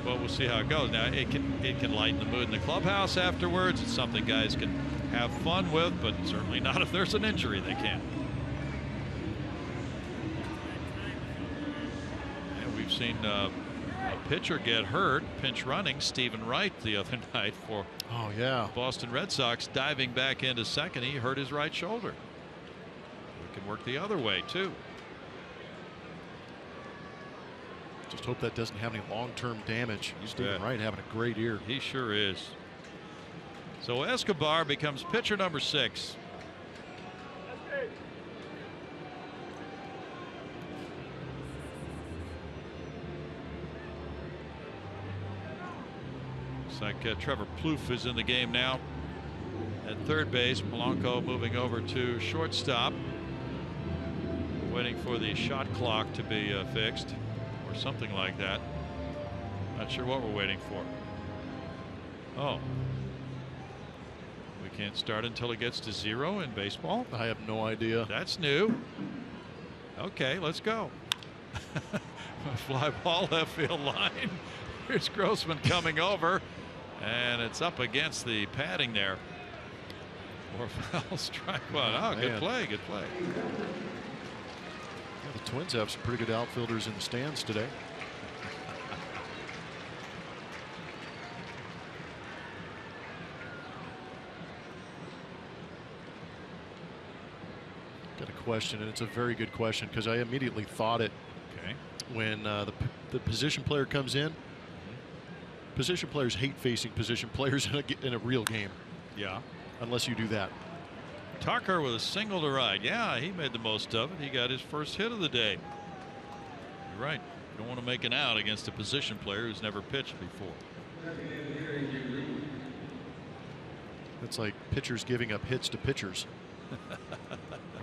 But we'll see how it goes. Now, it can lighten the mood in the clubhouse afterwards. It's something guys can have fun with, but certainly not if there's an injury. They can't. And we've seen a pitcher get hurt, pinch running, Stephen Wright the other night for Boston Red Sox, diving back into second. He hurt his right shoulder. It can work the other way too. Just hope that doesn't have any long-term damage. Stephen Wright having a great year. He sure is. So Escobar becomes pitcher number 6. Looks like Trevor Plouffe is in the game now at third base. Polanco moving over to shortstop, waiting for the shot clock to be fixed or something like that. Not sure what we're waiting for. Oh, we can't start until it gets to 0 in baseball. I have no idea. That's new. Okay, let's go. Fly ball left field line. Here's Grossman coming over, and it's up against the padding there. Or foul, strike one. Oh, good play, good play. Yeah, the Twins have some pretty good outfielders in the stands today. Got a question, and it's a very good question because I immediately thought it when the position player comes in. Position players hate facing position players in a real game. Yeah. Unless you do that. Tucker with a single to right. Yeah, he made the most of it. He got his first hit of the day. You're right. You don't want to make an out against a position player who's never pitched before. It's like pitchers giving up hits to pitchers.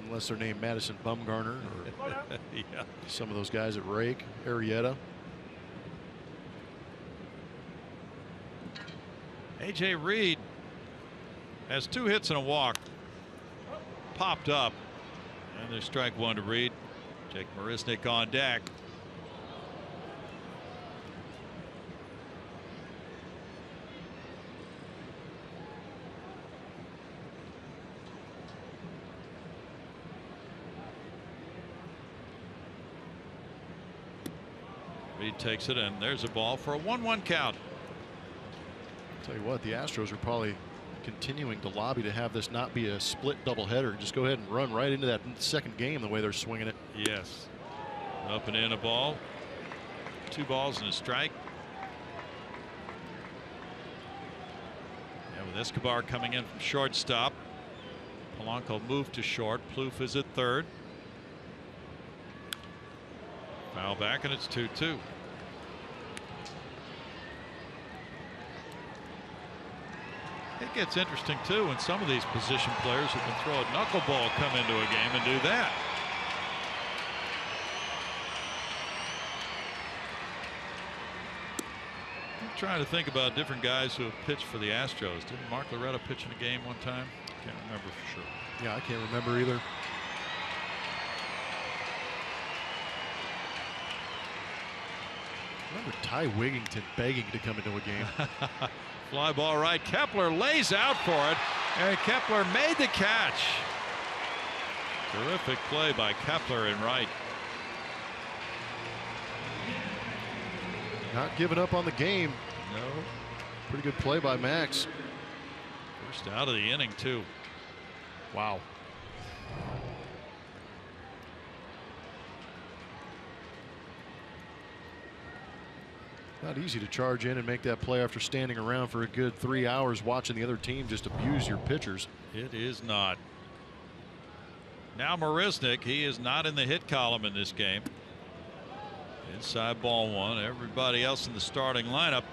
Unless they're named Madison Bumgarner or some of those guys at Rake, Arrieta. A.J. Reed has 2 hits and a walk. Popped up. And there's strike 1 to Reed. Jake Marisnick on deck. Reed takes it, and there's a ball for a 1-1 count. Tell you what, the Astros are probably continuing to lobby to have this not be a split doubleheader. Just go ahead and run right into that second game the way they're swinging it. Yes. Up and in a ball. 2 balls and a strike. Yeah, with Escobar coming in from shortstop. Polanco moved to short. Plouffe is at third. Foul back, and it's 2-2. It gets interesting too when some of these position players who can throw a knuckleball come into a game and do that. I'm trying to think about different guys who have pitched for the Astros. Didn't Mark Loretta pitch in a game one time? Can't remember for sure. Yeah, I can't remember either. I remember Ty Wigington begging to come into a game. Fly ball right. Kepler lays out for it, and Kepler made the catch. Terrific play by Kepler in right. Not giving up on the game. No. Pretty good play by Max. First out of the inning, too. Wow. Not easy to charge in and make that play after standing around for a good 3 hours watching the other team just abuse your pitchers. It is not. Now Marisnik, he is not in the hit column in this game. Inside ball one. Everybody else in the starting lineup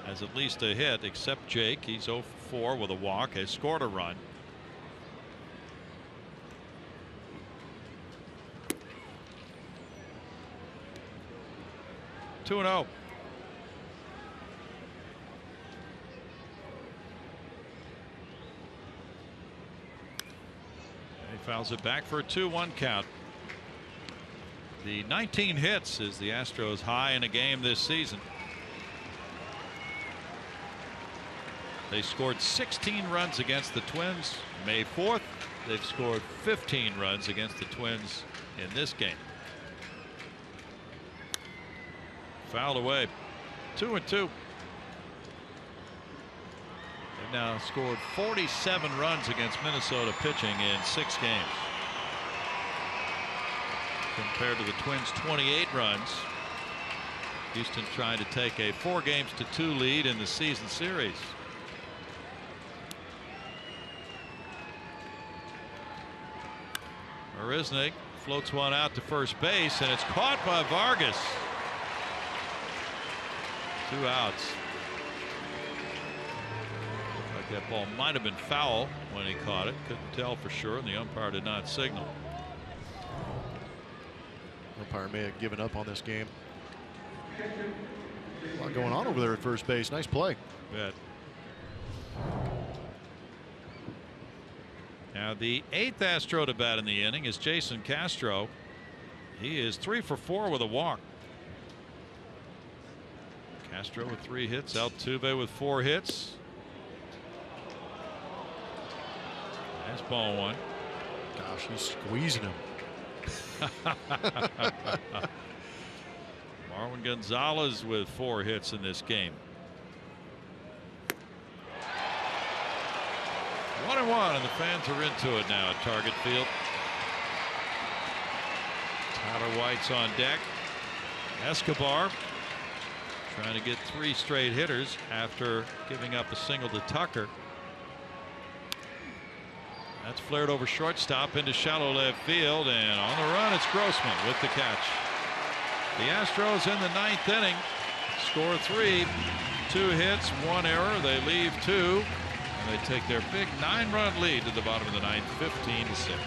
has at least a hit except Jake. He's 0 for 4 with a walk, has scored a run. Two and 0. He fouls it back for a 2-1 count. The 19 hits is the Astros high in a game this season. They scored 16 runs against the Twins May 4th. They've scored 15 runs against the Twins in this game. Fouled away. 2 and 2. They've now scored 47 runs against Minnesota pitching in 6 games. Compared to the Twins' 28 runs. Houston trying to take a 4-2 lead in the season series. Marisnik floats one out to first base, and it's caught by Vargas. 2 outs. Looked like that ball might have been foul when he caught it. Couldn't tell for sure, and the umpire did not signal. Umpire may have given up on this game. A lot going on over there at first base. Nice play. Bet. Now the 8th Astro to bat in the inning is Jason Castro. He is 3 for 4 with a walk. Castro with 3 hits. Altuve with 4 hits. Nice ball one. Gosh, he's squeezing him. Marwin Gonzalez with 4 hits in this game. 1-1, and the fans are into it now at Target Field. Tyler White's on deck. Escobar trying to get 3 straight hitters after giving up a single to Tucker. That's flared over shortstop into shallow left field, and on the run it's Grossman with the catch. The Astros in the 9th inning score 3, 2 hits, 1 error. They leave 2, and they take their big 9-run lead to the bottom of the 9th, 15-6.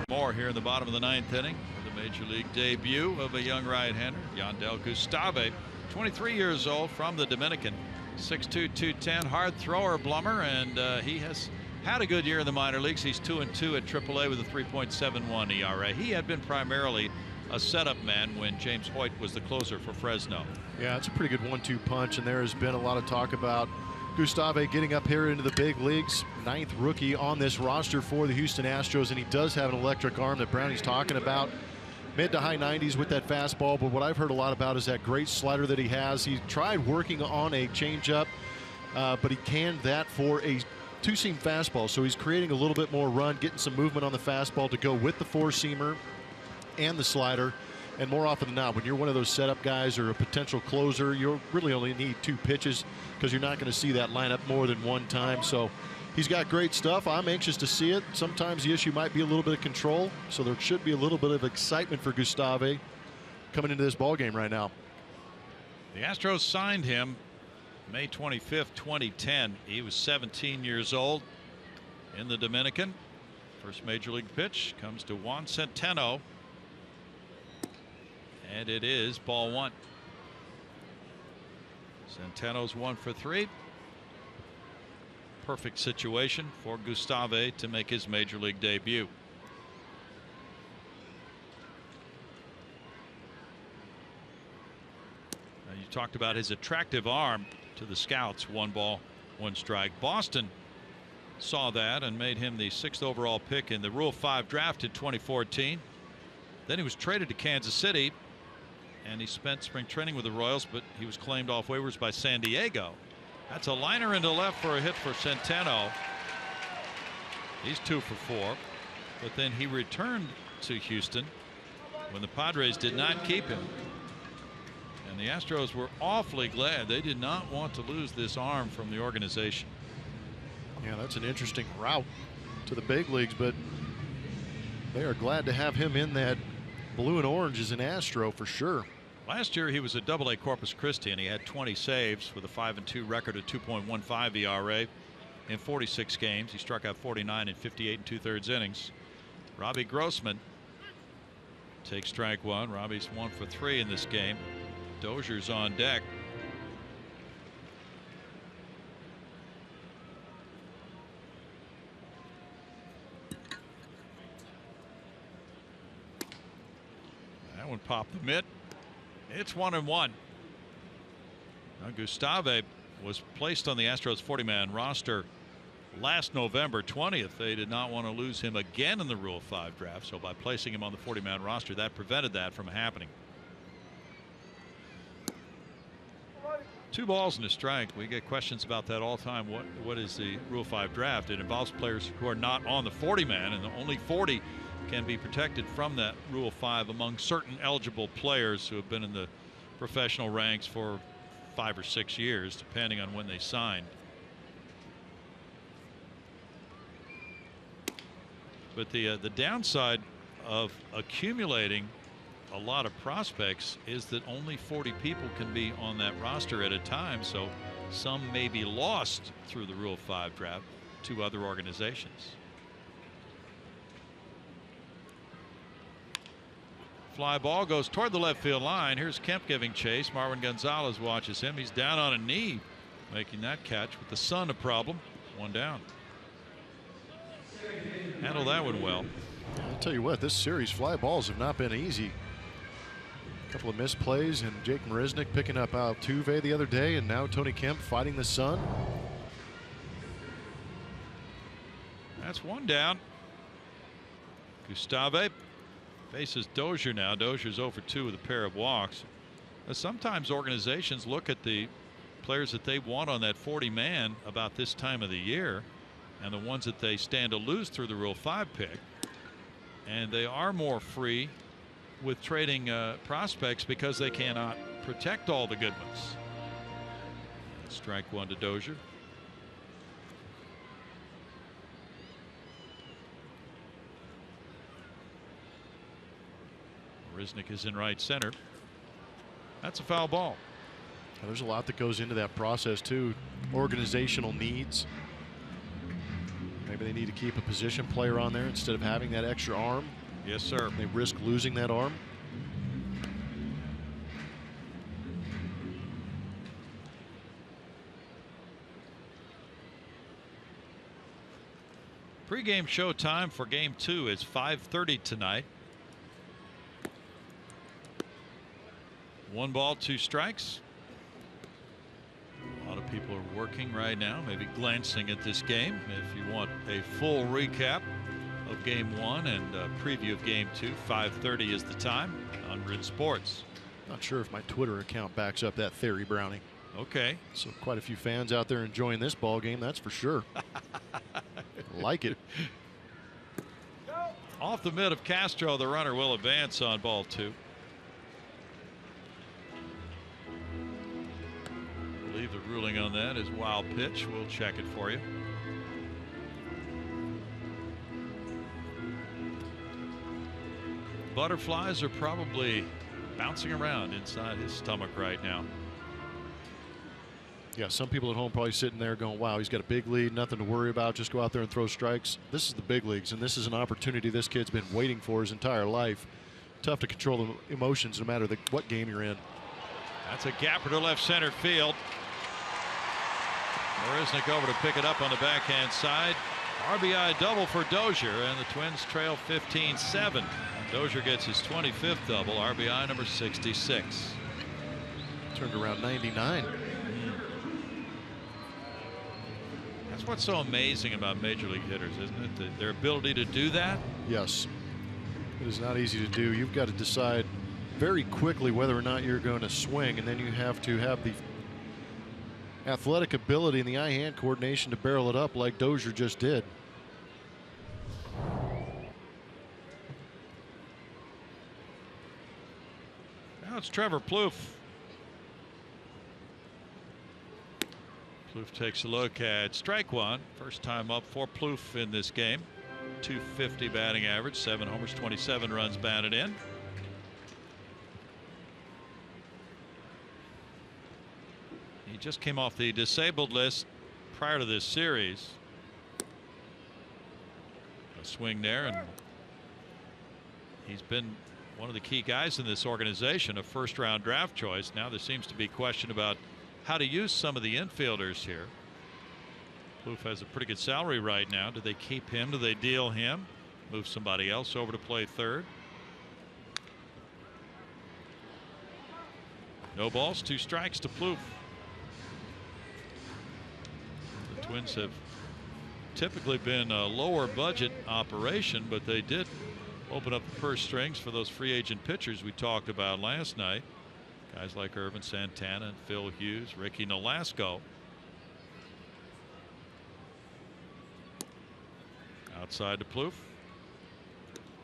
More here in the bottom of the 9th inning with the major league debut of a young right-hander, Jandel Gustave, 23 years old, from the Dominican. 6'2", 210, hard thrower, Blummer, and he has had a good year in the minor leagues. He's 2-2 at AAA with a 3.71 ERA. He had been primarily a setup man when James Hoyt was the closer for Fresno. Yeah, it's a pretty good 1-2 punch, and there has been a lot of talk about Gustave getting up here into the big leagues. 9th rookie on this roster for the Houston Astros, and he does have an electric arm that Brownie's talking about. Mid to high 90s with that fastball, but what I've heard a lot about is that great slider that he has. He tried working on a changeup, but he canned that for a 2-seam fastball, so he's creating a little bit more run, getting some movement on the fastball to go with the 4-seamer and the slider. And more often than not, when you're one of those setup guys or a potential closer, you'll really only need 2 pitches because you're not going to see that lineup more than 1 time. So he's got great stuff. I'm anxious to see it. Sometimes the issue might be a little bit of control, so there should be a little bit of excitement for Gustave coming into this ball game right now. The Astros signed him May 25th, 2010. He was 17 years old in the Dominican. First major league pitch comes to Juan Centeno, and it is ball 1. Centeno's 1 for 3. Perfect situation for Gustave to make his major league debut. Now, you talked about his attractive arm to the scouts. 1 ball, 1 strike. Boston saw that and made him the 6th overall pick in the Rule 5 draft in 2014. Then he was traded to Kansas City, and he spent spring training with the Royals, but he was claimed off waivers by San Diego. That's a liner into left for a hit for Centeno. He's 2 for 4, but then he returned to Houston when the Padres did not keep him. And the Astros were awfully glad. They did not want to lose this arm from the organization. Yeah, that's an interesting route to the big leagues, but they are glad to have him in that blue and orange as an Astro for sure. Last year he was at AA Corpus Christi, and he had 20 saves with a 5-2 record, a 2.15 ERA in 46 games. He struck out 49 in 58 2/3 innings. Robbie Grossman takes strike one. Robbie's 1 for 3 in this game. Dozier's on deck. That one popped the mitt. It's 1-1. Now Gustave was placed on the Astros 40-man roster last November 20th. They did not want to lose him again in the Rule 5 draft, so by placing him on the 40-man roster, that prevented that from happening. 2 balls and a strike. We get questions about that all the time. What is the Rule 5 draft? It involves players who are not on the 40-man, and only 40 can be protected from that Rule 5 among certain eligible players who have been in the professional ranks for 5 or 6 years, depending on when they signed. But the downside of accumulating a lot of prospects is that only 40 people can be on that roster at a time, so some may be lost through the Rule 5 draft to other organizations. Fly ball goes toward the left field line. Here's Kemp giving chase. Marwin Gonzalez watches him. He's down on a knee making that catch with the sun a problem. 1 down. Handle that one well. I'll tell you what, this series fly balls have not been easy. A couple of missed plays, and Jake Marisnick picking up Altuve the other day, and now Tony Kemp fighting the sun. That's 1 down. Gustave faces Dozier now. Dozier's 0 for 2 with a pair of walks. Now, sometimes organizations look at the players that they want on that 40-man about this time of the year, and the ones that they stand to lose through the Rule 5 pick, and they are more free with trading prospects because they cannot protect all the good ones. Strike 1 to Dozier. Marisnick is in right center. That's a foul ball. Now, there's a lot that goes into that process too. Organizational needs. Maybe they need to keep a position player on there instead of having that extra arm. Yes, sir. They risk losing that arm. Pre-game show time for Game 2 is 5:30 tonight. 1 ball, 2 strikes. A lot of people are working right now, maybe glancing at this game. If you want a full recap of Game 1 and a preview of Game 2, 5:30 is the time on Grid Sports. Not sure if my Twitter account backs up that theory, Brownie. Okay. So quite a few fans out there enjoying this ball game, that's for sure. Like it. Off the mid of Castro, the runner will advance on ball 2. I believe the ruling on that is wild pitch. We'll check it for you. Butterflies are probably bouncing around inside his stomach right now. Yeah, some people at home probably sitting there going, wow, he's got a big lead, nothing to worry about, just go out there and throw strikes. This is the big leagues, and this is an opportunity this kid's been waiting for his entire life. Tough to control the emotions no matter what game you're in. That's a gapper to left center field. Marisnick over to pick it up on the backhand side. RBI double for Dozier, and the Twins trail 15-7. Dozier gets his 25th double, RBI number 66. Turned around 99. That's what's so amazing about major league hitters, isn't it? Their ability to do that. Yes. It is not easy to do. You've got to decide very quickly whether or not you're going to swing, and then you have to have the athletic ability and the eye-hand coordination to barrel it up like Dozier just did. Now it's Trevor Plouffe. Plouffe takes a look at strike one. First time up for Plouffe in this game. .250 batting average, 7 homers, 27 runs batted in. He just came off the disabled list prior to this series. A swing there, and he's been one of the key guys in this organization, a first-round draft choice. Now there seems to be question about how to use some of the infielders here. Plouffe has a pretty good salary right now. Do they keep him? Do they deal him? Move somebody else over to play third? No balls, 2 strikes to Plouffe. The Twins have typically been a lower budget operation, but they did open up the purse strings for those free agent pitchers we talked about last night. Guys like Irvin Santana and Phil Hughes, Ricky Nolasco. Outside to Plouffe.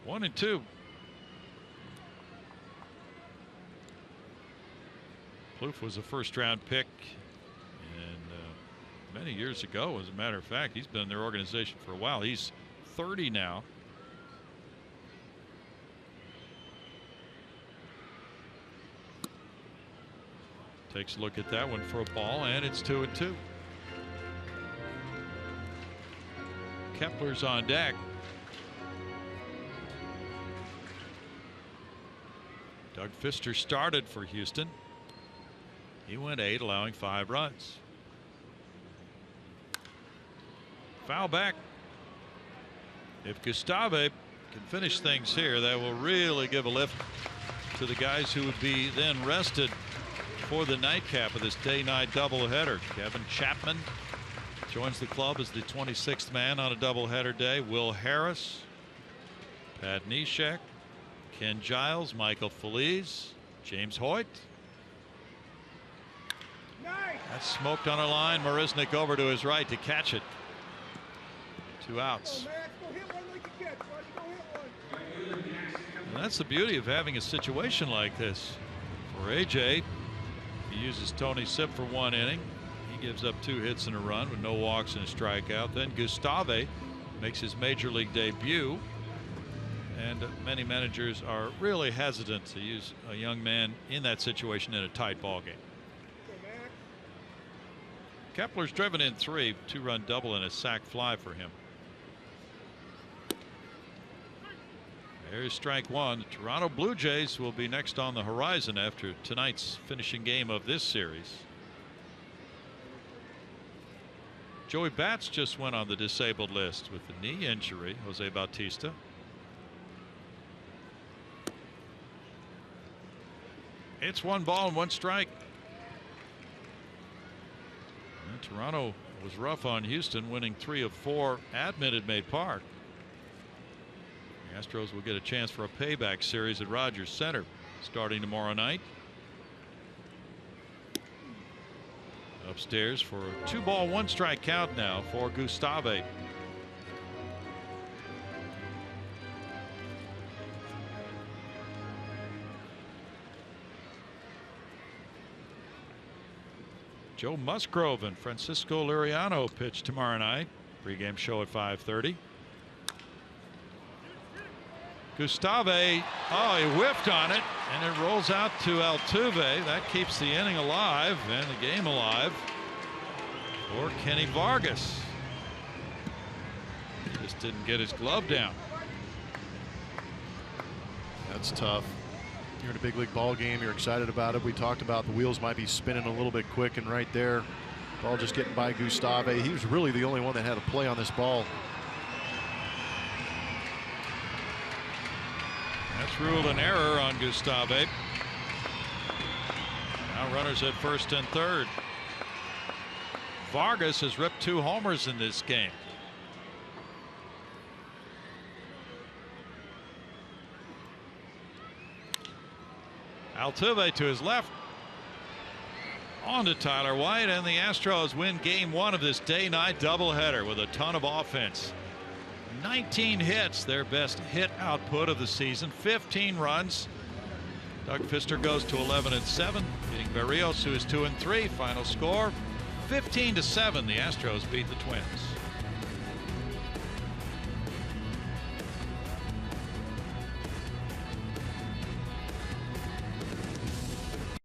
1-2. Plouffe was a first-round pick, and many years ago, as a matter of fact. He's been in their organization for a while. He's 30 now. Takes a look at that one for a ball, and it's 2-2. Kepler's on deck. Doug Fister started for Houston. He went 8, allowing 5 runs. Foul back. If Gustave can finish things here, that will really give a lift to the guys who would be then rested for the nightcap of this day-night doubleheader. Kevin Chapman joins the club as the 26th man on a doubleheader day. Will Harris, Pat Neshek, Ken Giles, Michael Feliz, James Hoyt. That's smoked on a line. Marisnick over to his right to catch it. 2 outs. And that's the beauty of having a situation like this. For AJ, he uses Tony Sipp for 1 inning. He gives up 2 hits and a run with no walks and a strikeout. Then Gustave makes his major league debut. And many managers are really hesitant to use a young man in that situation in a tight ball game. Kepler's driven in 3, 2-run double and a sac fly for him. There's strike 1. The Toronto Blue Jays will be next on the horizon after tonight's finishing game of this series. Joey Bats just went on the disabled list with the knee injury. Jose Bautista. It's 1 ball and 1 strike. And Toronto was rough on Houston, winning 3 of 4 at Minute Maid Park. The Astros will get a chance for a payback series at Rogers Center starting tomorrow night. Upstairs for a 2-ball 1 strike count now for Gustave. Joe Musgrove and Francisco Liriano pitch tomorrow night. Pre-game show at 5:30. Gustave, oh, he whiffed on it, and it rolls out to Altuve. That keeps the inning alive and the game alive for Kenny Vargas. Just didn't get his glove down. That's tough. You're in a big league ball game. You're excited about it. We talked about the wheels might be spinning a little bit quick, and right there, ball just getting by Gustave. He was really the only one that had a play on this ball. That's ruled an error on Gustave. Now runners at first and third. Vargas has ripped 2 homers in this game. Altuve to his left. On to Tyler White, and the Astros win game 1 of this day-night doubleheader with a ton of offense. 19 hits, their best hit output of the season. 15 runs. Doug Fister goes to 11-7, beating Berrios, who is 2-3. Final score 15-7. The Astros beat the Twins.